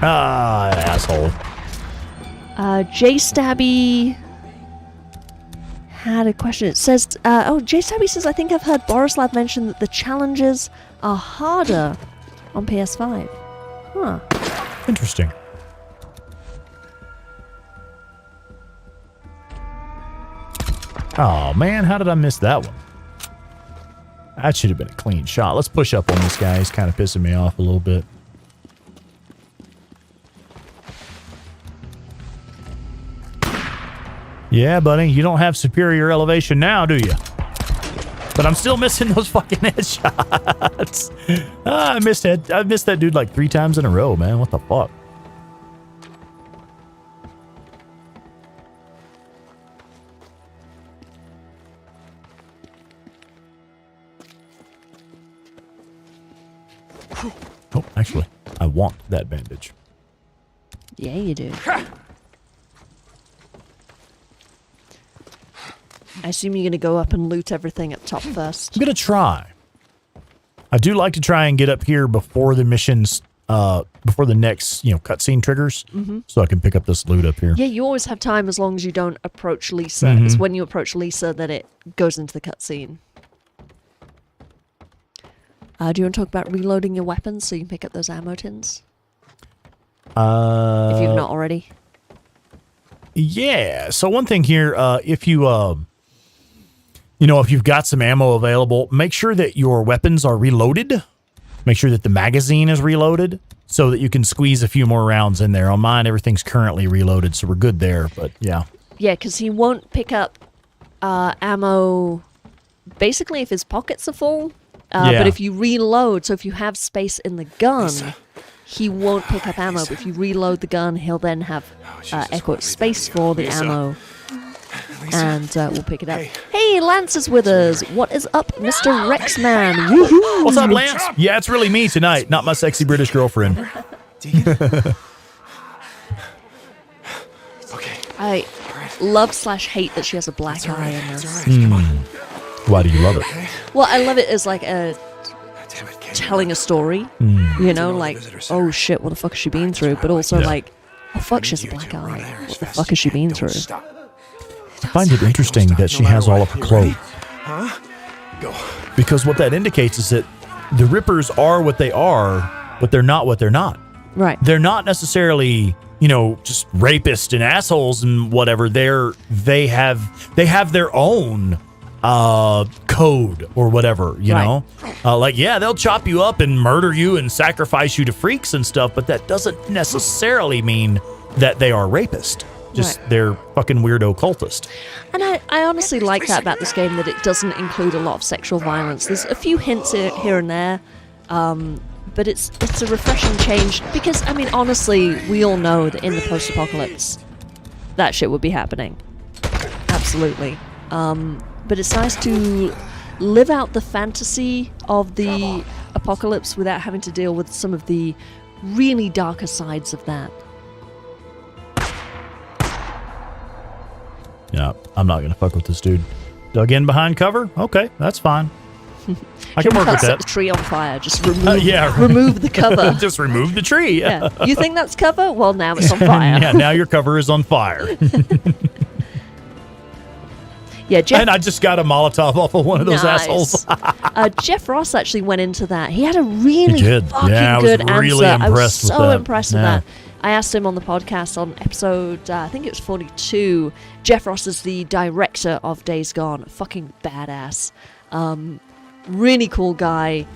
Ah, asshole. J Stabby had a question. It says, J Stabby says, I think I've heard Borislav mention that the challenges are harder on PS5. Huh. Interesting. Oh man, how did I miss that one? That should have been a clean shot. Let's push up on this guy. He's kind of pissing me off a little bit. Yeah, buddy, you don't have superior elevation now, do you? But I'm still missing those fucking headshots. I missed that dude like 3 times in a row, man. What the fuck? Oh, actually, I want that bandage. Yeah, you do. I assume you're going to go up and loot everything up top first. I'm going to try. I do like to try and get up here before the missions, before the next, cutscene triggers, so I can pick up this loot up here. Yeah, you always have time as long as you don't approach Lisa. It's when you approach Lisa that it goes into the cutscene. Do you want to talk about reloading your weapons so you can pick up those ammo tins? If you've not already. Yeah. So one thing here, if you, if you've got some ammo available, make sure that your weapons are reloaded. Make sure that the magazine is reloaded so that you can squeeze a few more rounds in there. On mine, everything's currently reloaded, so we're good there, but yeah. Yeah, because he won't pick up ammo basically if his pockets are full. But if you reload, so if you have space in the gun, he won't pick up ammo. But if you reload the gun, he'll then have space for the ammo. And we'll pick it up. Hey, Lance is with us. What is up, Mr. Rexman? Woohoo! What's up, Lance? Yeah, it's really me tonight, not my sexy British girlfriend. Okay. I love/hate that she has a black eye in this. Why do you love it? Well, I love it as like a telling a story. Like, oh shit, what the fuck has she been through? But also like, oh fuck, she has a black eye. What the fuck has she been through? I find it interesting that she has all of her clothes. Because what that indicates is that the Rippers are what they are, but they're not what they're not. Right. They're not necessarily, just rapists and assholes and whatever. They have their own code or whatever, you know? They'll chop you up and murder you and sacrifice you to freaks and stuff, but that doesn't necessarily mean that they are rapists. Just they're fucking weirdo cultists. And I honestly like that about this game, that it doesn't include a lot of sexual violence. There's a few hints here and there, but it's a refreshing change because, I mean, honestly, we all know that in the post-apocalypse, that shit would be happening. Absolutely. But it's nice to live out the fantasy of the apocalypse without having to deal with some of the really darker sides of that. Yeah, I'm not gonna fuck with this dude. Dug in behind cover? Okay, that's fine. I can work with Set that. the tree on fire. Just remove the cover. Just remove the tree. Yeah. You think that's cover? Well, now it's on fire. Yeah, now your cover is on fire. Yeah, Jeff. And I just got a Molotov off of one of those assholes. Jeff Ross actually went into that. He had a really fucking I was good really answer. I was impressed with so that. impressed with that. I asked him on the podcast on episode, I think it was 42. Jeff Ross is the director of Days Gone. Fucking badass. Really cool guy.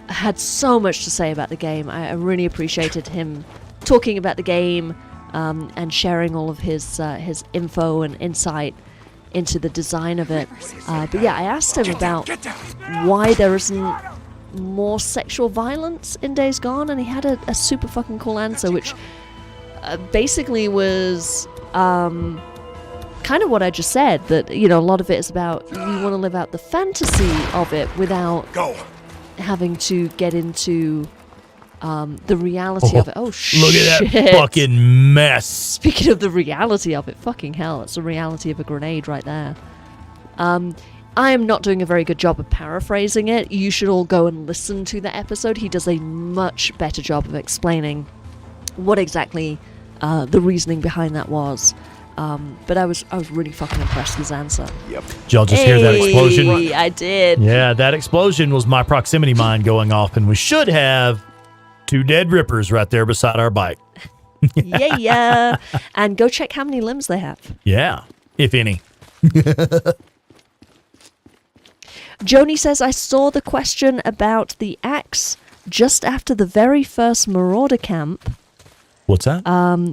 Had so much to say about the game. I really appreciated him talking about the game and sharing all of his info and insight into the design of it. But yeah, I asked him about why there isn't more sexual violence in Days Gone, and he had a super fucking cool answer, which basically was kind of what I just said, that, a lot of it is about you want to live out the fantasy of it without having to get into the reality of it. Oh, shit. Look at that fucking mess. Speaking of the reality of it, fucking hell, it's the reality of a grenade right there. I am not doing a very good job of paraphrasing it. You should all go and listen to the episode. He does a much better job of explaining what exactly the reasoning behind that was. But I was really fucking impressed with his answer. Yep. Did y'all just hear that explosion? I did. Yeah, that explosion was my proximity mine going off, and we should have 2 dead Rippers right there beside our bike. Yeah. And go check how many limbs they have. Yeah, if any. Joni says, I saw the question about the axe just after the very first Marauder camp. What's that?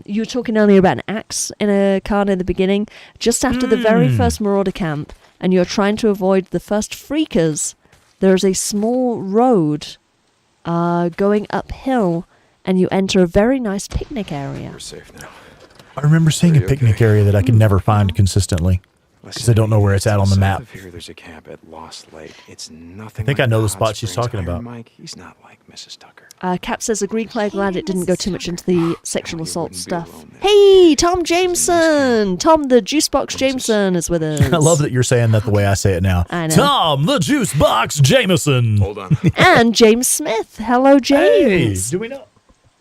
You were talking earlier about an axe in a card in the beginning. Just after the very first Marauder camp, and you're trying to avoid the first freakers, there is a small road going uphill, and you enter a very nice picnic area. We're safe now. I remember seeing a picnic area that I can never find consistently. Because I don't know where it's at on the map. Here, there's a camp at Lost Lake. It's nothing. I think I know the spot she's talking about. Mike, he's not like Mrs. Tucker. Cap says, agreed, Claire, glad it didn't go too much into the sexual assault stuff. Hey, Tom Jameson! Tom the Juicebox Jameson is with us. I love that you're saying that the way I say it now. I know. Tom the Juicebox Jameson! Hold on. And James Smith. Hello, James. Hey, do we know?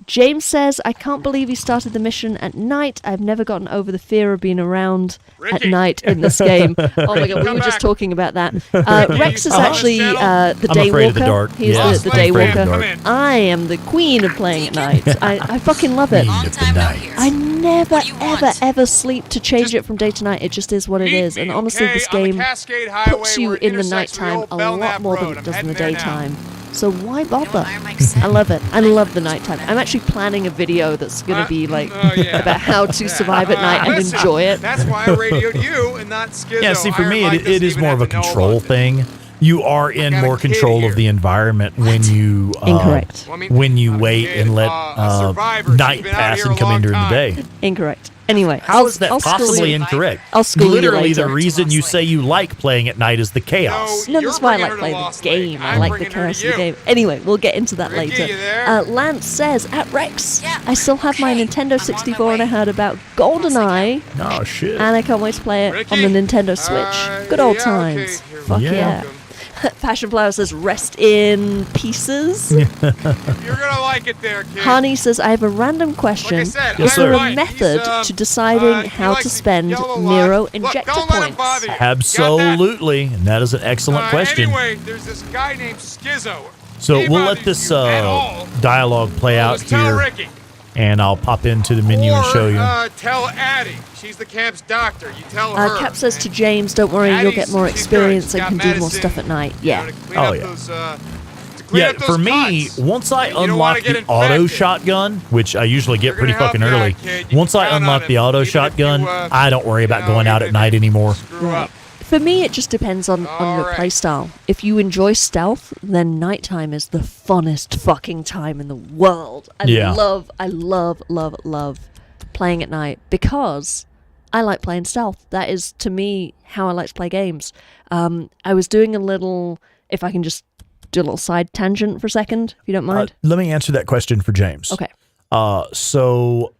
James says, I can't believe he started the mission at night. I've never gotten over the fear of being around at night in this game. Oh my god, we were just talking about that. Rex is actually the day walker. Of the dark. He's the day walker. I am the queen of playing at night. I fucking love it. I never, ever sleep to change it from day to night. It just is what it is. And honestly, this game puts you in the nighttime a lot more than it does in the daytime. So why bother? I love it. I love the nighttime. I'm actually planning a video that's going to be like about how to survive at night and enjoy it. That's why I radioed you and not Skizzo. Yeah, see, for me, it is more of a control thing. You are in more control of the environment when you Incorrect. When you wait and let night pass and come in during the day. Incorrect. Anyway, how is that possibly incorrect? I'll school Literally, you later. the reason you say you like playing at night is the chaos. No, that's why I like playing the game. I like the chaos of the game. Anyway, we'll get into that later. Lance says, at Rex, I still have my Nintendo 64 and I heard about GoldenEye. Oh, shit. And I can't wait to play it on the Nintendo Switch. Good old times. Fuck yeah. Passion Flower says, rest in pieces. You're gonna like it there, kid. Honey says, I have a random question. Like I said, is there a method to deciding how to spend Nero injector points? Absolutely. And that is an excellent question. Anyway, there's this guy named Skizzo. So we'll let this dialogue play out Tell here, Ricky. and I'll pop into the menu and show you. Tell Addie. She's the camp's doctor. You tell her. Cap says to James, don't worry, you'll get more experience and can do more stuff at night. Yeah. Oh, yeah. For me, once I unlock the auto shotgun, which I usually get pretty fucking early, once I unlock the auto shotgun, I don't worry about going out at night anymore. Right. For me, it just depends on your playstyle. If you enjoy stealth, then nighttime is the funnest fucking time in the world. I love playing at night because I like playing stealth. That is, to me, how I like to play games. I was doing a little, if I can just do a little side tangent for a second, if you don't mind. Let me answer that question for James. Okay. So,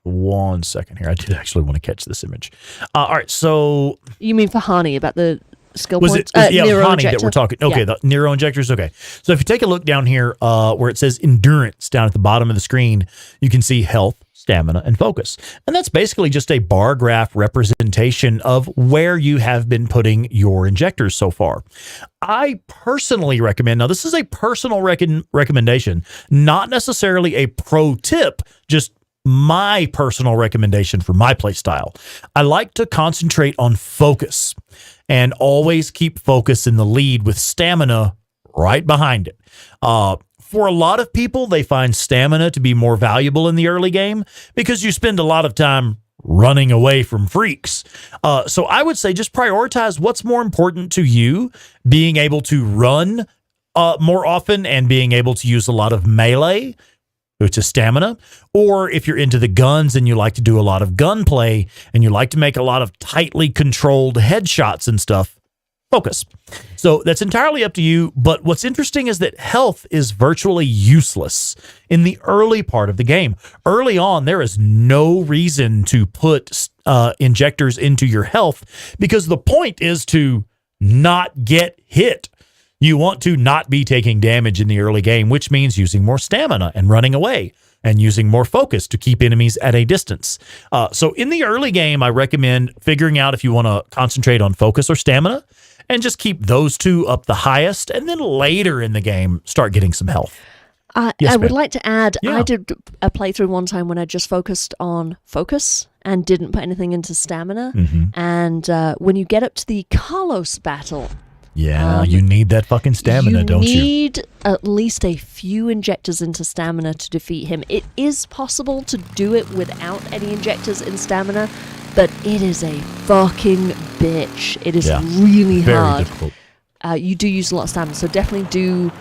one second here. I did actually want to catch this image. All right, so... You mean for Hani, about the skill was points? It, Hani that we're talking. Okay, the Nero injectors. Okay. So if you take a look down here where it says endurance down at the bottom of the screen, you can see health, stamina, and focus. And that's basically just a bar graph representation of where you have been putting your injectors so far. I personally recommend, now this is a personal recommendation, not necessarily a pro tip, just my personal recommendation for my play style. I like to concentrate on focus and always keep focus in the lead with stamina right behind it. For a lot of people, they find stamina to be more valuable in the early game because you spend a lot of time running away from freaks. So I would say just prioritize what's more important to you, being able to run more often and being able to use a lot of melee, which is stamina, or if you're into the guns and you like to do a lot of gunplay and you like to make a lot of tightly controlled headshots and stuff, focus. So that's entirely up to you, but what's interesting is that health is virtually useless in the early part of the game. Early on, there is no reason to put injectors into your health because the point is to not get hit. You want to not be taking damage in the early game, which means using more stamina and running away and using more focus to keep enemies at a distance. So in the early game, I recommend figuring out if you want to concentrate on focus or stamina and just keep those two up the highest. And then later in the game, start getting some health. I would like to add, I did a playthrough one time when I just focused on focus and didn't put anything into stamina. Mm-hmm. And when you get up to the Carlos battle, you need that fucking stamina, don't you? You need at least a few injectors into stamina to defeat him. It is possible to do it without any injectors in stamina, but it is a fucking bitch. It is really hard. Very difficult. You do use a lot of stamina, so definitely do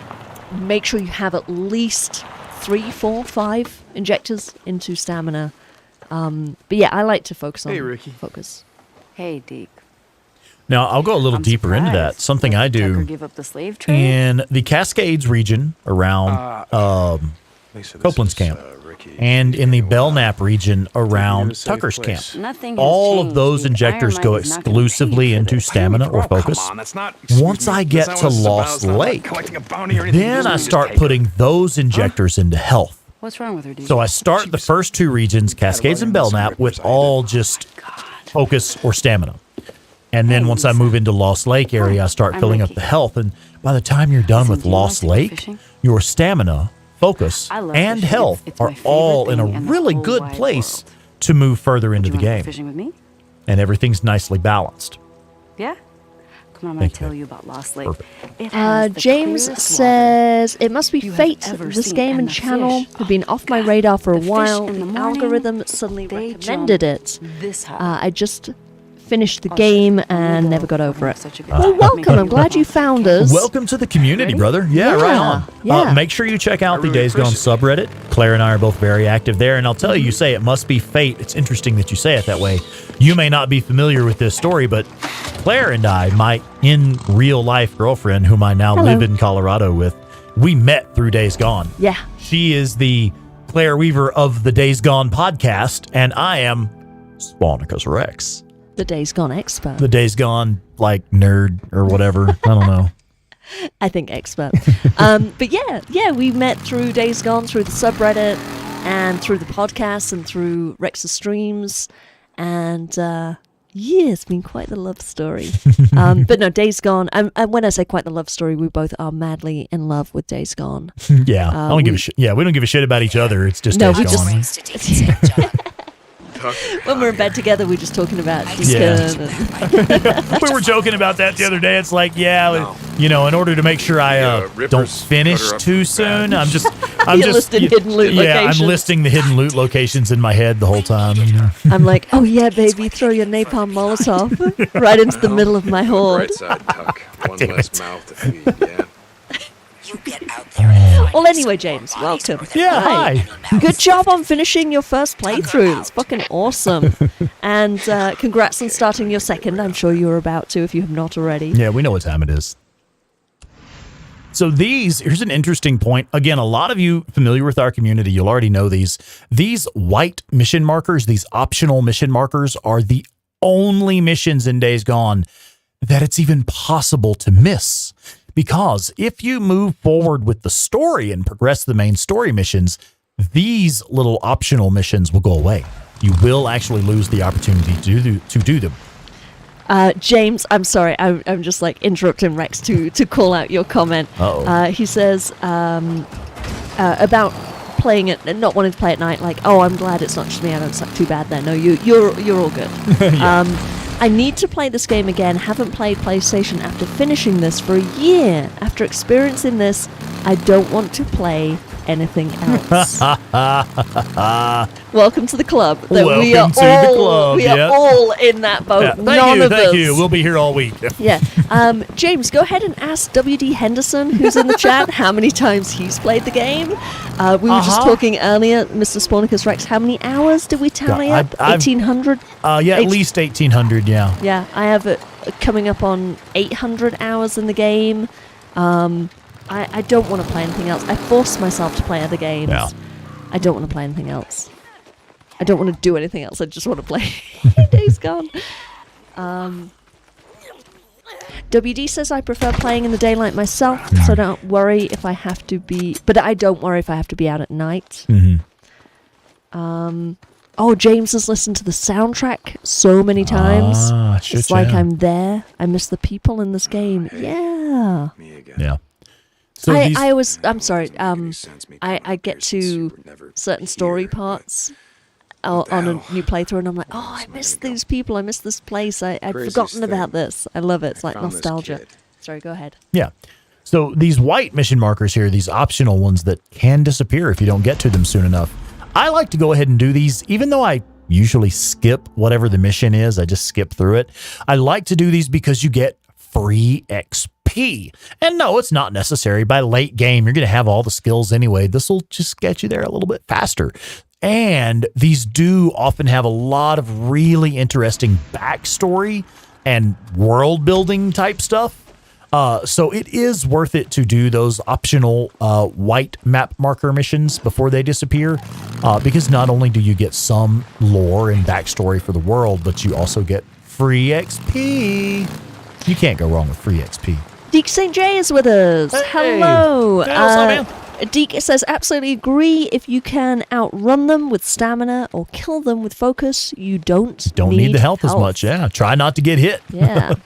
make sure you have at least 3, 4, 5 injectors into stamina. But yeah, I like to focus on focus. Hey, Deke. Now, I'll go a little deeper into that. Something I do give up the slave trade? in the Cascades region around Copeland's camp and in the Belknap region around Tucker's camp. All of those injectors go exclusively into stamina or focus. Once I get to Lost Lake, then I start putting those injectors into health. What's wrong with her, Deke? So I start the first two regions, Cascades and Belknap, with all just focus or stamina. And then once I move into Lost Lake area, I start filling up the health. And by the time you're done with Lost Lake, your stamina, focus, and health are all in a really good place to move further into the game. Fishing with me? And everything's nicely balanced. Yeah? Come on, I'm going to tell you about Lost Lake. James says, it must be fate. This game and channel have been off my radar for a while. The algorithm suddenly recommended it. I just finished the game and never got over it. Well, welcome. I'm glad you found us. Welcome to the community, brother. Yeah, right on. Yeah. Make sure you check out the Days Gone subreddit. Claire and I are both very active there. And I'll tell you, you say it must be fate. It's interesting that you say it that way. You may not be familiar with this story, but Claire and I, my in real life girlfriend, whom I now live in Colorado with, we met through Days Gone. Yeah. She is the Claire Weaver of the Days Gone podcast, and I am Spanicus Rex. The Days Gone expert. The Days Gone, like, nerd or whatever. I don't know. I think expert. But yeah, we met through Days Gone, through the subreddit, and through the podcast, and through Rex's streams. And Yeah, it's been quite the love story. But no, Days Gone. And when I say quite the love story, we both are madly in love with Days Gone. Yeah, I don't give a shit. Yeah, we don't give a shit about each other. It's just No, Days we Gone. When we're in bed together, we're just talking about Yeah. Deacon and We were joking about that the other day. It's like, in order to make sure I don't finish too soon, I'm just listing hidden loot locations. I'm listing the hidden loot locations in my head the whole time. You know? I'm like, oh yeah, baby, throw your napalm Molotov right into the middle of my horde. Right side, Tuck. One less mouth to feed, yeah? Well, anyway, James, welcome. Yeah, hi. Good job on finishing your first playthrough. It's fucking awesome. And congrats on starting your second. I'm sure you're about to if you have not already. Yeah, we know what time it is. So here's an interesting point. Again, a lot of you familiar with our community, you'll already know these. These white mission markers, these optional mission markers, are the only missions in Days Gone that it's even possible to miss. Because if you move forward with the story and progress the main story missions, these little optional missions will go away. You will actually lose the opportunity to do them. James, I'm sorry, I'm just like interrupting Rex to call out your comment. He says about playing it and not wanting to play at night, like, oh, I'm glad it's not just me, I don't suck too bad there. No, you're all good. Yeah. I need to play this game again. Haven't played PlayStation after finishing this for a year. After experiencing this, I don't want to play anything else. Welcome to the club. We are all in that boat. Yeah. Thank you. We'll be here all week. Yeah. James, go ahead and ask WD Henderson, who's in the chat, how many times he's played the game. We were just talking earlier, Mr. Spornicus Rex, how many hours did we tally up? 1,800? At least 1,800, yeah. Yeah, I have it coming up on 800 hours in the game. I don't want to play anything else. I force myself to play other games. Yeah. I don't want to play anything else. I don't want to do anything else. I just want to play Days Gone. WD says I prefer playing in the daylight myself, so don't worry if I have to be... But I don't worry if I have to be out at night. Mm-hmm. James has listened to the soundtrack so many times. It's like I'm there. I miss the people in this game. Yeah. Yeah. So I'm sorry. I get to certain story parts on a new playthrough, and I'm like, oh, I miss these people. I miss this place. I'd forgotten about this. I love it. It's like nostalgia. Sorry, go ahead. Yeah. So these white mission markers here, these optional ones that can disappear if you don't get to them soon enough. I like to go ahead and do these, even though I usually skip whatever the mission is. I just skip through it. I like to do these because you get free XP. And no, it's not necessary. By late game, you're going to have all the skills anyway. This will just get you there a little bit faster. And these do often have a lot of really interesting backstory and world building type stuff. So it is worth it to do those optional white map marker missions before they disappear, because not only do you get some lore and backstory for the world, but you also get free XP. You can't go wrong with free XP. Deke St. J is with us. Hey. Hello. Hey, what's up, man? Deke says, absolutely agree. If you can outrun them with stamina or kill them with focus, you don't need the health as much. Yeah, try not to get hit. Yeah.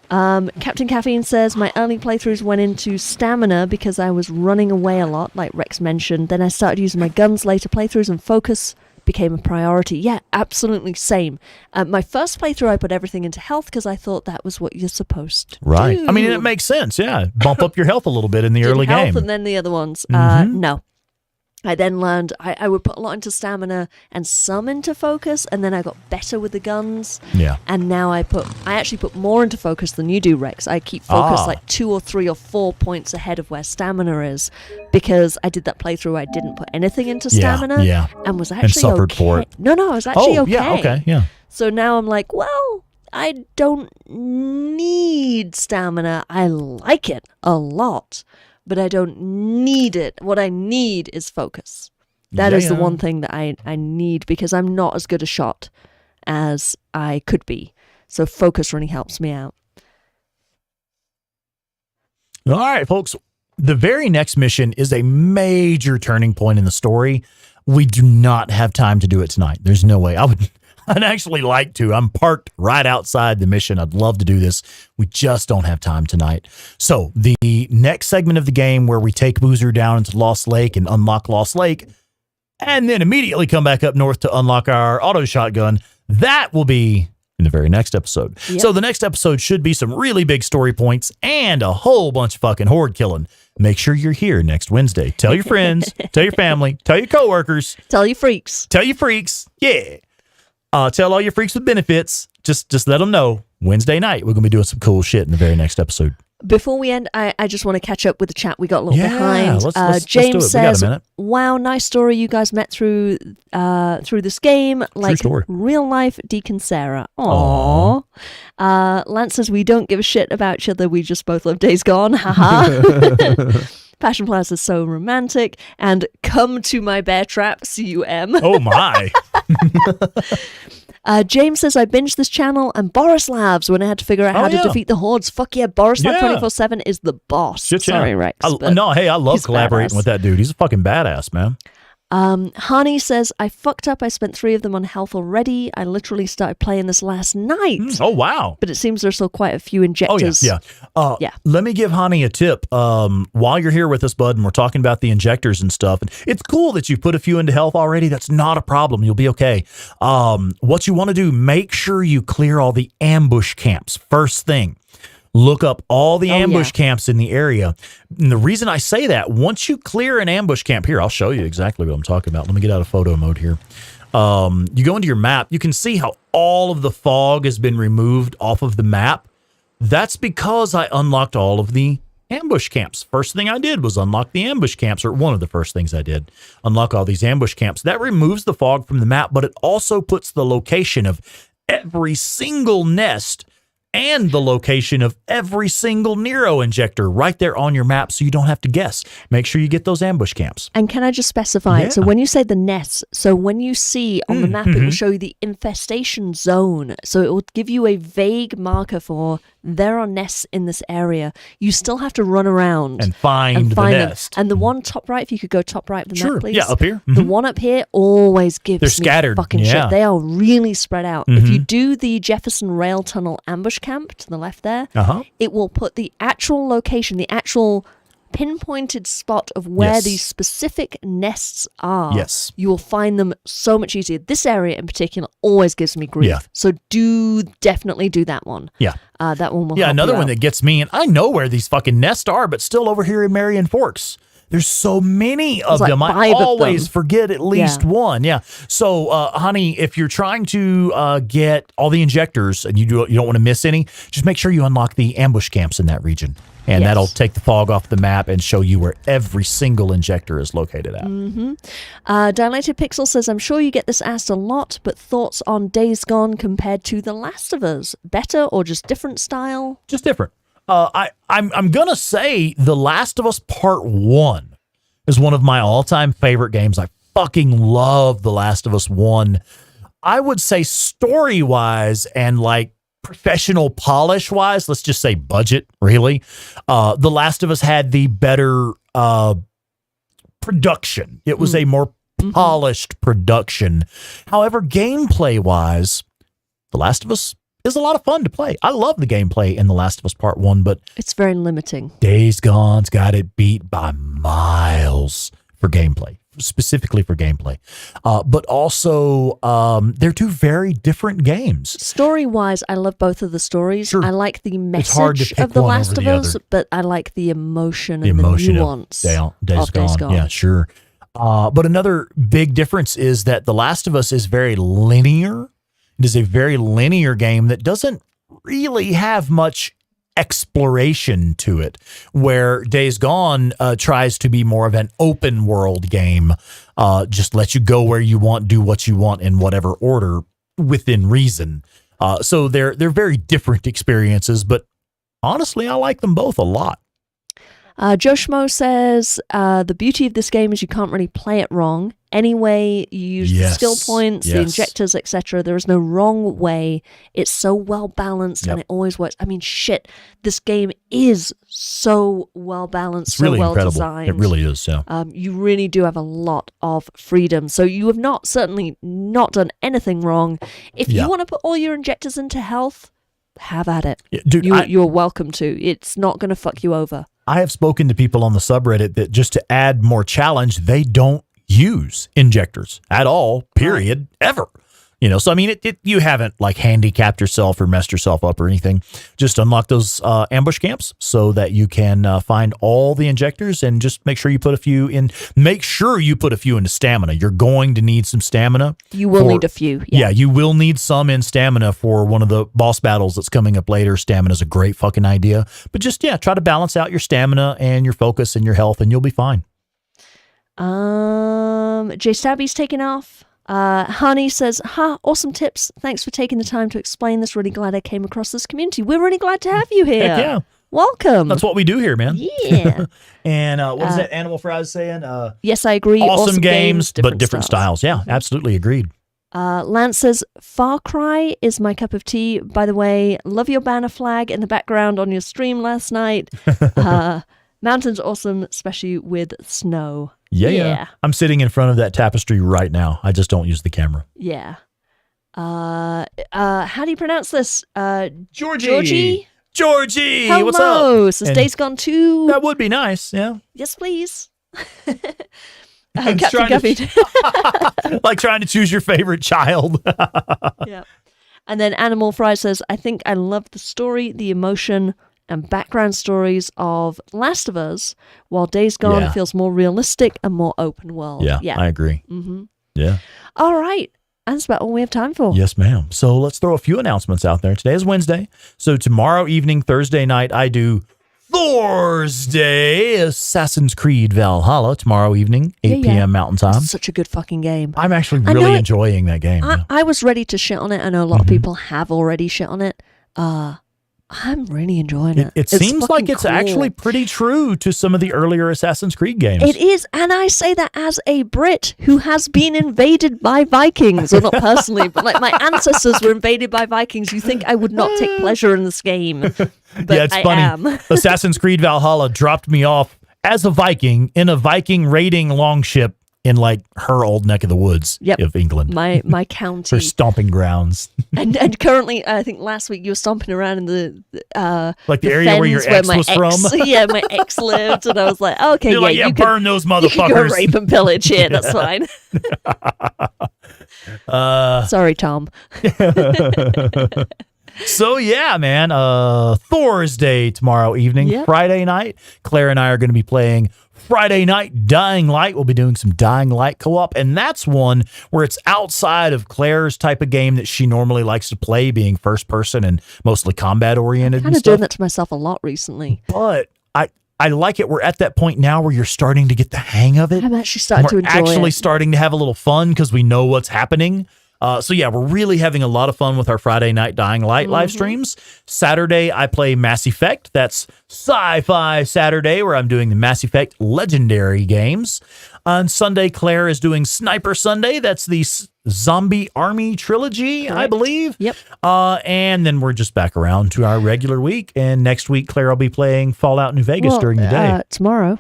Captain Caffeine says, my early playthroughs went into stamina because I was running away a lot, like Rex mentioned. Then I started using my guns later playthroughs, and focus became a priority. Yeah, absolutely same. My first playthrough, I put everything into health because I thought that was what you're supposed to do. I mean, it makes sense. Yeah, bump up your health a little bit in the early health game. And then the other ones. No. I then learned I would put a lot into stamina and some into focus, and then I got better with the guns. Yeah. And now I actually put more into focus than you do, Rex. I keep focus like 2 or 3 or 4 points ahead of where stamina is, because I did that playthrough. I didn't put anything into stamina, and was actually suffered for it. No, I was actually okay. Yeah, okay, yeah. So now I'm like, well, I don't need stamina. I like it a lot, but I don't need it. What I need is focus. That is the one thing that I need, because I'm not as good a shot as I could be. So focus really helps me out. All right, folks. The very next mission is a major turning point in the story. We do not have time to do it tonight. There's no way. I'd actually like to. I'm parked right outside the mission. I'd love to do this. We just don't have time tonight. So the next segment of the game where we take Boozer down into Lost Lake and unlock Lost Lake, and then immediately come back up north to unlock our auto shotgun, that will be in the very next episode. Yep. So the next episode should be some really big story points and a whole bunch of fucking horde killing. Make sure you're here next Wednesday. Tell your friends, tell your family, tell your coworkers. Tell your freaks. Tell your freaks. Yeah. Tell all your freaks with benefits. Just let them know. Wednesday night, we're going to be doing some cool shit in the very next episode. Before we end, I just want to catch up with the chat. We got a little behind. Let's James do it. says, We got a minute. "Wow, nice story you guys met through this game, like story. real life Deacon Sarah." Aww. Lance says, "We don't give a shit about each other. We just both love Days Gone." Haha. Passion Plaza is so romantic. And come to my bear trap, CUM. Oh my. James says, "I binged this channel and Borislavs when I had to figure out how to defeat the hordes. Fuck yeah, Borislav 24/7 is the boss." Sorry, Rex. No, hey, I love he's collaborating badass. with that dude. He's a fucking badass, man. Hani says, "I fucked up. I spent 3 of them on health already. I literally started playing this last night." Oh, wow. But it seems there's still quite a few injectors. Oh, yeah. Yeah. Let me give Hani a tip. While you're here with us, bud, and we're talking about the injectors and stuff, and it's cool that you put a few into health already. That's not a problem. You'll be okay. What you want to do, make sure you clear all the ambush camps first thing. Look up all the ambush camps in the area. And the reason I say that, once you clear an ambush camp, here, I'll show you exactly what I'm talking about. Let me get out of photo mode here. You go into your map, you can see how all of the fog has been removed off of the map. That's because I unlocked all of the ambush camps. First thing I did was unlock the ambush camps, or one of the first things I did, unlock all these ambush camps. That removes the fog from the map, but it also puts the location of every single nest and the location of every single Nero injector right there on your map, so you don't have to guess. Make sure you get those ambush camps. And can I just specify? Yeah. So when you say the nests, so when you see on the map, it will show you the infestation zone. So it will give you a vague marker for there are nests in this area. You still have to run around And find the them. nest. And the one top right, if you could go top right of the map, please. Yeah, up here. The one up here always gives They're me scattered. fucking Yeah. shit. They are really spread out. If you do the Jefferson Rail Tunnel ambush camp to the left there, it will put the actual location, the actual pinpointed spot of where these specific nests are. Yes. You will find them so much easier. This area in particular always gives me grief. Yeah. So definitely do that one. Yeah. That one will Yeah, help another you one out. that gets me, and I know where these fucking nests are, but still over here in Marion Forks. There's so many of like them. I 5 of always them. forget at least one. Yeah. So, honey, if you're trying to get all the injectors and you don't want to miss any, just make sure you unlock the ambush camps in that region. And Yes. that'll take the fog off the map and show you where every single injector is located at. Dilated Pixel says, "I'm sure you get this asked a lot, but thoughts on Days Gone compared to The Last of Us? Better or just different style?" Just different. I'm gonna say The Last of Us Part 1 is one of my all-time favorite games. I fucking love The Last of Us 1. I would say story-wise and like professional polish-wise, let's just say budget, really. The Last of Us had the better production. It was a more polished production. However, gameplay-wise, The Last of Us is a lot of fun to play. I love the gameplay in The Last of Us Part 1, but It's very limiting. Days Gone's got it beat by miles for gameplay, specifically for gameplay. But also, they're two very different games. Story-wise, I love both of the stories. Sure. I like the hard to message pick of The one Last over of the Us, other. but I like the emotion The and emotion the of nuance Days Gone. Yeah, sure. But another big difference is that The Last of Us is very linear. It is a very linear game that doesn't really have much exploration to it, where Days Gone tries to be more of an open world game, just let you go where you want, do what you want in whatever order within reason. So they're very different experiences, but honestly, I like them both a lot. Joe Schmo says, the beauty of this game is you can't really play it wrong. Anyway, you use the skill points, the injectors, etc. There is no wrong way. It's so well balanced and it always works. I mean, shit, this game is so well balanced, it's really so well incredible. designed. It really is, yeah. You really do have a lot of freedom. So you have certainly not done anything wrong. If you want to put all your injectors into health, have at it. Yeah, dude, you're welcome to. It's not going to fuck you over. I have spoken to people on the subreddit that just to add more challenge, they don't use injectors at all, period, ever. You know, so I mean, you haven't like handicapped yourself or messed yourself up or anything. Just unlock those ambush camps so that you can find all the injectors and just make sure you put a few in. Make sure you put a few into stamina. You're going to need some stamina. You will need a few. Yeah, you will need some in stamina for one of the boss battles that's coming up later. Stamina is a great fucking idea. But just, try to balance out your stamina and your focus and your health and you'll be fine. Jay Stabby's taking off. Honey says, awesome tips. Thanks for taking the time to explain this. Really glad I came across this community. We're really glad to have you here. Heck yeah. Welcome. That's what we do here, man. Yeah. And what was that Animal Fries saying? Yes, I agree. Awesome games, but different styles. Yeah, absolutely agreed. Lance says, Far Cry is my cup of tea. By the way, love your banner flag in the background on your stream last night. Mountains awesome, especially with snow. Yeah. I'm sitting in front of that tapestry right now. I just don't use the camera. Yeah. How do you pronounce this? Georgie. Hello. What's up? Says Days Gone 2. That would be nice, yeah. Yes, please. Like trying to choose your favorite child. Yeah. And then Animal Fry says, I think I love the story, the emotion, and background stories of Last of Us, while Days Gone feels more realistic and more open world. Yeah. I agree. Mm-hmm. Yeah. All right. And that's about all we have time for. Yes, ma'am. So let's throw a few announcements out there. Today is Wednesday. So tomorrow evening, Thursday night, I do Thursday Assassin's Creed Valhalla tomorrow evening, 8 p.m. Mountain Time. It's such a good fucking game. I'm actually really enjoying that game. I was ready to shit on it. I know a lot of people have already shit on it. I'm really enjoying it. It seems like it's actually pretty true to some of the earlier Assassin's Creed games. It is, and I say that as a Brit who has been invaded by Vikings, or not personally, but like my ancestors were invaded by Vikings. You think I would not take pleasure in this game? But it's funny. Assassin's Creed Valhalla dropped me off as a Viking in a Viking raiding longship in like her old neck of the woods of England. My county. Her stomping grounds. and currently, I think last week you were stomping around in the area where your ex was from. Yeah, my ex lived, and I was like, okay, you're like, you burn those motherfuckers. You can go rape and pillage here. That's fine. Sorry, Tom. So yeah, man. Thursday tomorrow evening, Friday night, Claire and I are going to be playing Friday Night Dying Light. We'll be doing some Dying Light co-op, and that's one where it's outside of Claire's type of game that she normally likes to play, being first person and mostly combat oriented. I'm kind of doing that to myself a lot recently. But I like it. We're at that point now where you're starting to get the hang of it. I'm actually starting to enjoy it. We're actually starting to have a little fun because we know what's happening. So yeah, we're really having a lot of fun with our Friday Night Dying Light live streams. Saturday, I play Mass Effect. That's Sci-Fi Saturday, where I'm doing the Mass Effect Legendary games. On Sunday, Claire is doing Sniper Sunday. That's the Zombie Army trilogy, I believe. Yep. And then we're just back around to our regular week. And next week, Claire will be playing Fallout New Vegas during the day. Tomorrow.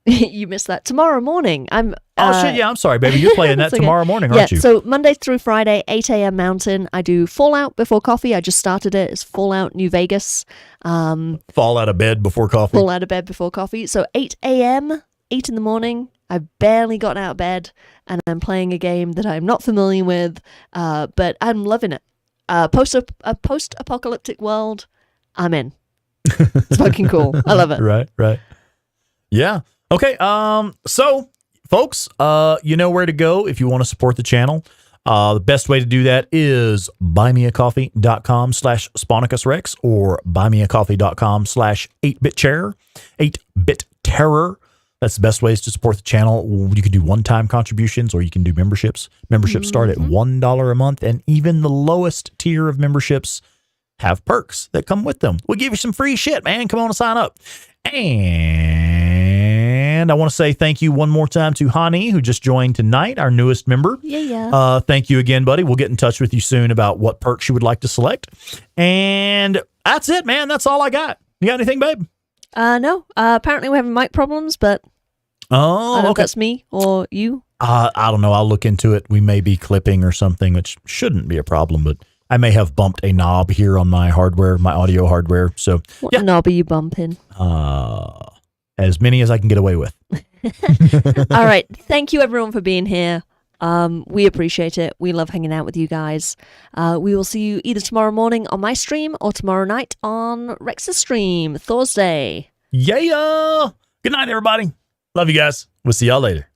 You missed that. Tomorrow morning. Oh, shit, yeah, I'm sorry, baby. You're playing that tomorrow morning, aren't you? So Monday through Friday, 8 a.m. Mountain. I do Fallout before coffee. I just started it. It's Fallout New Vegas. Fall out of bed before coffee. Fall out of bed before coffee. So 8 a.m., 8 in the morning. I've barely gotten out of bed, and I'm playing a game that I'm not familiar with, but I'm loving it. Post-apocalyptic world, I'm in. It's fucking cool. I love it. Right. Yeah. Okay. So folks, you know where to go if you want to support the channel. The best way to do that is buymeacoffee.com/SponicusRex or buymeacoffee.com/8bitterror. 8bit terror. That's the best ways to support the channel. You can do one-time contributions or you can do memberships. Memberships start at $1 a month, and even the lowest tier of memberships have perks that come with them. We'll give you some free shit, man. Come on and sign up. And I want to say thank you one more time to Hani, who just joined tonight, our newest member. Yeah. Thank you again, buddy. We'll get in touch with you soon about what perks you would like to select. And that's it, man. That's all I got. You got anything, babe? No. Apparently we're having mic problems, but I don't know if that's me or you. I don't know. I'll look into it. We may be clipping or something, which shouldn't be a problem, but I may have bumped a knob here on my hardware, my audio hardware. So, what knob are you bumping? As many as I can get away with. All right. Thank you, everyone, for being here. We appreciate it. We love hanging out with you guys. We will see you either tomorrow morning on my stream or tomorrow night on Rex's stream, Thursday. Yeah. Good night, everybody. Love you guys. We'll see y'all later.